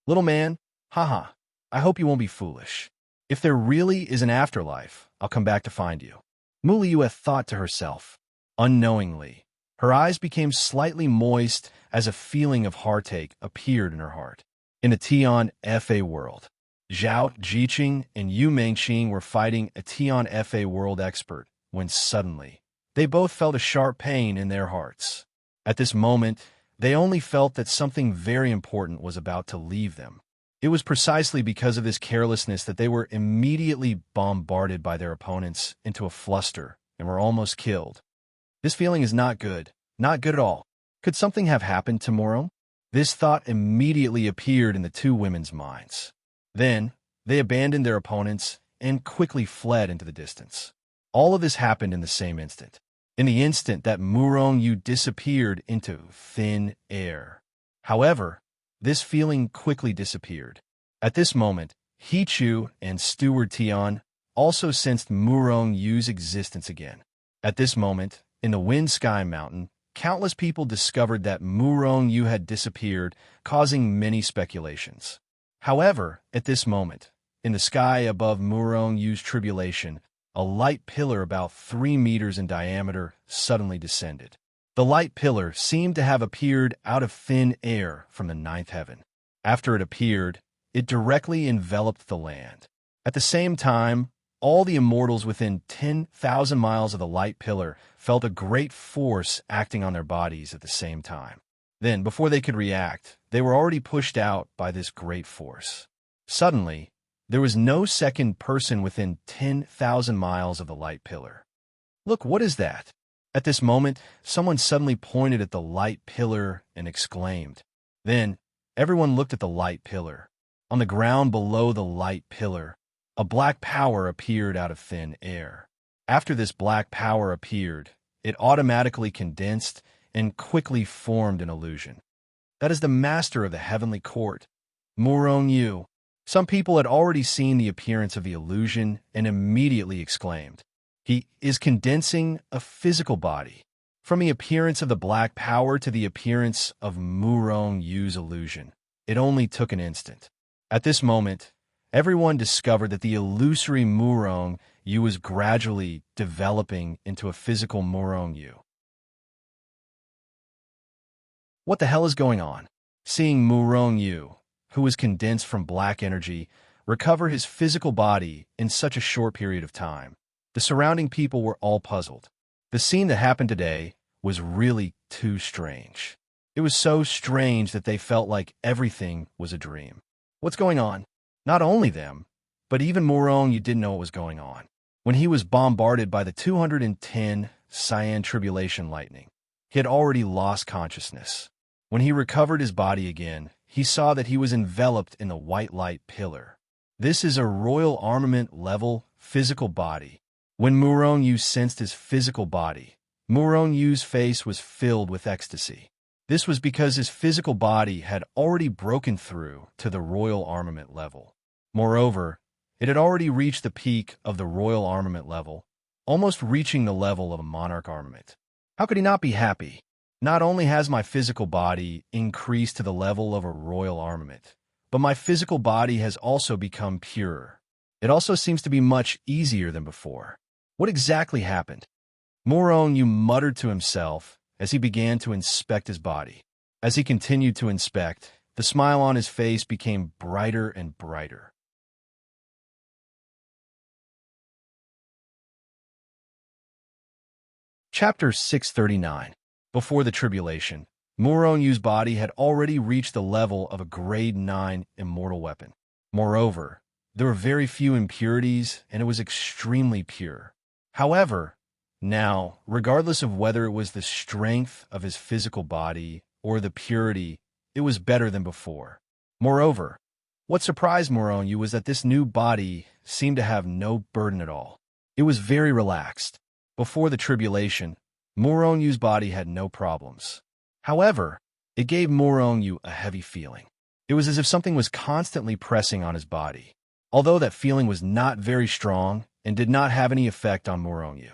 Little man, haha, I hope you won't be foolish. If there really is an afterlife, I'll come back to find you. Mu Liyue thought to herself. Unknowingly, her eyes became slightly moist as a feeling of heartache appeared in her heart. In the Tian Fa world, Zhao Jiqing and Yu Mengqing were fighting a Tian Fa world expert when suddenly, they both felt a sharp pain in their hearts. At this moment, They only felt that something very important was about to leave them. It was precisely because of this carelessness that they were immediately bombarded by their opponents into a fluster and were almost killed. This feeling is not good at all. Could something have happened to Moro? This thought immediately appeared in the two women's minds. Then, they abandoned their opponents and quickly fled into the distance. All of this happened in the same instant. In the instant that Murong-yu disappeared into thin air. However, this feeling quickly disappeared. At this moment, Hichu and Steward Tian also sensed Murong-yu's existence again. At this moment, in the Wind Sky Mountain, countless people discovered that Murong-yu had disappeared, causing many speculations. However, at this moment, in the sky above Murong-yu's tribulation, a light pillar about 3 meters in diameter suddenly descended. The light pillar seemed to have appeared out of thin air from the ninth heaven. After it appeared, it directly enveloped the land. At the same time, all the immortals within 10,000 miles of the light pillar felt a great force acting on their bodies at the same time. Then, before they could react, they were already pushed out by this great force. Suddenly, there was no second person within 10,000 miles of the light pillar. Look, what is that? At this moment, someone suddenly pointed at the light pillar and exclaimed. Then, everyone looked at the light pillar. On the ground below the light pillar, a black power appeared out of thin air. After this black power appeared, it automatically condensed and quickly formed an illusion. That is the master of the heavenly court, Murong-yu. Some people had already seen the appearance of the illusion and immediately exclaimed, "He is condensing a physical body." From the appearance of the black power to the appearance of Murong-yu's illusion, it only took an instant. At this moment, everyone discovered that the illusory Murong-yu was gradually developing into a physical Murong-yu. What the hell is going on? Seeing Murong-yu, who was condensed from black energy, recover his physical body in such a short period of time, the surrounding people were all puzzled. The scene that happened today was really too strange. It was so strange that they felt like everything was a dream. What's going on? Not only them, but even Murong-yu didn't know what was going on. When he was bombarded by the 210 Cyan Tribulation lightning, he had already lost consciousness. When he recovered his body again, he saw that he was enveloped in the white light pillar. This is a royal armament level physical body. When Murong-yu sensed his physical body, Murong-yu's face was filled with ecstasy. This was because his physical body had already broken through to the royal armament level. Moreover, it had already reached the peak of the royal armament level, almost reaching the level of a monarch armament. How could he not be happy? Not only has my physical body increased to the level of a royal armament, but my physical body has also become purer. It also seems to be much easier than before. What exactly happened? Murong-yu muttered to himself as he began to inspect his body. As he continued to inspect, the smile on his face became brighter and brighter. Chapter 639. Before the tribulation, Murong-yu's body had already reached the level of a grade 9 immortal weapon. Moreover, there were very few impurities and it was extremely pure. However, now, regardless of whether it was the strength of his physical body or the purity, it was better than before. Moreover, what surprised Murong-yu was that this new body seemed to have no burden at all. It was very relaxed. Before the tribulation, Murong-yu's body had no problems. However, it gave Murong-yu a heavy feeling. It was as if something was constantly pressing on his body. Although that feeling was not very strong and did not have any effect on Murong-yu.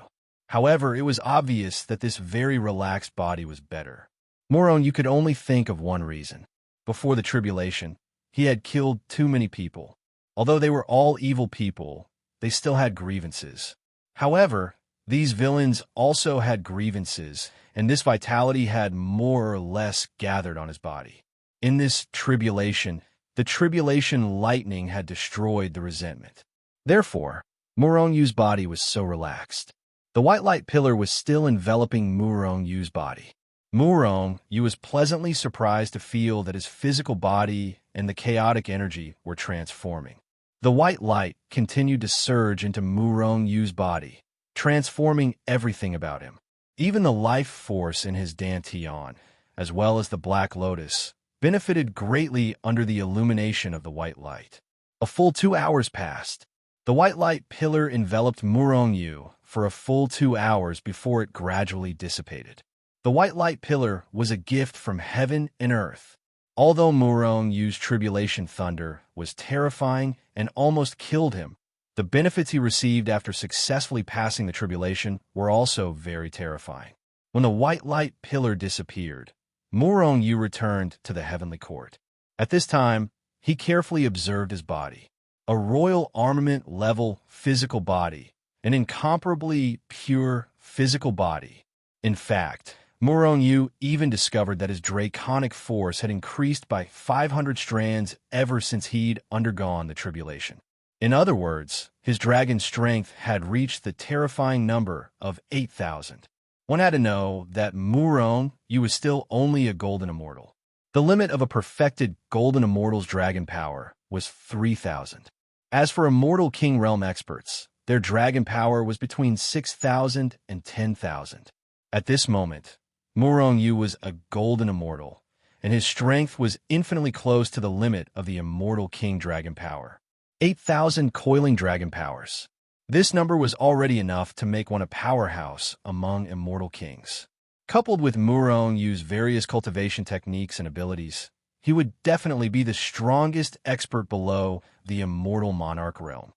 However, it was obvious that this very relaxed body was better. Murong-yu could only think of one reason. Before the tribulation, he had killed too many people. Although they were all evil people, they still had grievances. However, these villains also had grievances, and this vitality had more or less gathered on his body. In this tribulation, the tribulation lightning had destroyed the resentment. Therefore, Murong-yu's body was so relaxed. The white light pillar was still enveloping Murong-yu's body. Murong Yu was pleasantly surprised to feel that his physical body and the chaotic energy were transforming. The white light continued to surge into Murong Yu's body, transforming everything about him. Even the life force in his dantian, as well as the Black Lotus, benefited greatly under the illumination of the white light. A full 2 hours passed. The white light pillar enveloped Murong Yu for a full 2 hours before it gradually dissipated. The white light pillar was a gift from heaven and earth. Although Murong Yu's tribulation thunder was terrifying and almost killed him, the benefits he received after successfully passing the tribulation were also very terrifying. When the white light pillar disappeared, Murong Yu returned to the heavenly court. At this time, he carefully observed his body. A royal armament-level physical body, an incomparably pure physical body. In fact, Murong Yu even discovered that his draconic force had increased by 500 strands ever since he'd undergone the tribulation. In other words, his dragon strength had reached the terrifying number of 8,000. One had to know that Murong Yu was still only a golden immortal. The limit of a perfected golden immortal's dragon power was 3,000. As for immortal king realm experts, their dragon power was between 6,000 and 10,000. At this moment, Murong Yu was a golden immortal, and his strength was infinitely close to the limit of the immortal king dragon power. 8,000 coiling dragon powers. This number was already enough to make one a powerhouse among immortal kings. Coupled with Murong Yu's various cultivation techniques and abilities, he would definitely be the strongest expert below the immortal monarch realm.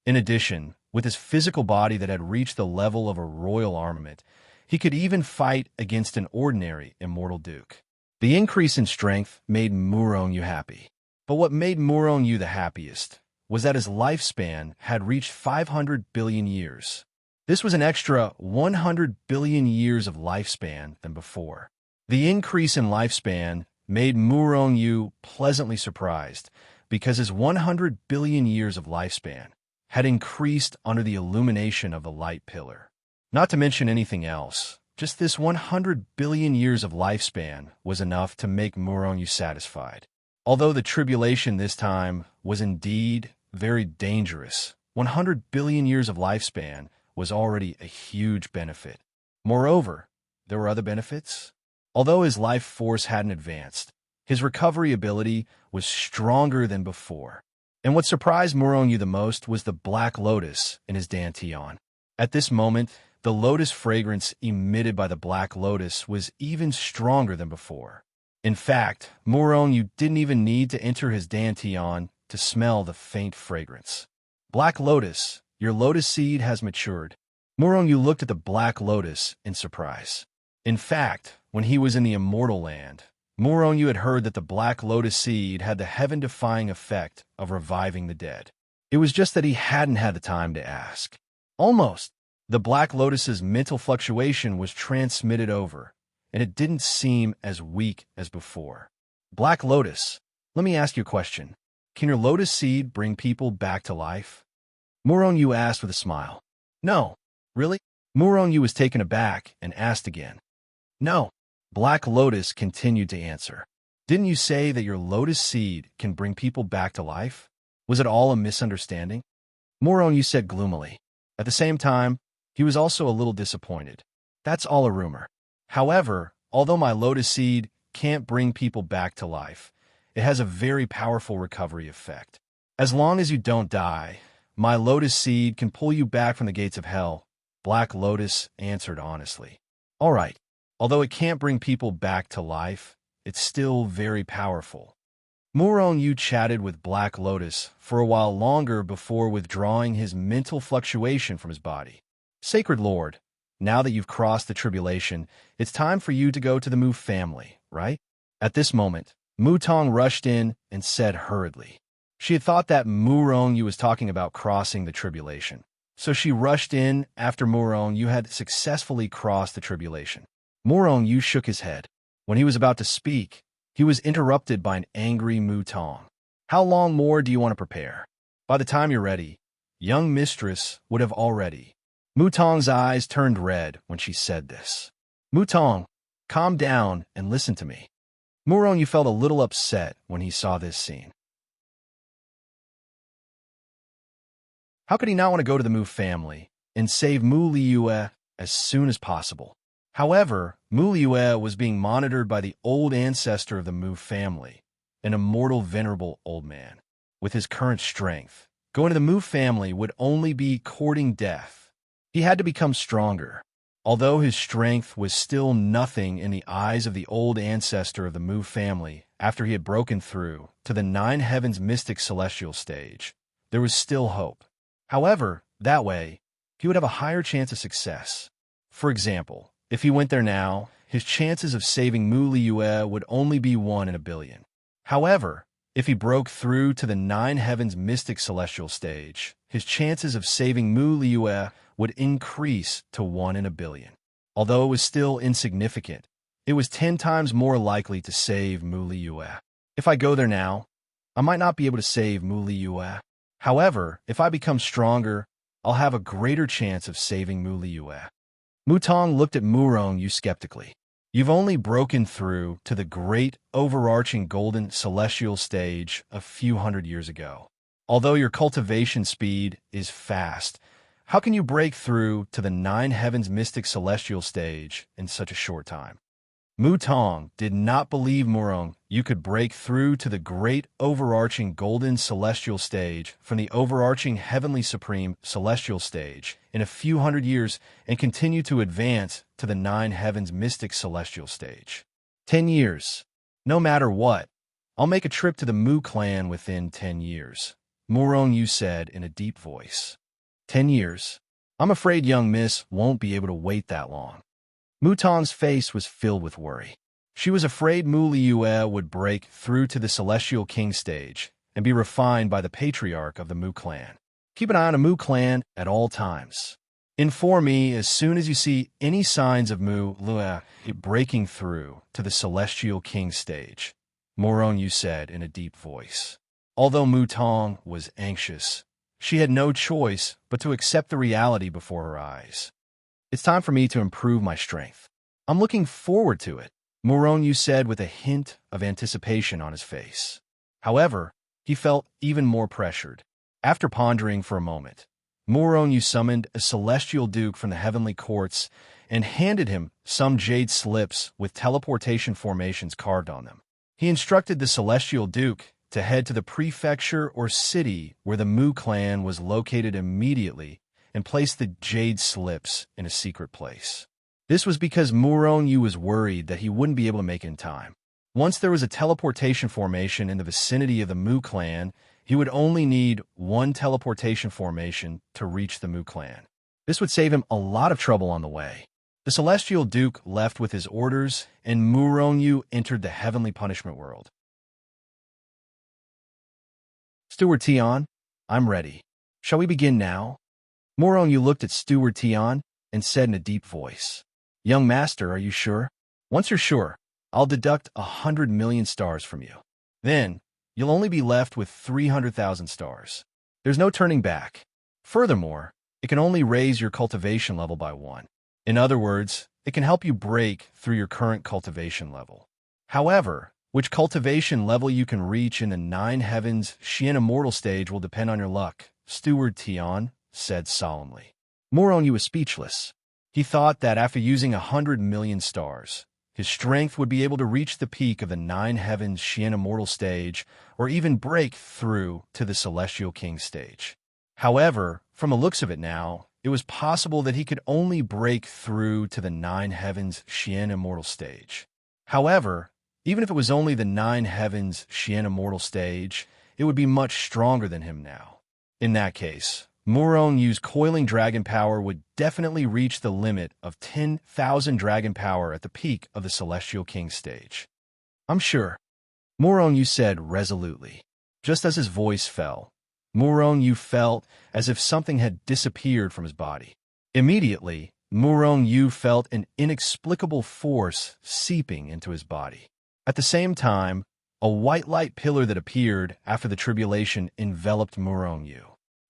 In addition, with his physical body that had reached the level of a royal armament, he could even fight against an ordinary immortal duke. The increase in strength made Murong Yu happy. But what made Murong Yu the happiest was that his lifespan had reached 500 billion years. This was an extra 100 billion years of lifespan than before. The increase in lifespan made Murong Yu pleasantly surprised because his 100 billion years of lifespan had increased under the illumination of the light pillar. Not to mention anything else, just this 100 billion years of lifespan was enough to make Murong Yu satisfied. Although the tribulation this time was indeed very dangerous, 100 billion years of lifespan was already a huge benefit. Moreover, there were other benefits. Although his life force hadn't advanced, his recovery ability was stronger than before. And what surprised Murong Yu the most was the Black Lotus in his dantian. At this moment, the lotus fragrance emitted by the Black Lotus was even stronger than before. In fact, Murong Yu didn't even need to enter his dantian to smell the faint fragrance. Black Lotus, your lotus seed has matured. Murong Yu looked at the Black Lotus in surprise. In fact, when he was in the immortal land, Murong Yu had heard that the Black Lotus seed had the heaven-defying effect of reviving the dead. It was just that he hadn't had the time to ask. Almost. The Black Lotus's mental fluctuation was transmitted over, and it didn't seem as weak as before. Black Lotus, let me ask you a question. Can your lotus seed bring people back to life? Murong Yu asked with a smile. No. Really? Murong Yu was taken aback and asked again. No. Black Lotus continued to answer. Didn't you say that your lotus seed can bring people back to life? Was it all a misunderstanding? Murong Yu said gloomily. At the same time, he was also a little disappointed. That's all a rumor. However, although my lotus seed can't bring people back to life, it has a very powerful recovery effect. As long as you don't die, my lotus seed can pull you back from the gates of hell, Black Lotus answered honestly. All right. Although it can't bring people back to life, it's still very powerful. Murong Yu chatted with Black Lotus for a while longer before withdrawing his mental fluctuation from his body. Sacred Lord, now that you've crossed the tribulation, it's time for you to go to the Mu family, right? At this moment, Mu Tong rushed in and said hurriedly. She had thought that Murong Yu was talking about crossing the tribulation. So she rushed in after Murong Yu had successfully crossed the tribulation. Murong Yu shook his head. When he was about to speak, he was interrupted by an angry Mu Tong. How long more do you want to prepare? By the time you're ready, young mistress would have already. Mutong's eyes turned red when she said this. Mutong, calm down and listen to me. Murong felt a little upset when he saw this scene. How could he not want to go to the Mu family and save Mu Liyue as soon as possible? However, Mu Liyue was being monitored by the old ancestor of the Mu family, an immortal venerable old man. With his current strength, going to the Mu family would only be courting death. He had to become stronger. Although his strength was still nothing in the eyes of the old ancestor of the Mu family after he had broken through to the Nine Heavens mystic celestial stage, there was still hope. However, that way, he would have a higher chance of success. For example, if he went there now, his chances of saving Mu Liyue would only be 1 in a billion. However, if he broke through to the Nine Heavens mystic celestial stage, his chances of saving Mu Liyue would increase to 1 in a billion. Although it was still insignificant, it was 10 times more likely to save Mu Liyue. If I go there now, I might not be able to save Mu Liyue. However, if I become stronger, I'll have a greater chance of saving Mu Liyue. Mutong looked at Murong skeptically. You've only broken through to the great overarching golden celestial stage a few hundred years ago. Although your cultivation speed is fast, how can you break through to the Nine Heavens mystic celestial stage in such a short time? Mutong did not believe Murong could break through to the great overarching golden celestial stage from the overarching heavenly supreme celestial stage in a few hundred years and continue to advance to the Nine Heavens mystic celestial stage. 10 years. No matter what, I'll make a trip to the Mu clan within 10 years, Murong said in a deep voice. 10 years. I'm afraid young miss won't be able to wait that long. Mutong's face was filled with worry. She was afraid Mu Liyue would break through to the Celestial King stage and be refined by the patriarch of the Mu clan. Keep an eye on the Mu clan at all times. Inform me as soon as you see any signs of Mu Liyue breaking through to the Celestial King stage, Murong said in a deep voice. Although Mutong was anxious, she had no choice but to accept the reality before her eyes. It's time for me to improve my strength. I'm looking forward to it, Murong said with a hint of anticipation on his face. However, he felt even more pressured. After pondering for a moment, Murong summoned a celestial duke from the heavenly courts and handed him some jade slips with teleportation formations carved on them. He instructed the celestial duke to head to the prefecture or city where the Mu clan was located immediately and place the jade slips in a secret place. This was because Murong was worried that he wouldn't be able to make it in time. Once there was a teleportation formation in the vicinity of the Mu clan, he would only need 1 teleportation formation to reach the Mu clan. This would save him a lot of trouble on the way. The Celestial Duke left with his orders, and Murong entered the heavenly punishment world. Steward Tian, I'm ready. Shall we begin now? Murong looked at Steward Tian and said in a deep voice, Young master, are you sure? Once you're sure, I'll deduct 100 million stars from you. Then, you'll only be left with 300,000 stars. There's no turning back. Furthermore, it can only raise your cultivation level by 1. In other words, it can help you break through your current cultivation level. However, which cultivation level you can reach in the Nine Heavens Xian Immortal stage will depend on your luck, Steward Tian said solemnly. Murong was speechless. He thought that after using 100 million stars, his strength would be able to reach the peak of the Nine Heavens Xian Immortal stage or even break through to the Celestial King stage. However, from the looks of it now, it was possible that he could only break through to the Nine Heavens Xian Immortal stage. However, even if it was only the Nine Heavens Xian Immortal stage, it would be much stronger than him now. In that case, Murong's coiling dragon power would definitely reach the limit of 10,000 dragon power at the peak of the Celestial King stage. I'm sure, Murong said resolutely. Just as his voice fell, Murong felt as if something had disappeared from his body. Immediately, Murong felt an inexplicable force seeping into his body. At the same time, a white light pillar that appeared after the tribulation enveloped Murong.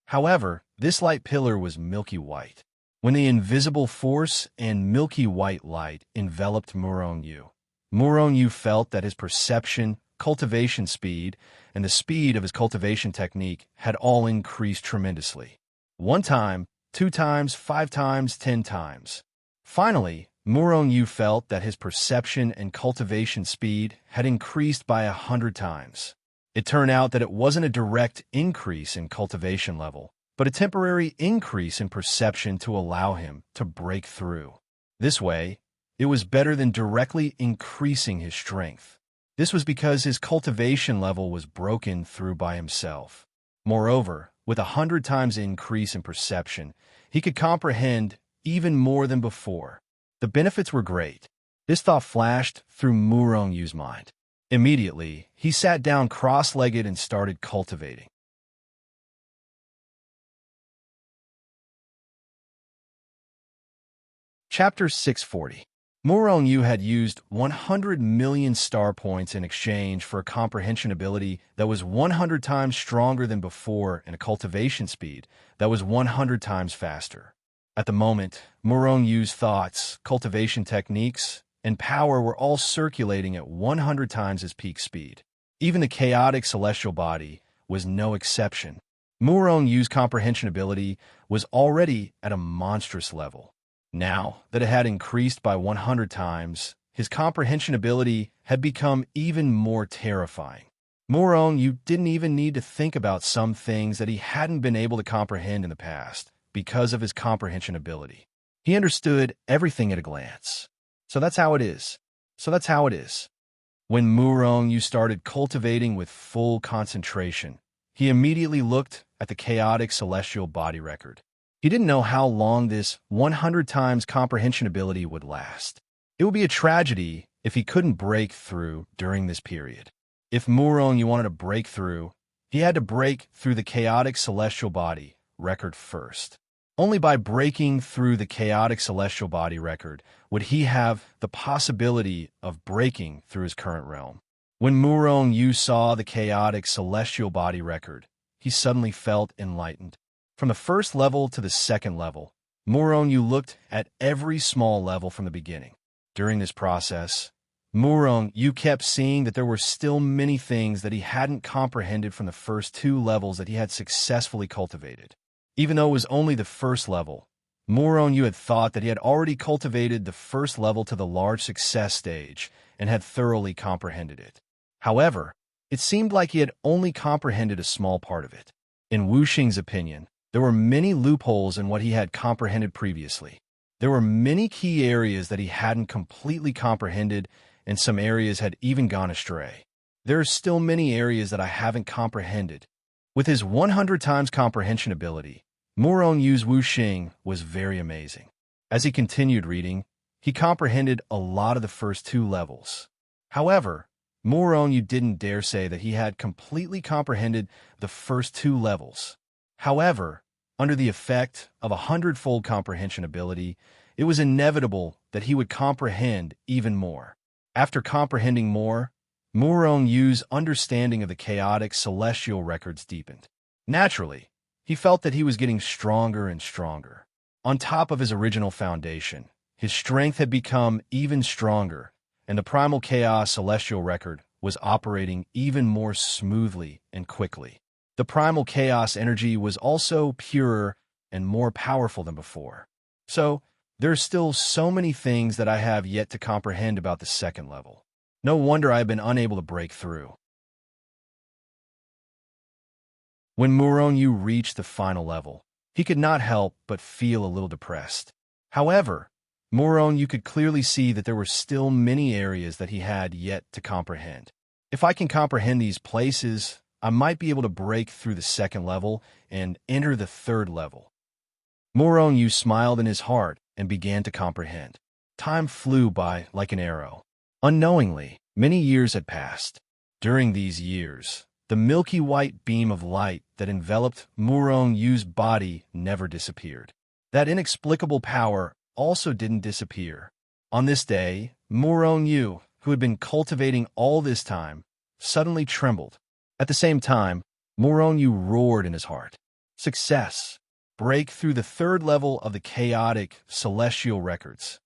However, this light pillar was milky white. When the invisible force and milky white light enveloped Murong Yu felt that his perception, cultivation speed, and the speed of his cultivation technique had all increased tremendously. 1 time, 2 times, 5 times, 10 times. Finally, Murong Yu felt that his perception and cultivation speed had increased by 100 times. It turned out that it wasn't a direct increase in cultivation level, but a temporary increase in perception to allow him to break through. This way, it was better than directly increasing his strength. This was because his cultivation level was broken through by himself. Moreover, with 100 times increase in perception, he could comprehend even more than before. The benefits were great. This thought flashed through Murong Yu's mind. Immediately, he sat down cross-legged and started cultivating. Chapter 640. Murong Yu had used 100 million star points in exchange for a comprehension ability that was 100 times stronger than before and a cultivation speed that was 100 times faster. At the moment, Murong Yu's thoughts, cultivation techniques, and power were all circulating at 100 times his peak speed. Even the chaotic celestial body was no exception. Murong Yu's comprehension ability was already at a monstrous level. Now that it had increased by 100 times, his comprehension ability had become even more terrifying. Murong Yu didn't even need to think about some things that he hadn't been able to comprehend in the past because of his comprehension ability. He understood everything at a glance. So that's how it is. When Murong Yu started cultivating with full concentration, he immediately looked at the chaotic celestial body record. He didn't know how long this 100 times comprehension ability would last. It would be a tragedy if he couldn't break through during this period. If Murong Yu wanted to break through, he had to break through the chaotic celestial body record first. Only by breaking through the chaotic celestial body record would he have the possibility of breaking through his current realm. When Murong Yu saw the chaotic celestial body record, he suddenly felt enlightened. From the first level to the second level, Murong Yu looked at every small level from the beginning. During this process, Murong Yu kept seeing that there were still many things that he hadn't comprehended from the first 2 levels that he had successfully cultivated. Even though it was only the first level, Murong Yu had thought that he had already cultivated the first level to the large success stage and had thoroughly comprehended it. However, it seemed like he had only comprehended a small part of it. In Wu Xing's opinion, there were many loopholes in what he had comprehended previously. There were many key areas that he hadn't completely comprehended, and some areas had even gone astray. There are still many areas that I haven't comprehended. With his 100 times comprehension ability, Murong Yu's Wu Xing was very amazing. As he continued reading, he comprehended a lot of the first 2 levels. However, Murong Yu didn't dare say that he had completely comprehended the first 2 levels. However, under the effect of a 100-fold comprehension ability, it was inevitable that he would comprehend even more. After comprehending more, Murong Yu's understanding of the chaotic celestial records deepened. Naturally, he felt that he was getting stronger and stronger. On top of his original foundation, his strength had become even stronger, and the primal chaos celestial record was operating even more smoothly and quickly. The primal chaos energy was also purer and more powerful than before. So, there are still so many things that I have yet to comprehend about the second level. No wonder I have been unable to break through. When Murong Yu reached the final level, he could not help but feel a little depressed. However, Murong Yu could clearly see that there were still many areas that he had yet to comprehend. If I can comprehend these places, I might be able to break through the second level and enter the third level. Murong Yu smiled in his heart and began to comprehend. Time flew by like an arrow. Unknowingly, many years had passed. During these years, the milky white beam of light that enveloped Murong Yu's body never disappeared. That inexplicable power also didn't disappear. On this day, Murong Yu, who had been cultivating all this time, suddenly trembled. At the same time, Murong Yu roared in his heart. Success! break through the third level of the chaotic celestial records.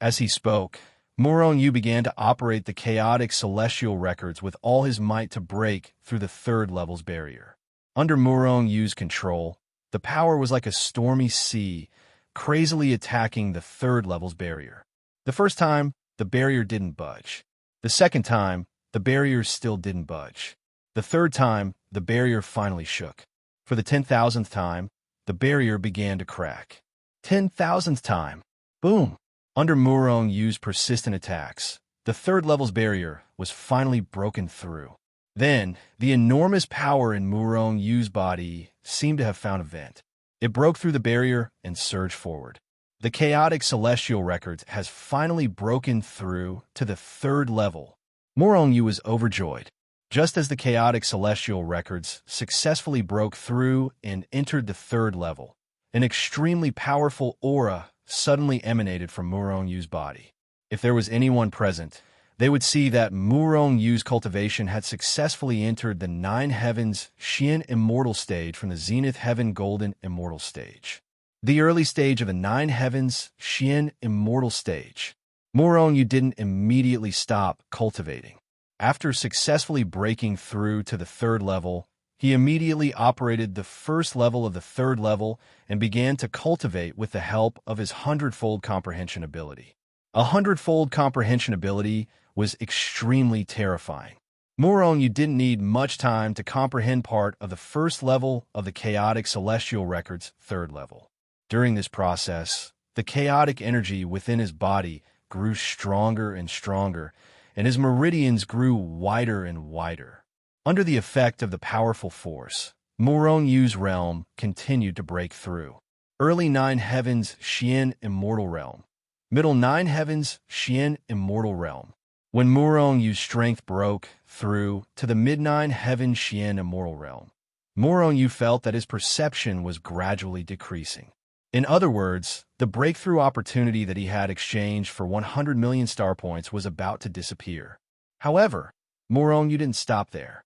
As he spoke, Murong Yu began to operate the chaotic celestial records with all his might to break through the third level's barrier. Under Murong Yu's control, the power was like a stormy sea, crazily attacking the third level's barrier. The first time, the barrier didn't budge. The second time, the barrier still didn't budge. The third time, the barrier finally shook. For the 10,000th time, the barrier began to crack. 10,000th time. Boom! Under Murong Yu's persistent attacks, the third level's barrier was finally broken through. Then, the enormous power in Murong Yu's body seemed to have found a vent. It broke through the barrier and surged forward. The chaotic celestial records has finally broken through to the third level. Murong Yu was overjoyed. Just as the chaotic celestial records successfully broke through and entered the third level, an extremely powerful aura suddenly emanated from Murong Yu's body. If there was anyone present, they would see that Murong Yu's cultivation had successfully entered the Nine Heavens Xian Immortal stage from the Zenith Heaven Golden Immortal stage. The early stage of the Nine Heavens Xian Immortal stage. Murong Yu didn't immediately stop cultivating. After successfully breaking through to the third level, he immediately operated the first level of the third level and began to cultivate with the help of his hundredfold comprehension ability. A hundredfold comprehension ability was extremely terrifying. Murong Yu didn't need much time to comprehend part of the first level of the chaotic celestial records third level. During this process, the chaotic energy within his body grew stronger and stronger, and his meridians grew wider and wider. Under the effect of the powerful force, Murong Yu's realm continued to break through. Early Nine Heavens Xian Immortal Realm. Middle Nine Heavens Xian Immortal Realm. When Murong Yu's strength broke through to the Mid-Nine Heavens Xian Immortal Realm, Murong Yu felt that his perception was gradually decreasing. In other words, the breakthrough opportunity that he had exchanged for 100 million star points was about to disappear. However, Murong Yu didn't stop there.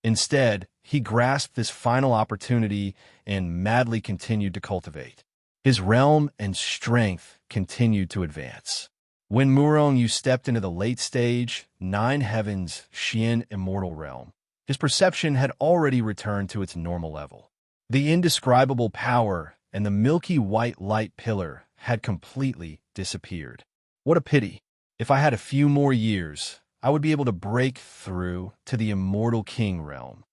Instead, he grasped this final opportunity and madly continued to cultivate. His realm and strength continued to advance. When Murong Yu stepped into the late stage, Nine Heavens Xian Immortal Realm, his perception had already returned to its normal level. The indescribable power and the milky white light pillar had completely disappeared. What a pity. If I had a few more years, I would be able to break through to the Immortal King realm.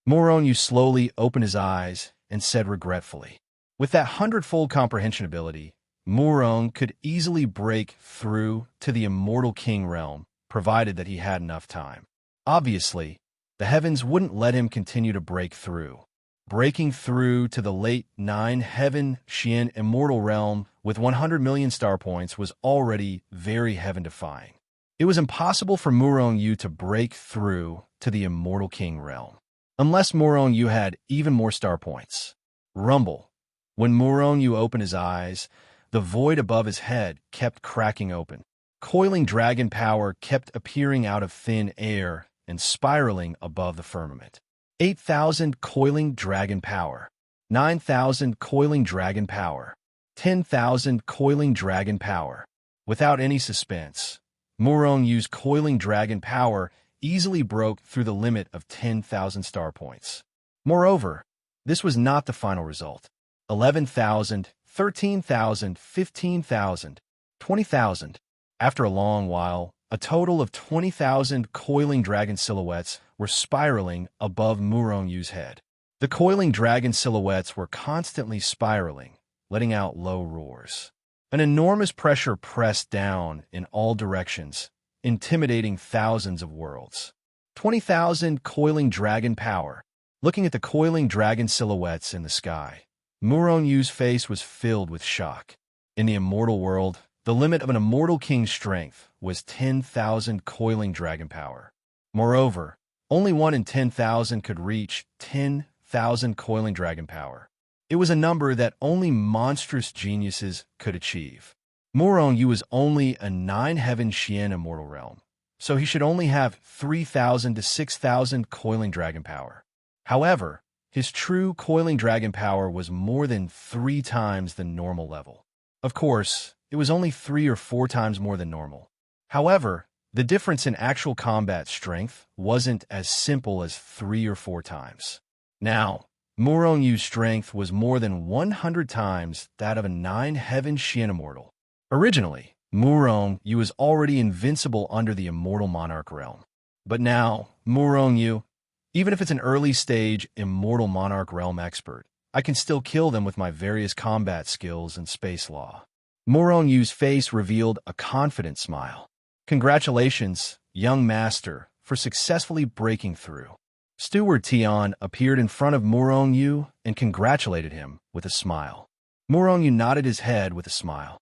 Murong Yu slowly opened his eyes and said regretfully, with that hundredfold comprehension ability, Murong could easily break through to the Immortal King realm, provided that he had enough time. Obviously, the heavens wouldn't let him continue to break through. Breaking through to the late Nine Heaven Xian Immortal realm with 100 million star points was already very heaven-defying. It was impossible for Murong Yu to break through to the Immortal King realm, unless Murong Yu had even more star points. Rumble. When Murong Yu opened his eyes, the void above his head kept cracking open. Coiling dragon power kept appearing out of thin air and spiraling above the firmament. 8,000 coiling dragon power. 9,000 coiling dragon power. 10,000 coiling dragon power. Without any suspense, Murong Yu's coiling dragon power easily broke through the limit of 10,000 star points. Moreover, this was not the final result. 11,000, 13,000, 15,000, 20,000. After a long while, a total of 20,000 coiling dragon silhouettes were spiraling above Murong Yu's head. The coiling dragon silhouettes were constantly spiraling, letting out low roars. An enormous pressure pressed down in all directions, intimidating thousands of worlds. 20,000 coiling dragon power. Looking at the coiling dragon silhouettes in the sky, Murong Yu's face was filled with shock. In the immortal world, the limit of an immortal king's strength was 10,000 coiling dragon power. Moreover, only 1 in 10,000 could reach 10,000 coiling dragon power. It was a number that only monstrous geniuses could achieve. Murong Yu was only a 9 Heaven Xian Immortal Realm, so he should only have 3,000 to 6,000 coiling dragon power. However, His true coiling dragon power was more than 3 times the normal level. Of course, it was only 3 or 4 times more than normal. However, the difference in actual combat strength wasn't as simple as 3 or 4 times. Now, Murongyu's strength was more than 100 times that of a 9-heaven Xian immortal. Originally, Murongyu was already invincible under the immortal monarch realm. But now, Murongyu, even if it's an early-stage immortal monarch realm expert, I can still kill them with my various combat skills and space law. Murongyu's face revealed a confident smile. Congratulations, young master, for successfully breaking through. Steward Tian appeared in front of Murongyu and congratulated him with a smile. Murongyu nodded his head with a smile.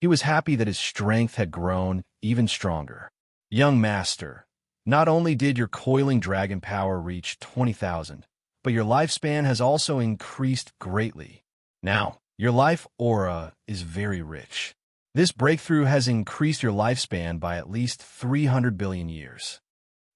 He was happy that his strength had grown even stronger. Young master, not only did your coiling dragon power reach 20,000, but your lifespan has also increased greatly. Now, your life aura is very rich. This breakthrough has increased your lifespan by at least 300 billion years.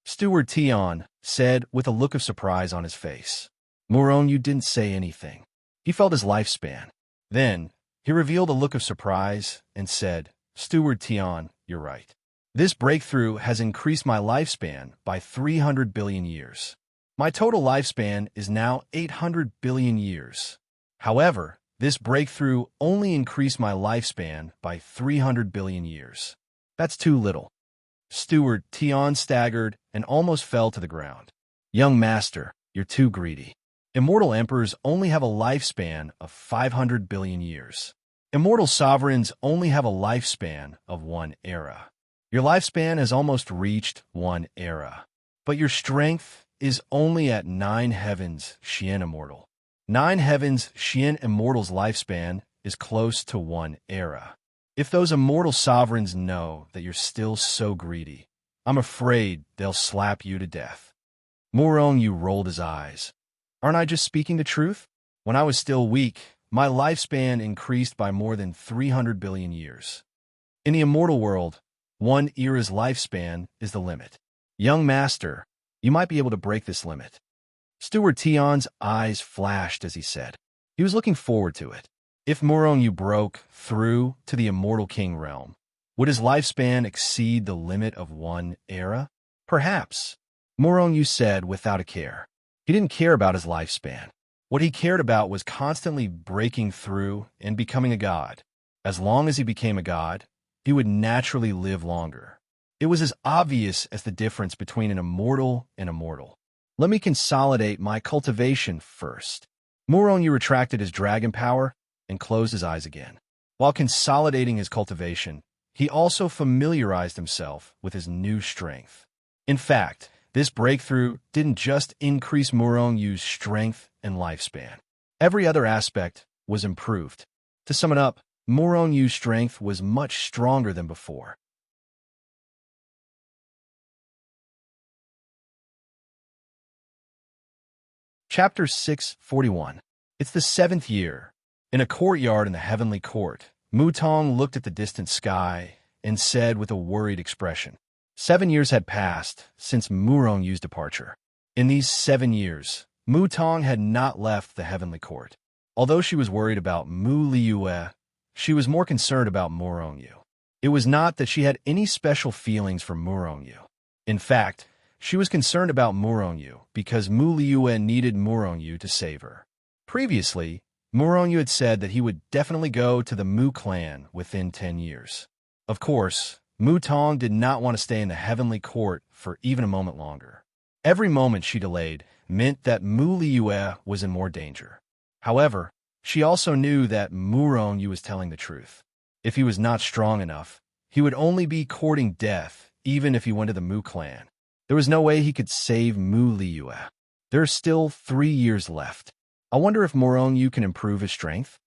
Steward Tian said with a look of surprise on his face. Murongyu didn't say anything. He felt his lifespan. Then, he revealed a look of surprise and said, Steward Tian, you're right. This breakthrough has increased my lifespan by 300 billion years. My total lifespan is now 800 billion years. However, this breakthrough only increased my lifespan by 300 billion years. That's too little. Steward Tian staggered and almost fell to the ground. Young master, you're too greedy. Immortal emperors only have a lifespan of 500 billion years. Immortal sovereigns only have a lifespan of 1 era. Your lifespan has almost reached 1 era. But your strength is only at 9 heavens Xian immortal. 9 heavens Xian immortal's lifespan is close to 1 era. If those immortal sovereigns know that you're still so greedy, I'm afraid they'll slap you to death. Murongyu rolled his eyes. Aren't I just speaking the truth? When I was still weak, my lifespan increased by more than 300 billion years. In the immortal world, 1 era's lifespan is the limit. Young master, you might be able to break this limit. Steward Tian's eyes flashed as he said. He was looking forward to it. If Murongyu broke through to the immortal king realm, would his lifespan exceed the limit of 1 era? Perhaps, Murongyu said without a care. He didn't care about his lifespan. What he cared about was constantly breaking through and becoming a god. As long as he became a god, he would naturally live longer. It was as obvious as the difference between an immortal and a mortal. Let me consolidate my cultivation first. Murongyu retracted his dragon power and closed his eyes again. While consolidating his cultivation, he also familiarized himself with his new strength. In fact, this breakthrough didn't just increase Murongyu's strength and lifespan. Every other aspect was improved. To sum it up, Murongyu's strength was much stronger than before. Chapter 641. It's the 7th year. In a courtyard in the heavenly court, Mutong looked at the distant sky and said with a worried expression, 7 years had passed since Murongyu's departure. In these 7 years, Mutong had not left the heavenly court. Although she was worried about Mu Liyue, she was more concerned about Murongyu. It was not that she had any special feelings for Murongyu. In fact, she was concerned about Murongyu because Mu Liyue needed Murongyu to save her. Previously, Murongyu had said that he would definitely go to the Mu clan within 10 years. Of course, Mutong did not want to stay in the heavenly court for even a moment longer. Every moment she delayed meant that Mu Liyue was in more danger. However, she also knew that Murongyu was telling the truth. If he was not strong enough, he would only be courting death even if he went to the Mu clan. There was no way he could save Mu Liyue. There are still 3 years left. I wonder if Murongyu can improve his strength?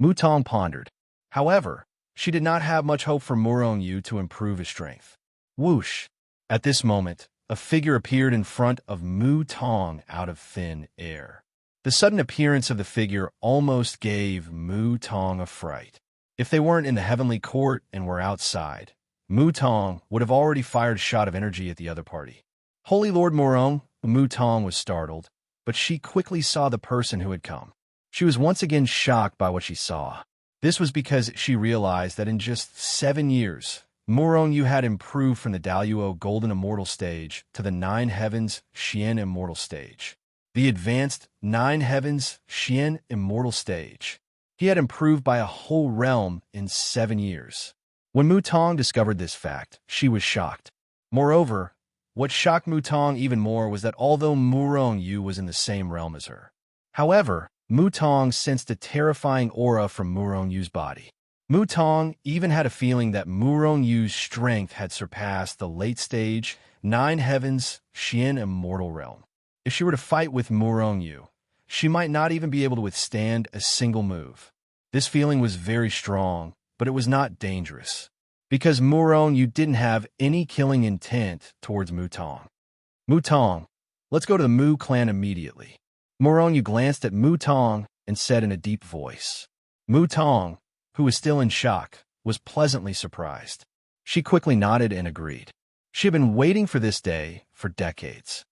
Mutong pondered. However, she did not have much hope for Murongyu to improve his strength. Whoosh! At this moment, a figure appeared in front of Mutong out of thin air. The sudden appearance of the figure almost gave Mutong a fright. If they weren't in the heavenly court and were outside, Mutong would have already fired a shot of energy at the other party. Holy Lord Murong, Mu Tong was startled, but she quickly saw the person who had come. She was once again shocked by what she saw. This was because she realized that in just 7 years, Murong had improved from the Daluo Golden Immortal stage to the Nine Heavens Xian Immortal stage. The advanced Nine Heavens Xian Immortal stage. He had improved by a whole realm in 7 years. When Mu Tong discovered this fact, she was shocked. Moreover, what shocked Mu Tong even more was that although Murong was in the same realm as her. However, Mu Tong sensed a terrifying aura from Murong body. Mu Tong even had a feeling that Murong strength had surpassed the late-stage Nine Heavens Xian Immortal realm. If she were to fight with Murong, she might not even be able to withstand a single move. This feeling was very strong, but it was not dangerous, because Murong didn't have any killing intent towards Mu Tong. Mu Tong, let's go to the Mu clan immediately. Murong glanced at Mu Tong and said in a deep voice. Mu Tong, who was still in shock, was pleasantly surprised. She quickly nodded and agreed. She had been waiting for this day for decades.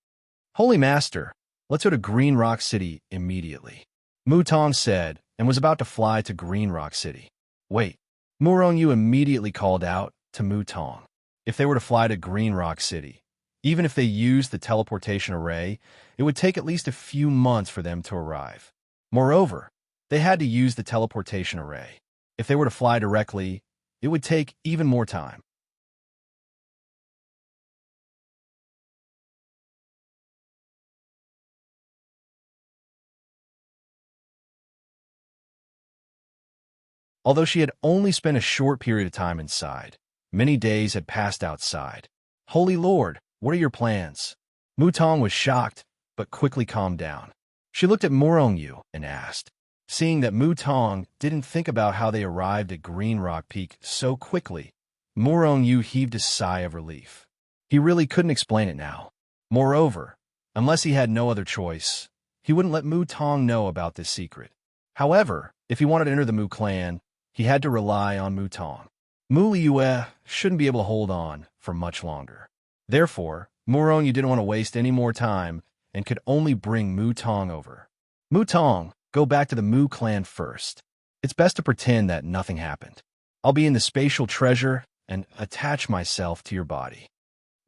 Holy Master, let's go to Green Rock City immediately. Mu Tong said and was about to fly to Green Rock City. Wait. Murong immediately called out to Mu Tong. If they were to fly to Green Rock City, even if they used the teleportation array, it would take at least a few months for them to arrive. Moreover, they had to use the teleportation array. If they were to fly directly, it would take even more time. Although she had only spent a short period of time inside, many days had passed outside. Holy Lord, what are your plans? Mu Tong was shocked, but quickly calmed down. She looked at Murong and asked. Seeing that Mu Tong didn't think about how they arrived at Green Rock Peak so quickly, Murong heaved a sigh of relief. He really couldn't explain it now. Moreover, unless he had no other choice, he wouldn't let Mu Tong know about this secret. However, if he wanted to enter the Mu clan, he had to rely on Mu Tong. Mu Liyue shouldn't be able to hold on for much longer. Therefore, Murong didn't want to waste any more time and could only bring Mu Tong over. Mu Tong, go back to the Mu clan first. It's best to pretend that nothing happened. I'll be in the spatial treasure and attach myself to your body.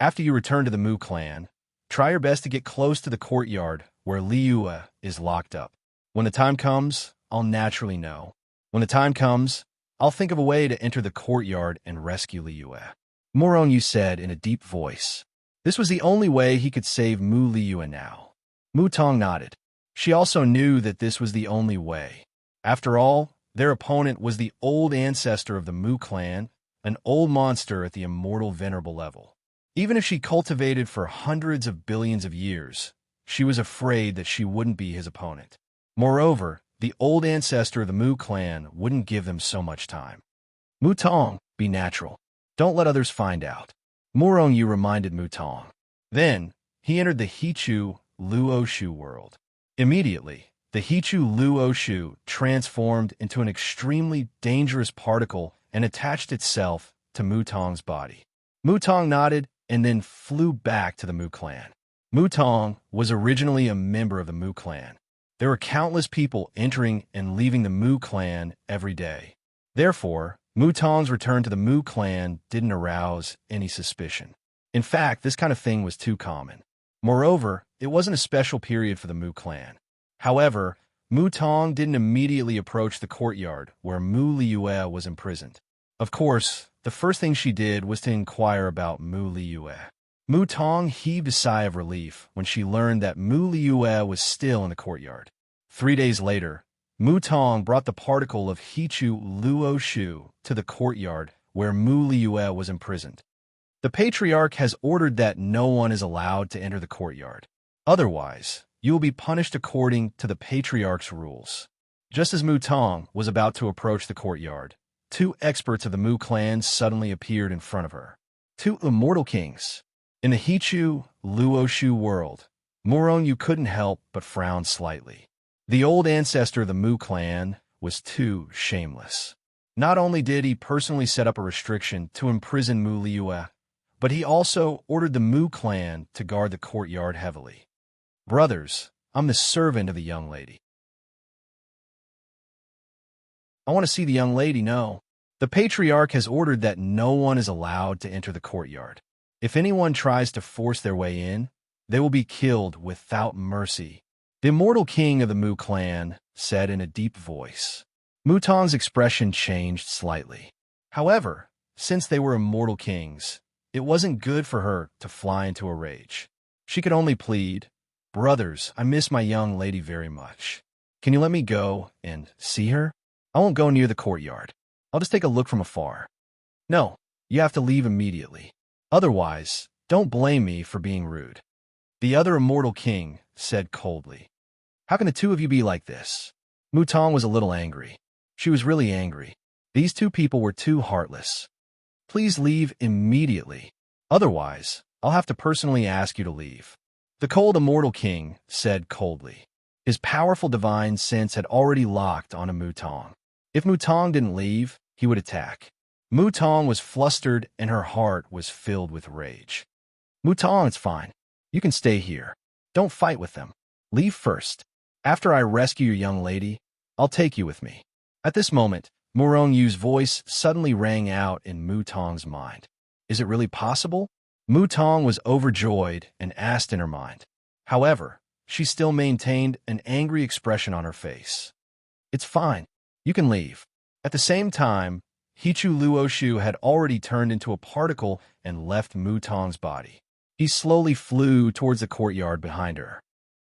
After you return to the Mu clan, try your best to get close to the courtyard where Liyue is locked up. When the time comes, I'll naturally know. When the time comes, I'll think of a way to enter the courtyard and rescue Liyue. Murong said in a deep voice. This was the only way he could save Mu Liyue now. Mu Tong nodded. She also knew that this was the only way. After all, their opponent was the old ancestor of the Mu clan, an old monster at the immortal venerable level. Even if she cultivated for hundreds of billions of years, she was afraid that she wouldn't be his opponent. Moreover, the old ancestor of the Mu clan wouldn't give them so much time. Mu Tong, be natural. Don't let others find out. Murong reminded Mu Tong. Then, he entered the Hichu Luoshu world. Immediately, the Hichu Luoshu transformed into an extremely dangerous particle and attached itself to Mu Tong's body. Mu Tong nodded and then flew back to the Mu clan. Mu Tong was originally a member of the Mu clan. There were countless people entering and leaving the Mu clan every day. Therefore, Mu Tong's return to the Mu clan didn't arouse any suspicion. In fact, this kind of thing was too common. Moreover, it wasn't a special period for the Mu clan. However, Mu Tong didn't immediately approach the courtyard where Mu Liyue was imprisoned. Of course, the first thing she did was to inquire about Mu Liyue. Mu Tong heaved a sigh of relief when she learned that Mu Liyue was still in the courtyard. 3 days later, Mu Tong brought the particle of Hichu Luoshu to the courtyard where Mu Liyue was imprisoned. The Patriarch has ordered that no one is allowed to enter the courtyard. Otherwise, you will be punished according to the Patriarch's rules. Just as Mu Tong was about to approach the courtyard, 2 experts of the Mu clan suddenly appeared in front of her. 2 immortal kings. In the Hichu Luoshu world, Murong couldn't help but frown slightly. The old ancestor of the Mu clan was too shameless. Not only did he personally set up a restriction to imprison Mu Liyue, but he also ordered the Mu clan to guard the courtyard heavily. Brothers, I'm the servant of the young lady. I want to see the young lady, no. The patriarch has ordered that no one is allowed to enter the courtyard. If anyone tries to force their way in, they will be killed without mercy. The immortal king of the Mu clan said in a deep voice. Mutong's expression changed slightly. However, since they were immortal kings, it wasn't good for her to fly into a rage. She could only plead, "Brothers, I miss my young lady very much. Can you let me go and see her? I won't go near the courtyard. I'll just take a look from afar." "No, you have to leave immediately. Otherwise, don't blame me for being rude." The other immortal king said coldly. "How can the two of you be like this?" Mutong was a little angry. She was really angry. These two people were too heartless. "Please leave immediately. Otherwise, I'll have to personally ask you to leave." The cold immortal king said coldly. His powerful divine sense had already locked onto Mutong. If Mutong didn't leave, he would attack. Mutong was flustered and her heart was filled with rage. "Mutong, it's fine. You can stay here. Don't fight with them. Leave first. After I rescue your young lady, I'll take you with me." At this moment, Murong Yu's voice suddenly rang out in Mutong's mind. Is it really possible? Mutong was overjoyed and asked in her mind. However, she still maintained an angry expression on her face. "It's fine. You can leave." At the same time, Hichu Luoshu had already turned into a particle and left Mutong's body. He slowly flew towards the courtyard behind her.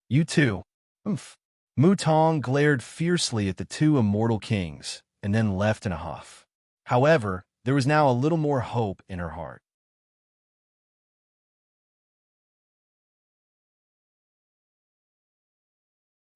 "You too." "Oomph." Mutong glared fiercely at the two immortal kings and then left in a huff. However, there was now a little more hope in her heart.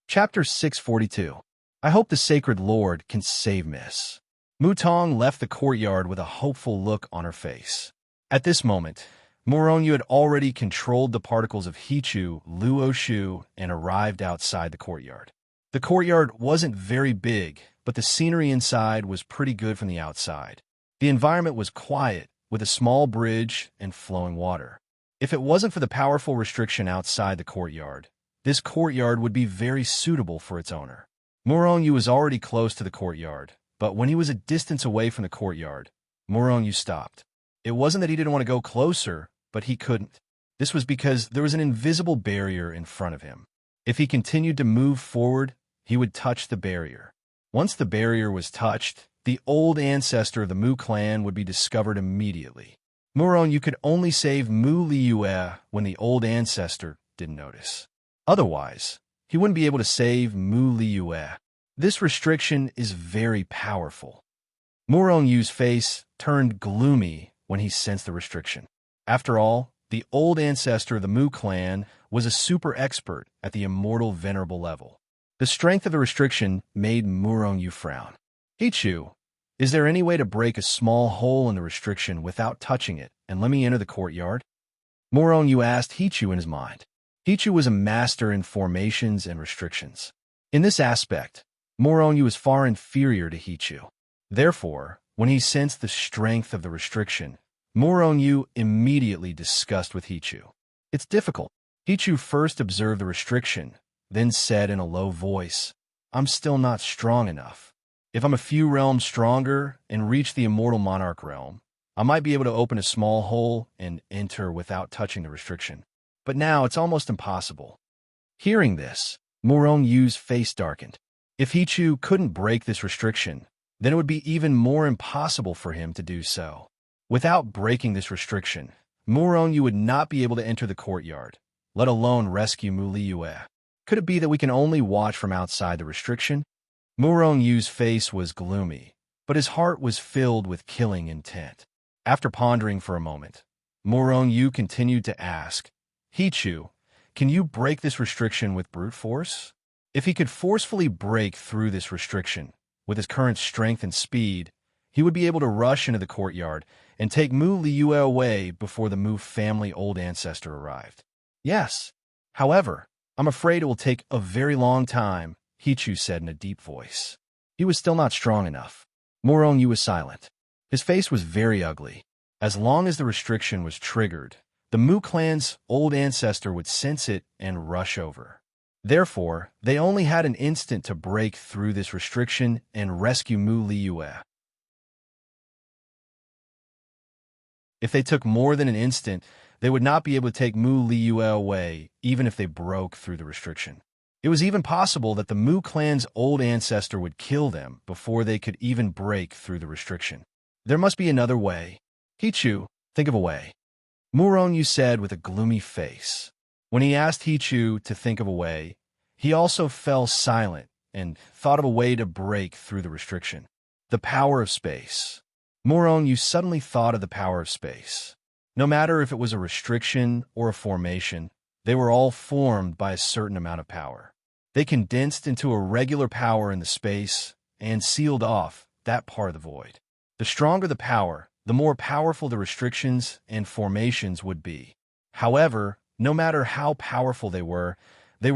Chapter 642. I hope the Sacred Lord can save Miss. Mutong left the courtyard with a hopeful look on her face. At this moment, Moronyu had already controlled the particles of Hichu, Luoshu, and arrived outside the courtyard. The courtyard wasn't very big, but the scenery inside was pretty good from the outside. The environment was quiet, with a small bridge and flowing water. If it wasn't for the powerful restriction outside the courtyard, this courtyard would be very suitable for its owner. Moronyu was already close to the courtyard, but when he was a distance away from the courtyard, Moronyu stopped. It wasn't that he didn't want to go closer, but he couldn't. This was because there was an invisible barrier in front of him. If he continued to move forward, he would touch the barrier. Once the barrier was touched, the old ancestor of the Mu clan would be discovered immediately. Moronyu could only save Mu Liyue when the old ancestor didn't notice. Otherwise, he wouldn't be able to save Mu Liyue. This restriction is very powerful. Morongyu's face turned gloomy when he sensed the restriction. After all, the old ancestor of the Mu clan was a super expert at the immortal venerable level. The strength of the restriction made Moronyu frown. "Hichu, is there any way to break a small hole in the restriction without touching it and let me enter the courtyard?" Moronyu asked Hichu in his mind. Hichu was a master in formations and restrictions. In this aspect, Moronyu was far inferior to Hichu. Therefore, when he sensed the strength of the restriction, Moronyu immediately discussed with Hichu. "It's difficult." Hichu first observed the restriction, then said in a low voice, "I'm still not strong enough. If I'm a few realms stronger and reach the immortal monarch realm, I might be able to open a small hole and enter without touching the restriction. But now it's almost impossible." Hearing this, Morongyu's face darkened. If Hichu couldn't break this restriction, then it would be even more impossible for him to do so. Without breaking this restriction, Moronyu would not be able to enter the courtyard, let alone rescue Mu Liyue. Could it be that we can only watch from outside the restriction? Morongyu's face was gloomy, but his heart was filled with killing intent. After pondering for a moment, Morongyu continued to ask, "Hichu, can you break this restriction with brute force?" If he could forcefully break through this restriction, with his current strength and speed, he would be able to rush into the courtyard and take Mu Liyue away before the Mu family old ancestor arrived. "Yes. However, I'm afraid it will take a very long time," Hichu said in a deep voice. He was still not strong enough. Morongyu was silent. His face was very ugly. As long as the restriction was triggered, the Mu clan's old ancestor would sense it and rush over. Therefore, they only had an instant to break through this restriction and rescue Mu Liyue. If they took more than an instant, they would not be able to take Mu Liyue away, even if they broke through the restriction. It was even possible that the Mu clan's old ancestor would kill them before they could even break through the restriction. There must be another way. Hichu, think of a way. Muronyu said with a gloomy face. When he asked Hichu to think of a way, he also fell silent and thought of a way to break through the restriction. The power of space. Muronyu suddenly thought of the power of space. No matter if it was a restriction or a formation, they were all formed by a certain amount of power. They condensed into a regular power in the space and sealed off that part of the void. The stronger the power, the more powerful the restrictions and formations would be. However, no matter how powerful they were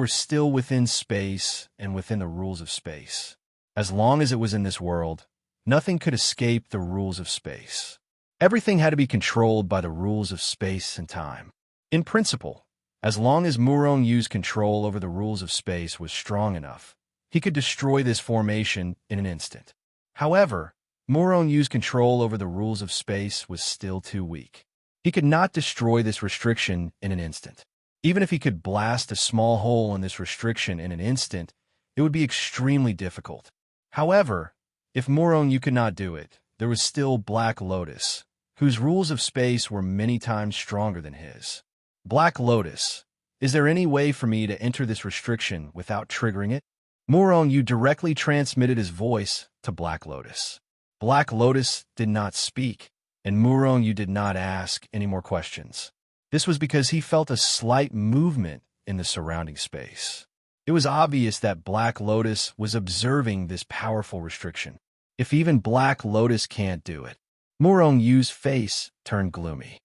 still within space and within the rules of space. As long as it was in this world, nothing could escape the rules of space. Everything had to be controlled by the rules of space and time. In principle, as long as Murongyu's control over the rules of space was strong enough, he could destroy this formation in an instant. However, Murongyu's control over the rules of space was still too weak. He could not destroy this restriction in an instant. Even if he could blast a small hole in this restriction in an instant, it would be extremely difficult. However, if Murongyu could not do it, there was still Black Lotus, whose rules of space were many times stronger than his. Black Lotus, is there any way for me to enter this restriction without triggering it? Murongyu directly transmitted his voice to Black Lotus. Black Lotus did not speak, and Murongyu did not ask any more questions. This was because he felt a slight movement in the surrounding space. It was obvious that Black Lotus was observing this powerful restriction. If even Black Lotus can't do it, Murongyu's face turned gloomy.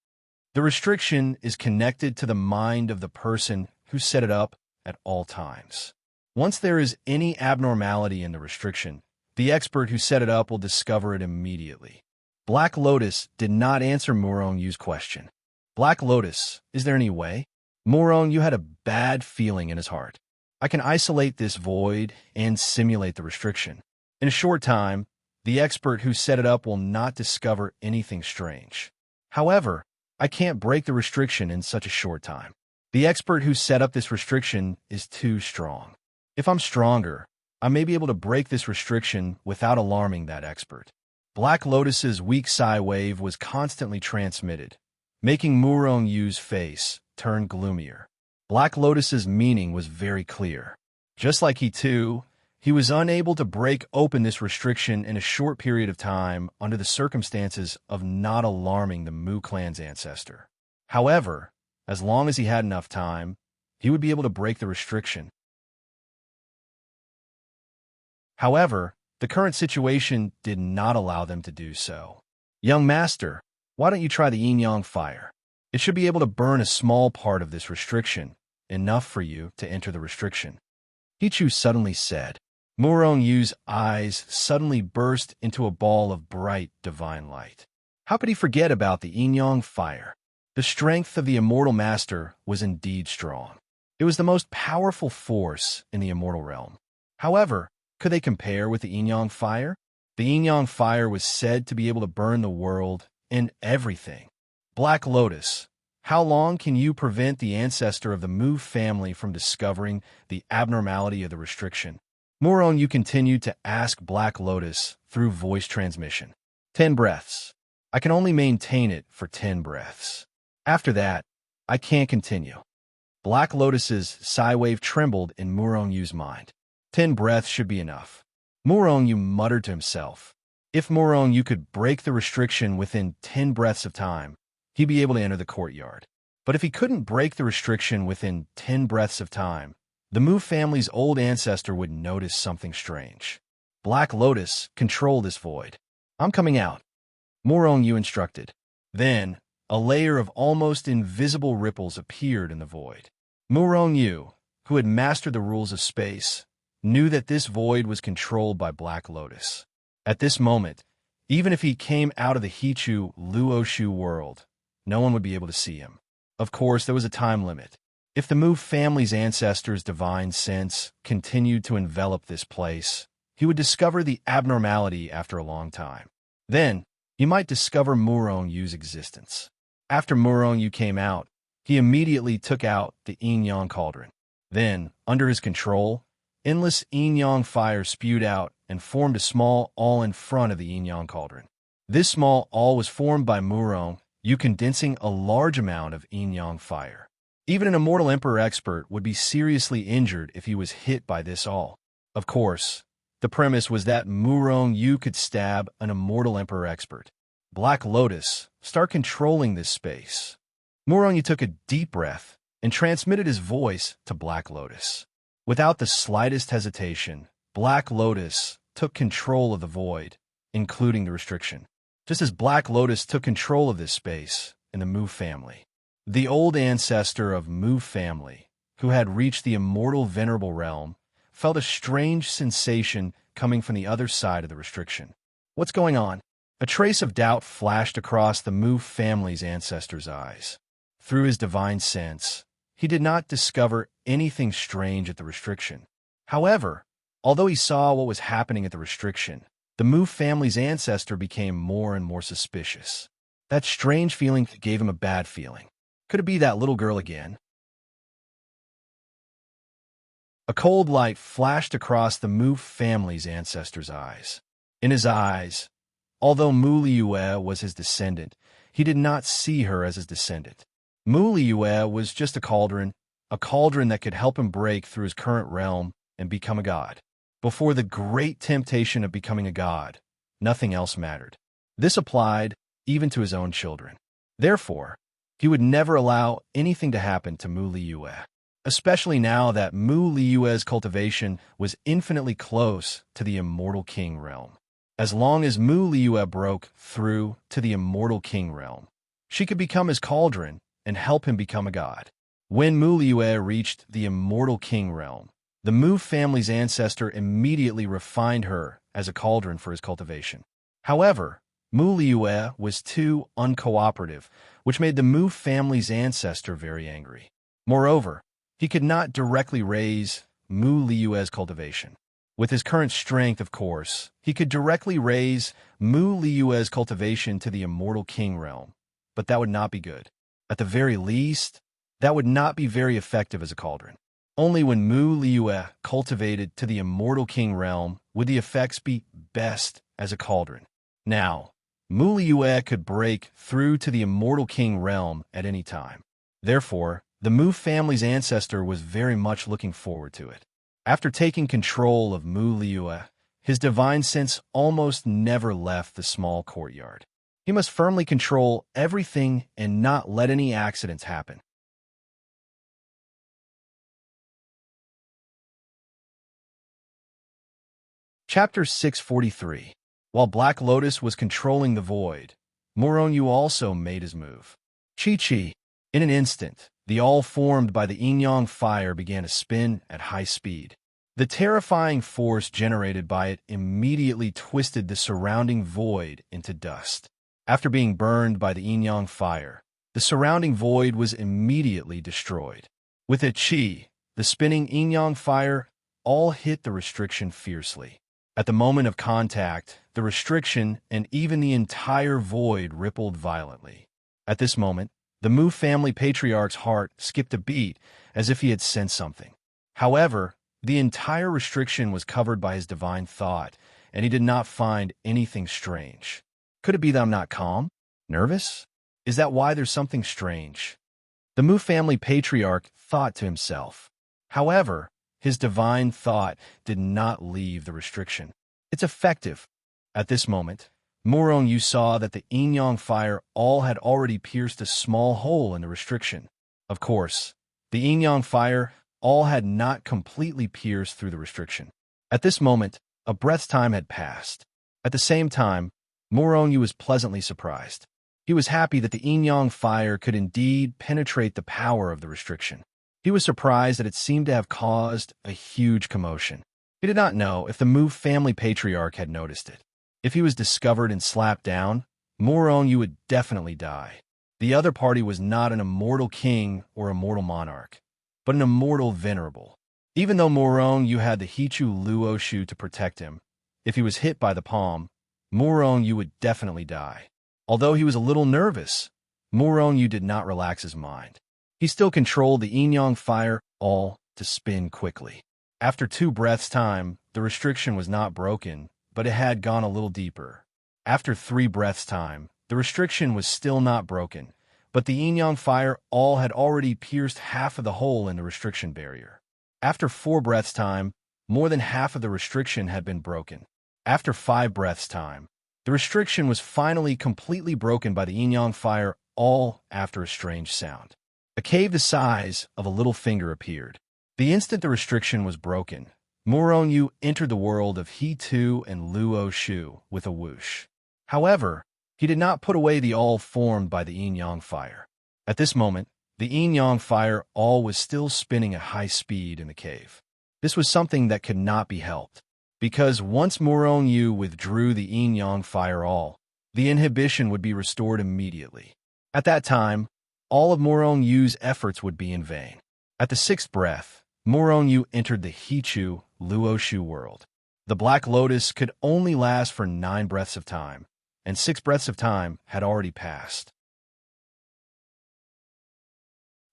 The restriction is connected to the mind of the person who set it up at all times. Once there is any abnormality in the restriction, the expert who set it up will discover it immediately. Black Lotus did not answer Murongyu's question. Black Lotus, is there any way? Murongyu had a bad feeling in his heart. I can isolate this void and simulate the restriction. In a short time, the expert who set it up will not discover anything strange. However, I can't break the restriction in such a short time. The expert who set up this restriction is too strong. If I'm stronger, I may be able to break this restriction without alarming that expert. Black Lotus's weak psi wave was constantly transmitted, making Murongyu's face turn gloomier. Black Lotus's meaning was very clear. Just like he was unable to break open this restriction in a short period of time under the circumstances of not alarming the Mu clan's ancestor. However, as long as he had enough time, he would be able to break the restriction. However, the current situation did not allow them to do so. Young master, why don't you try the yin-yang fire? It should be able to burn a small part of this restriction, enough for you to enter the restriction. Hichu suddenly said. Murongyu's eyes suddenly burst into a ball of bright, divine light. How could he forget about the yin-yang fire? The strength of the immortal master was indeed strong. It was the most powerful force in the immortal realm. However, could they compare with the yin-yang fire? The yin-yang fire was said to be able to burn the world and everything. Black Lotus, how long can you prevent the ancestor of the Mu family from discovering the abnormality of the restriction? Murongyu continued to ask Black Lotus through voice transmission. 10 breaths. I can only maintain it for 10 breaths. After that, I can't continue. Black Lotus's psi wave trembled in Murongyu's mind. 10 breaths should be enough. Murongyu muttered to himself. If Murongyu could break the restriction within 10 breaths of time, he'd be able to enter the courtyard. But if he couldn't break the restriction within 10 breaths of time, the Mu family's old ancestor would notice something strange. Black Lotus, control this void. I'm coming out. Murongyu instructed. Then, a layer of almost invisible ripples appeared in the void. Murongyu, who had mastered the rules of space, knew that this void was controlled by Black Lotus. At this moment, even if he came out of the Hichu Luoshu world, no one would be able to see him. Of course, there was a time limit. If the Mu family's ancestors' divine sense continued to envelop this place, he would discover the abnormality after a long time. Then, he might discover Murong-Yu's existence. After Murong-Yu came out, he immediately took out the yin-yang cauldron. Then, under his control, endless yin-yang fire spewed out and formed a small awl in front of the yin-yang cauldron. This small awl was formed by Murong-Yu condensing a large amount of yin-yang fire. Even an immortal emperor expert would be seriously injured if he was hit by this awl. Of course, the premise was that Murong-Yu could stab an immortal emperor expert. Black Lotus, start controlling this space. Murong-Yu took a deep breath and transmitted his voice to Black Lotus. Without the slightest hesitation, Black Lotus took control of the void, including the restriction. Just as Black Lotus took control of this space in the Mu family. The old ancestor of Mu family, who had reached the immortal venerable realm, felt a strange sensation coming from the other side of the restriction. What's going on? A trace of doubt flashed across the Mu family's ancestor's eyes. Through his divine sense, he did not discover anything strange at the restriction. However, although he saw what was happening at the restriction, the Mu family's ancestor became more and more suspicious. That strange feeling gave him a bad feeling. Could it be that little girl again? A cold light flashed across the Mu family's ancestor's eyes. In his eyes, although Mu Liyue was his descendant, he did not see her as his descendant. Mu Liyue was just a cauldron that could help him break through his current realm and become a god. Before the great temptation of becoming a god, nothing else mattered. This applied even to his own children. Therefore, he would never allow anything to happen to Mu Liyue, especially now that Mu Liyue's cultivation was infinitely close to the Immortal King realm. As long as Mu Liyue broke through to the Immortal King realm, she could become his cauldron and help him become a god. When Mu Liyue reached the Immortal King realm, the Mu family's ancestor immediately refined her as a cauldron for his cultivation. However, Mu Liyue was too uncooperative, which made the Mu family's ancestor very angry. Moreover, he could not directly raise Mu Liyue's cultivation. With his current strength, of course, he could directly raise Mu Liyue's cultivation to the Immortal King realm, but that would not be good. At the very least, that would not be very effective as a cauldron. Only when Mu Liyue cultivated to the Immortal King realm would the effects be best as a cauldron. Now, Mu Liyue could break through to the Immortal King realm at any time. Therefore, the Mu family's ancestor was very much looking forward to it. After taking control of Mu Liyue, his divine sense almost never left the small courtyard. He must firmly control everything and not let any accidents happen. Chapter 643. While Black Lotus was controlling the void, Murong-Yu also made his move. Chi-Chi. In an instant, the awl formed by the yin-yang fire began to spin at high speed. The terrifying force generated by it immediately twisted the surrounding void into dust. After being burned by the yin-yang fire, the surrounding void was immediately destroyed. With a chi, the spinning yin-yang fire all hit the restriction fiercely. At the moment of contact, the restriction and even the entire void rippled violently. At this moment, the Mu family patriarch's heart skipped a beat as if he had sensed something. However, the entire restriction was covered by his divine thought, and he did not find anything strange. Could it be that I'm not calm? Nervous? Is that why there's something strange? The Mu family patriarch thought to himself. However, his divine thought did not leave the restriction. It's effective. At this moment, Murong-Yu saw that the yin-yang fire all had already pierced a small hole in the restriction. Of course, the yin-yang fire all had not completely pierced through the restriction. At this moment, a breath's time had passed. At the same time, Murong-Yu was pleasantly surprised. He was happy that the yin-yang fire could indeed penetrate the power of the restriction. He was surprised that it seemed to have caused a huge commotion. He did not know if the Mu family patriarch had noticed it. If he was discovered and slapped down, Murong-Yu would definitely die. The other party was not an immortal king or immortal monarch, but an immortal venerable. Even though Murong-Yu had the Hichu Luoshu to protect him, if he was hit by the palm, Murong-Yu would definitely die. Although he was a little nervous, Murong-Yu did not relax his mind. He still controlled the yin-yang fire all to spin quickly. After 2 breaths' time, the restriction was not broken, but it had gone a little deeper. After 3 breaths' time, the restriction was still not broken, but the yin-yang fire all had already pierced half of the hole in the restriction barrier. After 4 breaths' time, more than half of the restriction had been broken. After 5 breaths' time, the restriction was finally completely broken by the yin-yang fire all after a strange sound. A cave the size of a little finger appeared. The instant the restriction was broken, Murong-Yu entered the world of He-Tu and Luo-Shu with a whoosh. However, he did not put away the all formed by the yin-yang fire. At this moment, the yin-yang fire all was still spinning at high speed in the cave. This was something that could not be helped, because once Murong-Yu withdrew the yin-yang fire all, the inhibition would be restored immediately. At that time, all of Murong-Yu's efforts would be in vain. At the 6th breath, Murong-Yu entered the Hichu Luoshu world. The Black Lotus could only last for 9 breaths of time, and 6 breaths of time had already passed.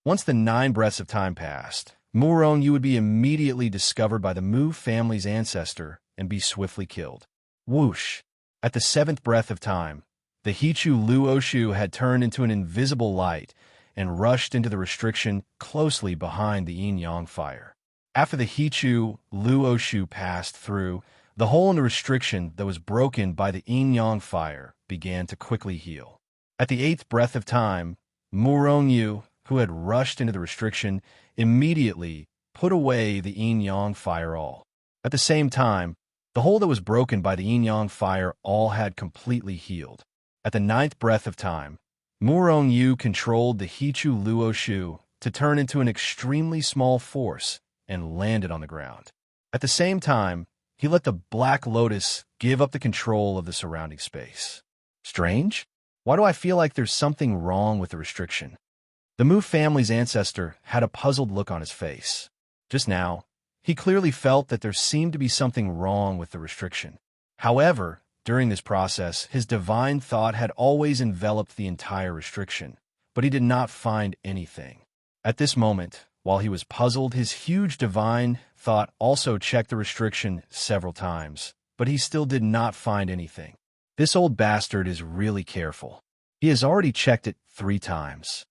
Once the 9 breaths of time passed, Murong-Yu would be immediately discovered by the Mu family's ancestor and be swiftly killed. Whoosh! At the 7th breath of time, the Hichu Luoshu had turned into an invisible light and rushed into the restriction closely behind the yin-yang fire. After the Hichu Luoshu passed through, the hole in the restriction that was broken by the yin-yang fire began to quickly heal. At the 8th breath of time, Murong-Yu, who had rushed into the restriction, immediately put away the yin-yang fire all. At the same time, the hole that was broken by the yin-yang fire all had completely healed. At the 9th breath of time, Murong-Yu controlled the Hichu Luoshu to turn into an extremely small force and landed on the ground. At the same time, he let the Black Lotus give up the control of the surrounding space. Strange? Why do I feel like there's something wrong with the restriction? The Mu family's ancestor had a puzzled look on his face. Just now, he clearly felt that there seemed to be something wrong with the restriction. However, during this process, his divine thought had always enveloped the entire restriction, but he did not find anything. At this moment, while he was puzzled, his huge divine thought also checked the restriction several times, but he still did not find anything. This old bastard is really careful. He has already checked it 3 times.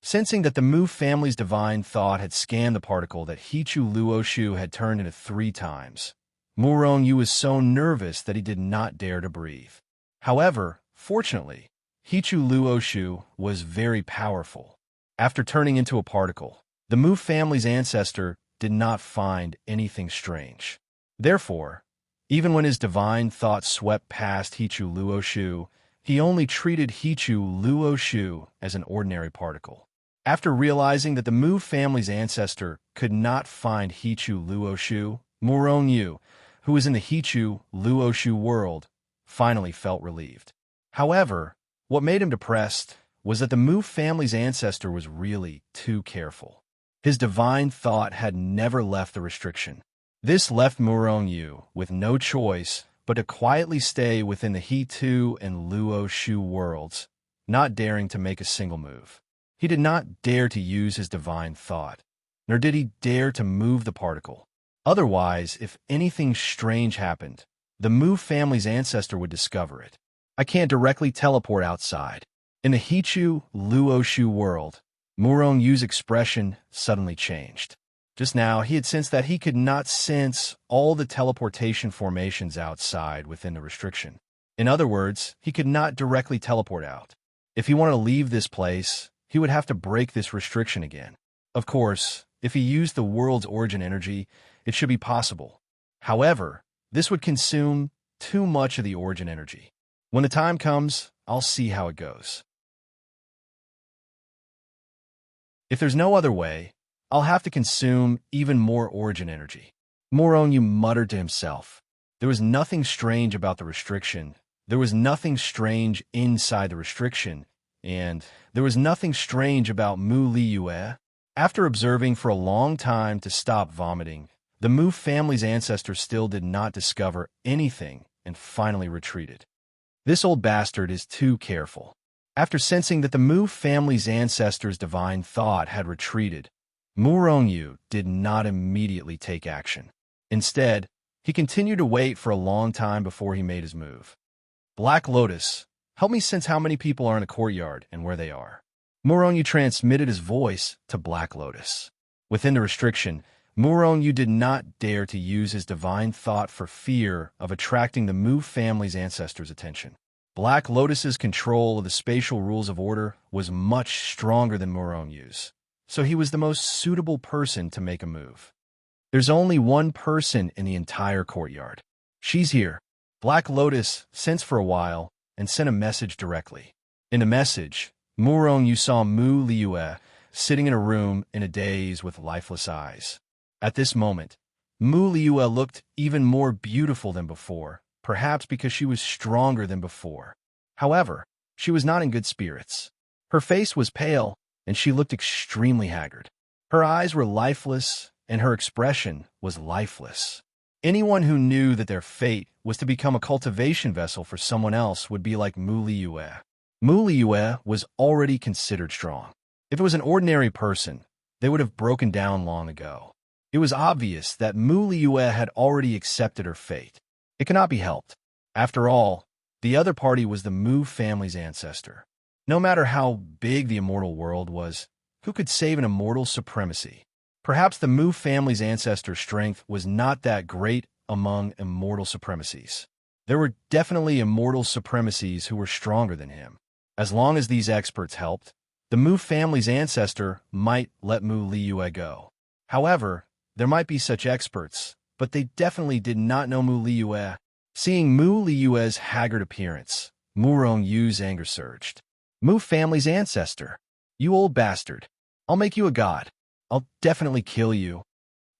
Sensing that the Mu family's divine thought had scanned the particle that Hichu Luoshu had turned into 3 times, Murong-Yu was so nervous that he did not dare to breathe. However, fortunately, Hichu Luoshu was very powerful. After turning into a particle, the Mu family's ancestor did not find anything strange. Therefore, even when his divine thought swept past Hichu Luoshu, he only treated Hichu Luoshu as an ordinary particle. After realizing that the Mu family's ancestor could not find Hichu Luoshu, Murong-Yu, who was in the Hichu Luoshu world, finally felt relieved. However, what made him depressed was that the Mu family's ancestor was really too careful. His divine thought had never left the restriction. This left Murong-Yu with no choice but to quietly stay within the He-Tu and Luoshu worlds, not daring to make a single move. He did not dare to use his divine thought, nor did he dare to move the particle. Otherwise, if anything strange happened, the Mu family's ancestor would discover it. I can't directly teleport outside. In the Hichu Luoshu world, Murong-Yu's expression suddenly changed. Just now, he had sensed that he could not sense all the teleportation formations outside within the restriction. In other words, he could not directly teleport out. If he wanted to leave this place, he would have to break this restriction again. Of course, if he used the world's origin energy, it should be possible. However, this would consume too much of the origin energy. When the time comes, I'll see how it goes. If there's no other way, I'll have to consume even more origin energy. Murong-Yu muttered to himself. There was nothing strange about the restriction. There was nothing strange inside the restriction. and there was nothing strange about Mu Liyue. After observing for a long time to stop vomiting, the Mu family's ancestor still did not discover anything and finally retreated. This old bastard is too careful. After sensing that the Mu family's ancestor's divine thought had retreated, Mu Rongyu did not immediately take action. Instead, he continued to wait for a long time before he made his move. Black Lotus, help me sense how many people are in the courtyard and where they are. Mu Rongyu transmitted his voice to Black Lotus. Within the restriction, Mu Rongyu did not dare to use his divine thought for fear of attracting the Mu family's ancestors' attention. Black Lotus's control of the spatial rules of order was much stronger than Mu Rongyu's, so he was the most suitable person to make a move. There's only one person in the entire courtyard. She's here. Black Lotus sensed for a while and sent a message directly. In the message, Mu Rongyu saw Mu Liyue sitting in a room in a daze with lifeless eyes. At this moment, Mu Liyue looked even more beautiful than before, perhaps because she was stronger than before. However, she was not in good spirits. Her face was pale, and she looked extremely haggard. Her eyes were lifeless, and her expression was lifeless. Anyone who knew that their fate was to become a cultivation vessel for someone else would be like Mu Liyue. Mu Liyue was already considered strong. If it was an ordinary person, they would have broken down long ago. It was obvious that Mu Liyue had already accepted her fate. It cannot be helped. After all, the other party was the Mu family's ancestor. No matter how big the immortal world was, who could save an immortal supremacy? Perhaps the Mu family's ancestor's strength was not that great among immortal supremacies. There were definitely immortal supremacies who were stronger than him. As long as these experts helped, the Mu family's ancestor might let Mu Liyue go. However, there might be such experts, but they definitely did not know Mu Liyue. Seeing Mu Liyue's haggard appearance, Mu Rongyu's anger surged. Mu family's ancestor, you old bastard. I'll make you a god. I'll definitely kill you.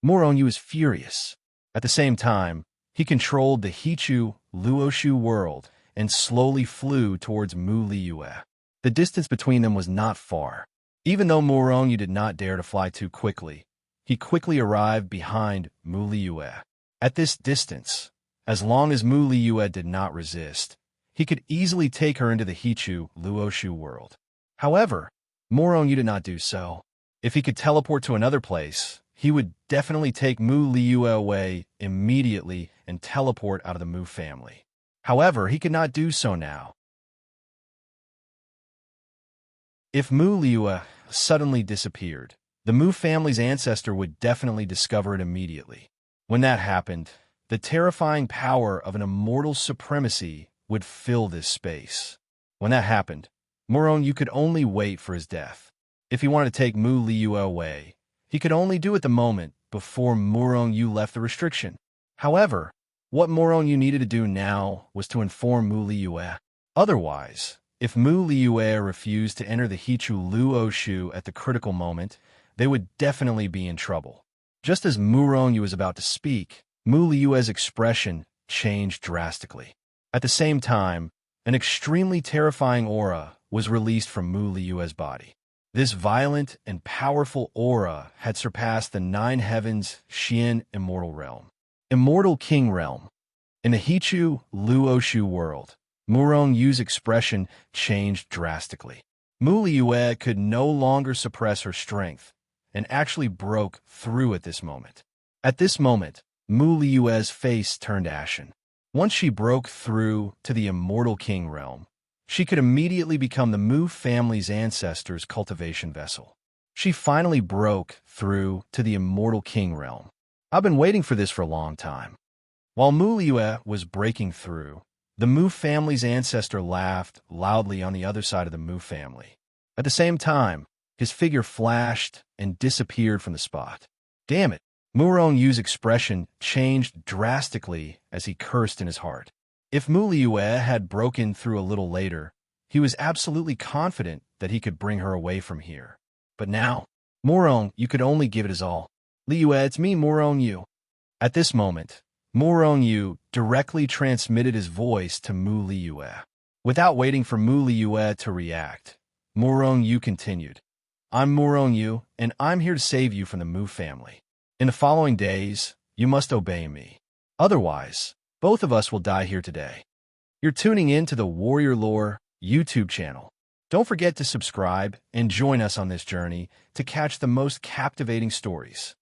Mu Rongyu is furious. At the same time, he controlled the Hichu Luoshu world and slowly flew towards Mu Liyue. The distance between them was not far. Even though Mu Rongyu did not dare to fly too quickly, he quickly arrived behind Mu Liyue. At this distance, as long as Mu Liyue did not resist, he could easily take her into the Hichu Luoshu world. However, Mu Rongyu did not do so. If he could teleport to another place, he would definitely take Mu Liyue away immediately and teleport out of the Mu family. However, he could not do so now. If Mu Liyue suddenly disappeared, the Mu family's ancestor would definitely discover it immediately. When that happened, the terrifying power of an immortal supremacy would fill this space. When that happened, Mu Rongyu could only wait for his death. If he wanted to take Mu Liyue away, he could only do it the moment before Mu Rongyu left the restriction. However, what Mu Rongyu needed to do now was to inform Mu Liyue. Otherwise, if Mu Liyue refused to enter the Hichu Luoshu at the critical moment, they would definitely be in trouble. Just as Mu Rongyu was about to speak, Mu Liyue's expression changed drastically. At the same time, an extremely terrifying aura was released from Mu Liyue's body. This violent and powerful aura had surpassed the 9 heavens Xian immortal realm. Immortal King realm. In the Hichu Luoshu world, Mu Rongyu's expression changed drastically. Mu Liyue could no longer suppress her strength and actually broke through at this moment. At this moment, Mu Liyue's face turned ashen. Once she broke through to the Immortal King realm, she could immediately become the Mu family's ancestor's cultivation vessel. She finally broke through to the Immortal King realm. I've been waiting for this for a long time. While Mu Liyue was breaking through, the Mu family's ancestor laughed loudly on the other side of the Mu family. At the same time, his figure flashed and disappeared from the spot. Damn it! Mu Rongyu's expression changed drastically as he cursed in his heart. If Mu Liyue had broken through a little later, he was absolutely confident that he could bring her away from here. But now, Mu Rong, you could only give it his all. Liyue, it's me, Mu Rongyu. At this moment, Mu Rongyu directly transmitted his voice to Mu Liyue. Without waiting for Mu Liyue to react, Murong Yu continued. I'm Murong Yu, and I'm here to save you from the Mu family. In the following days, you must obey me. Otherwise, both of us will die here today. You're tuning in to the Warrior Lore YouTube channel. Don't forget to subscribe and join us on this journey to catch the most captivating stories.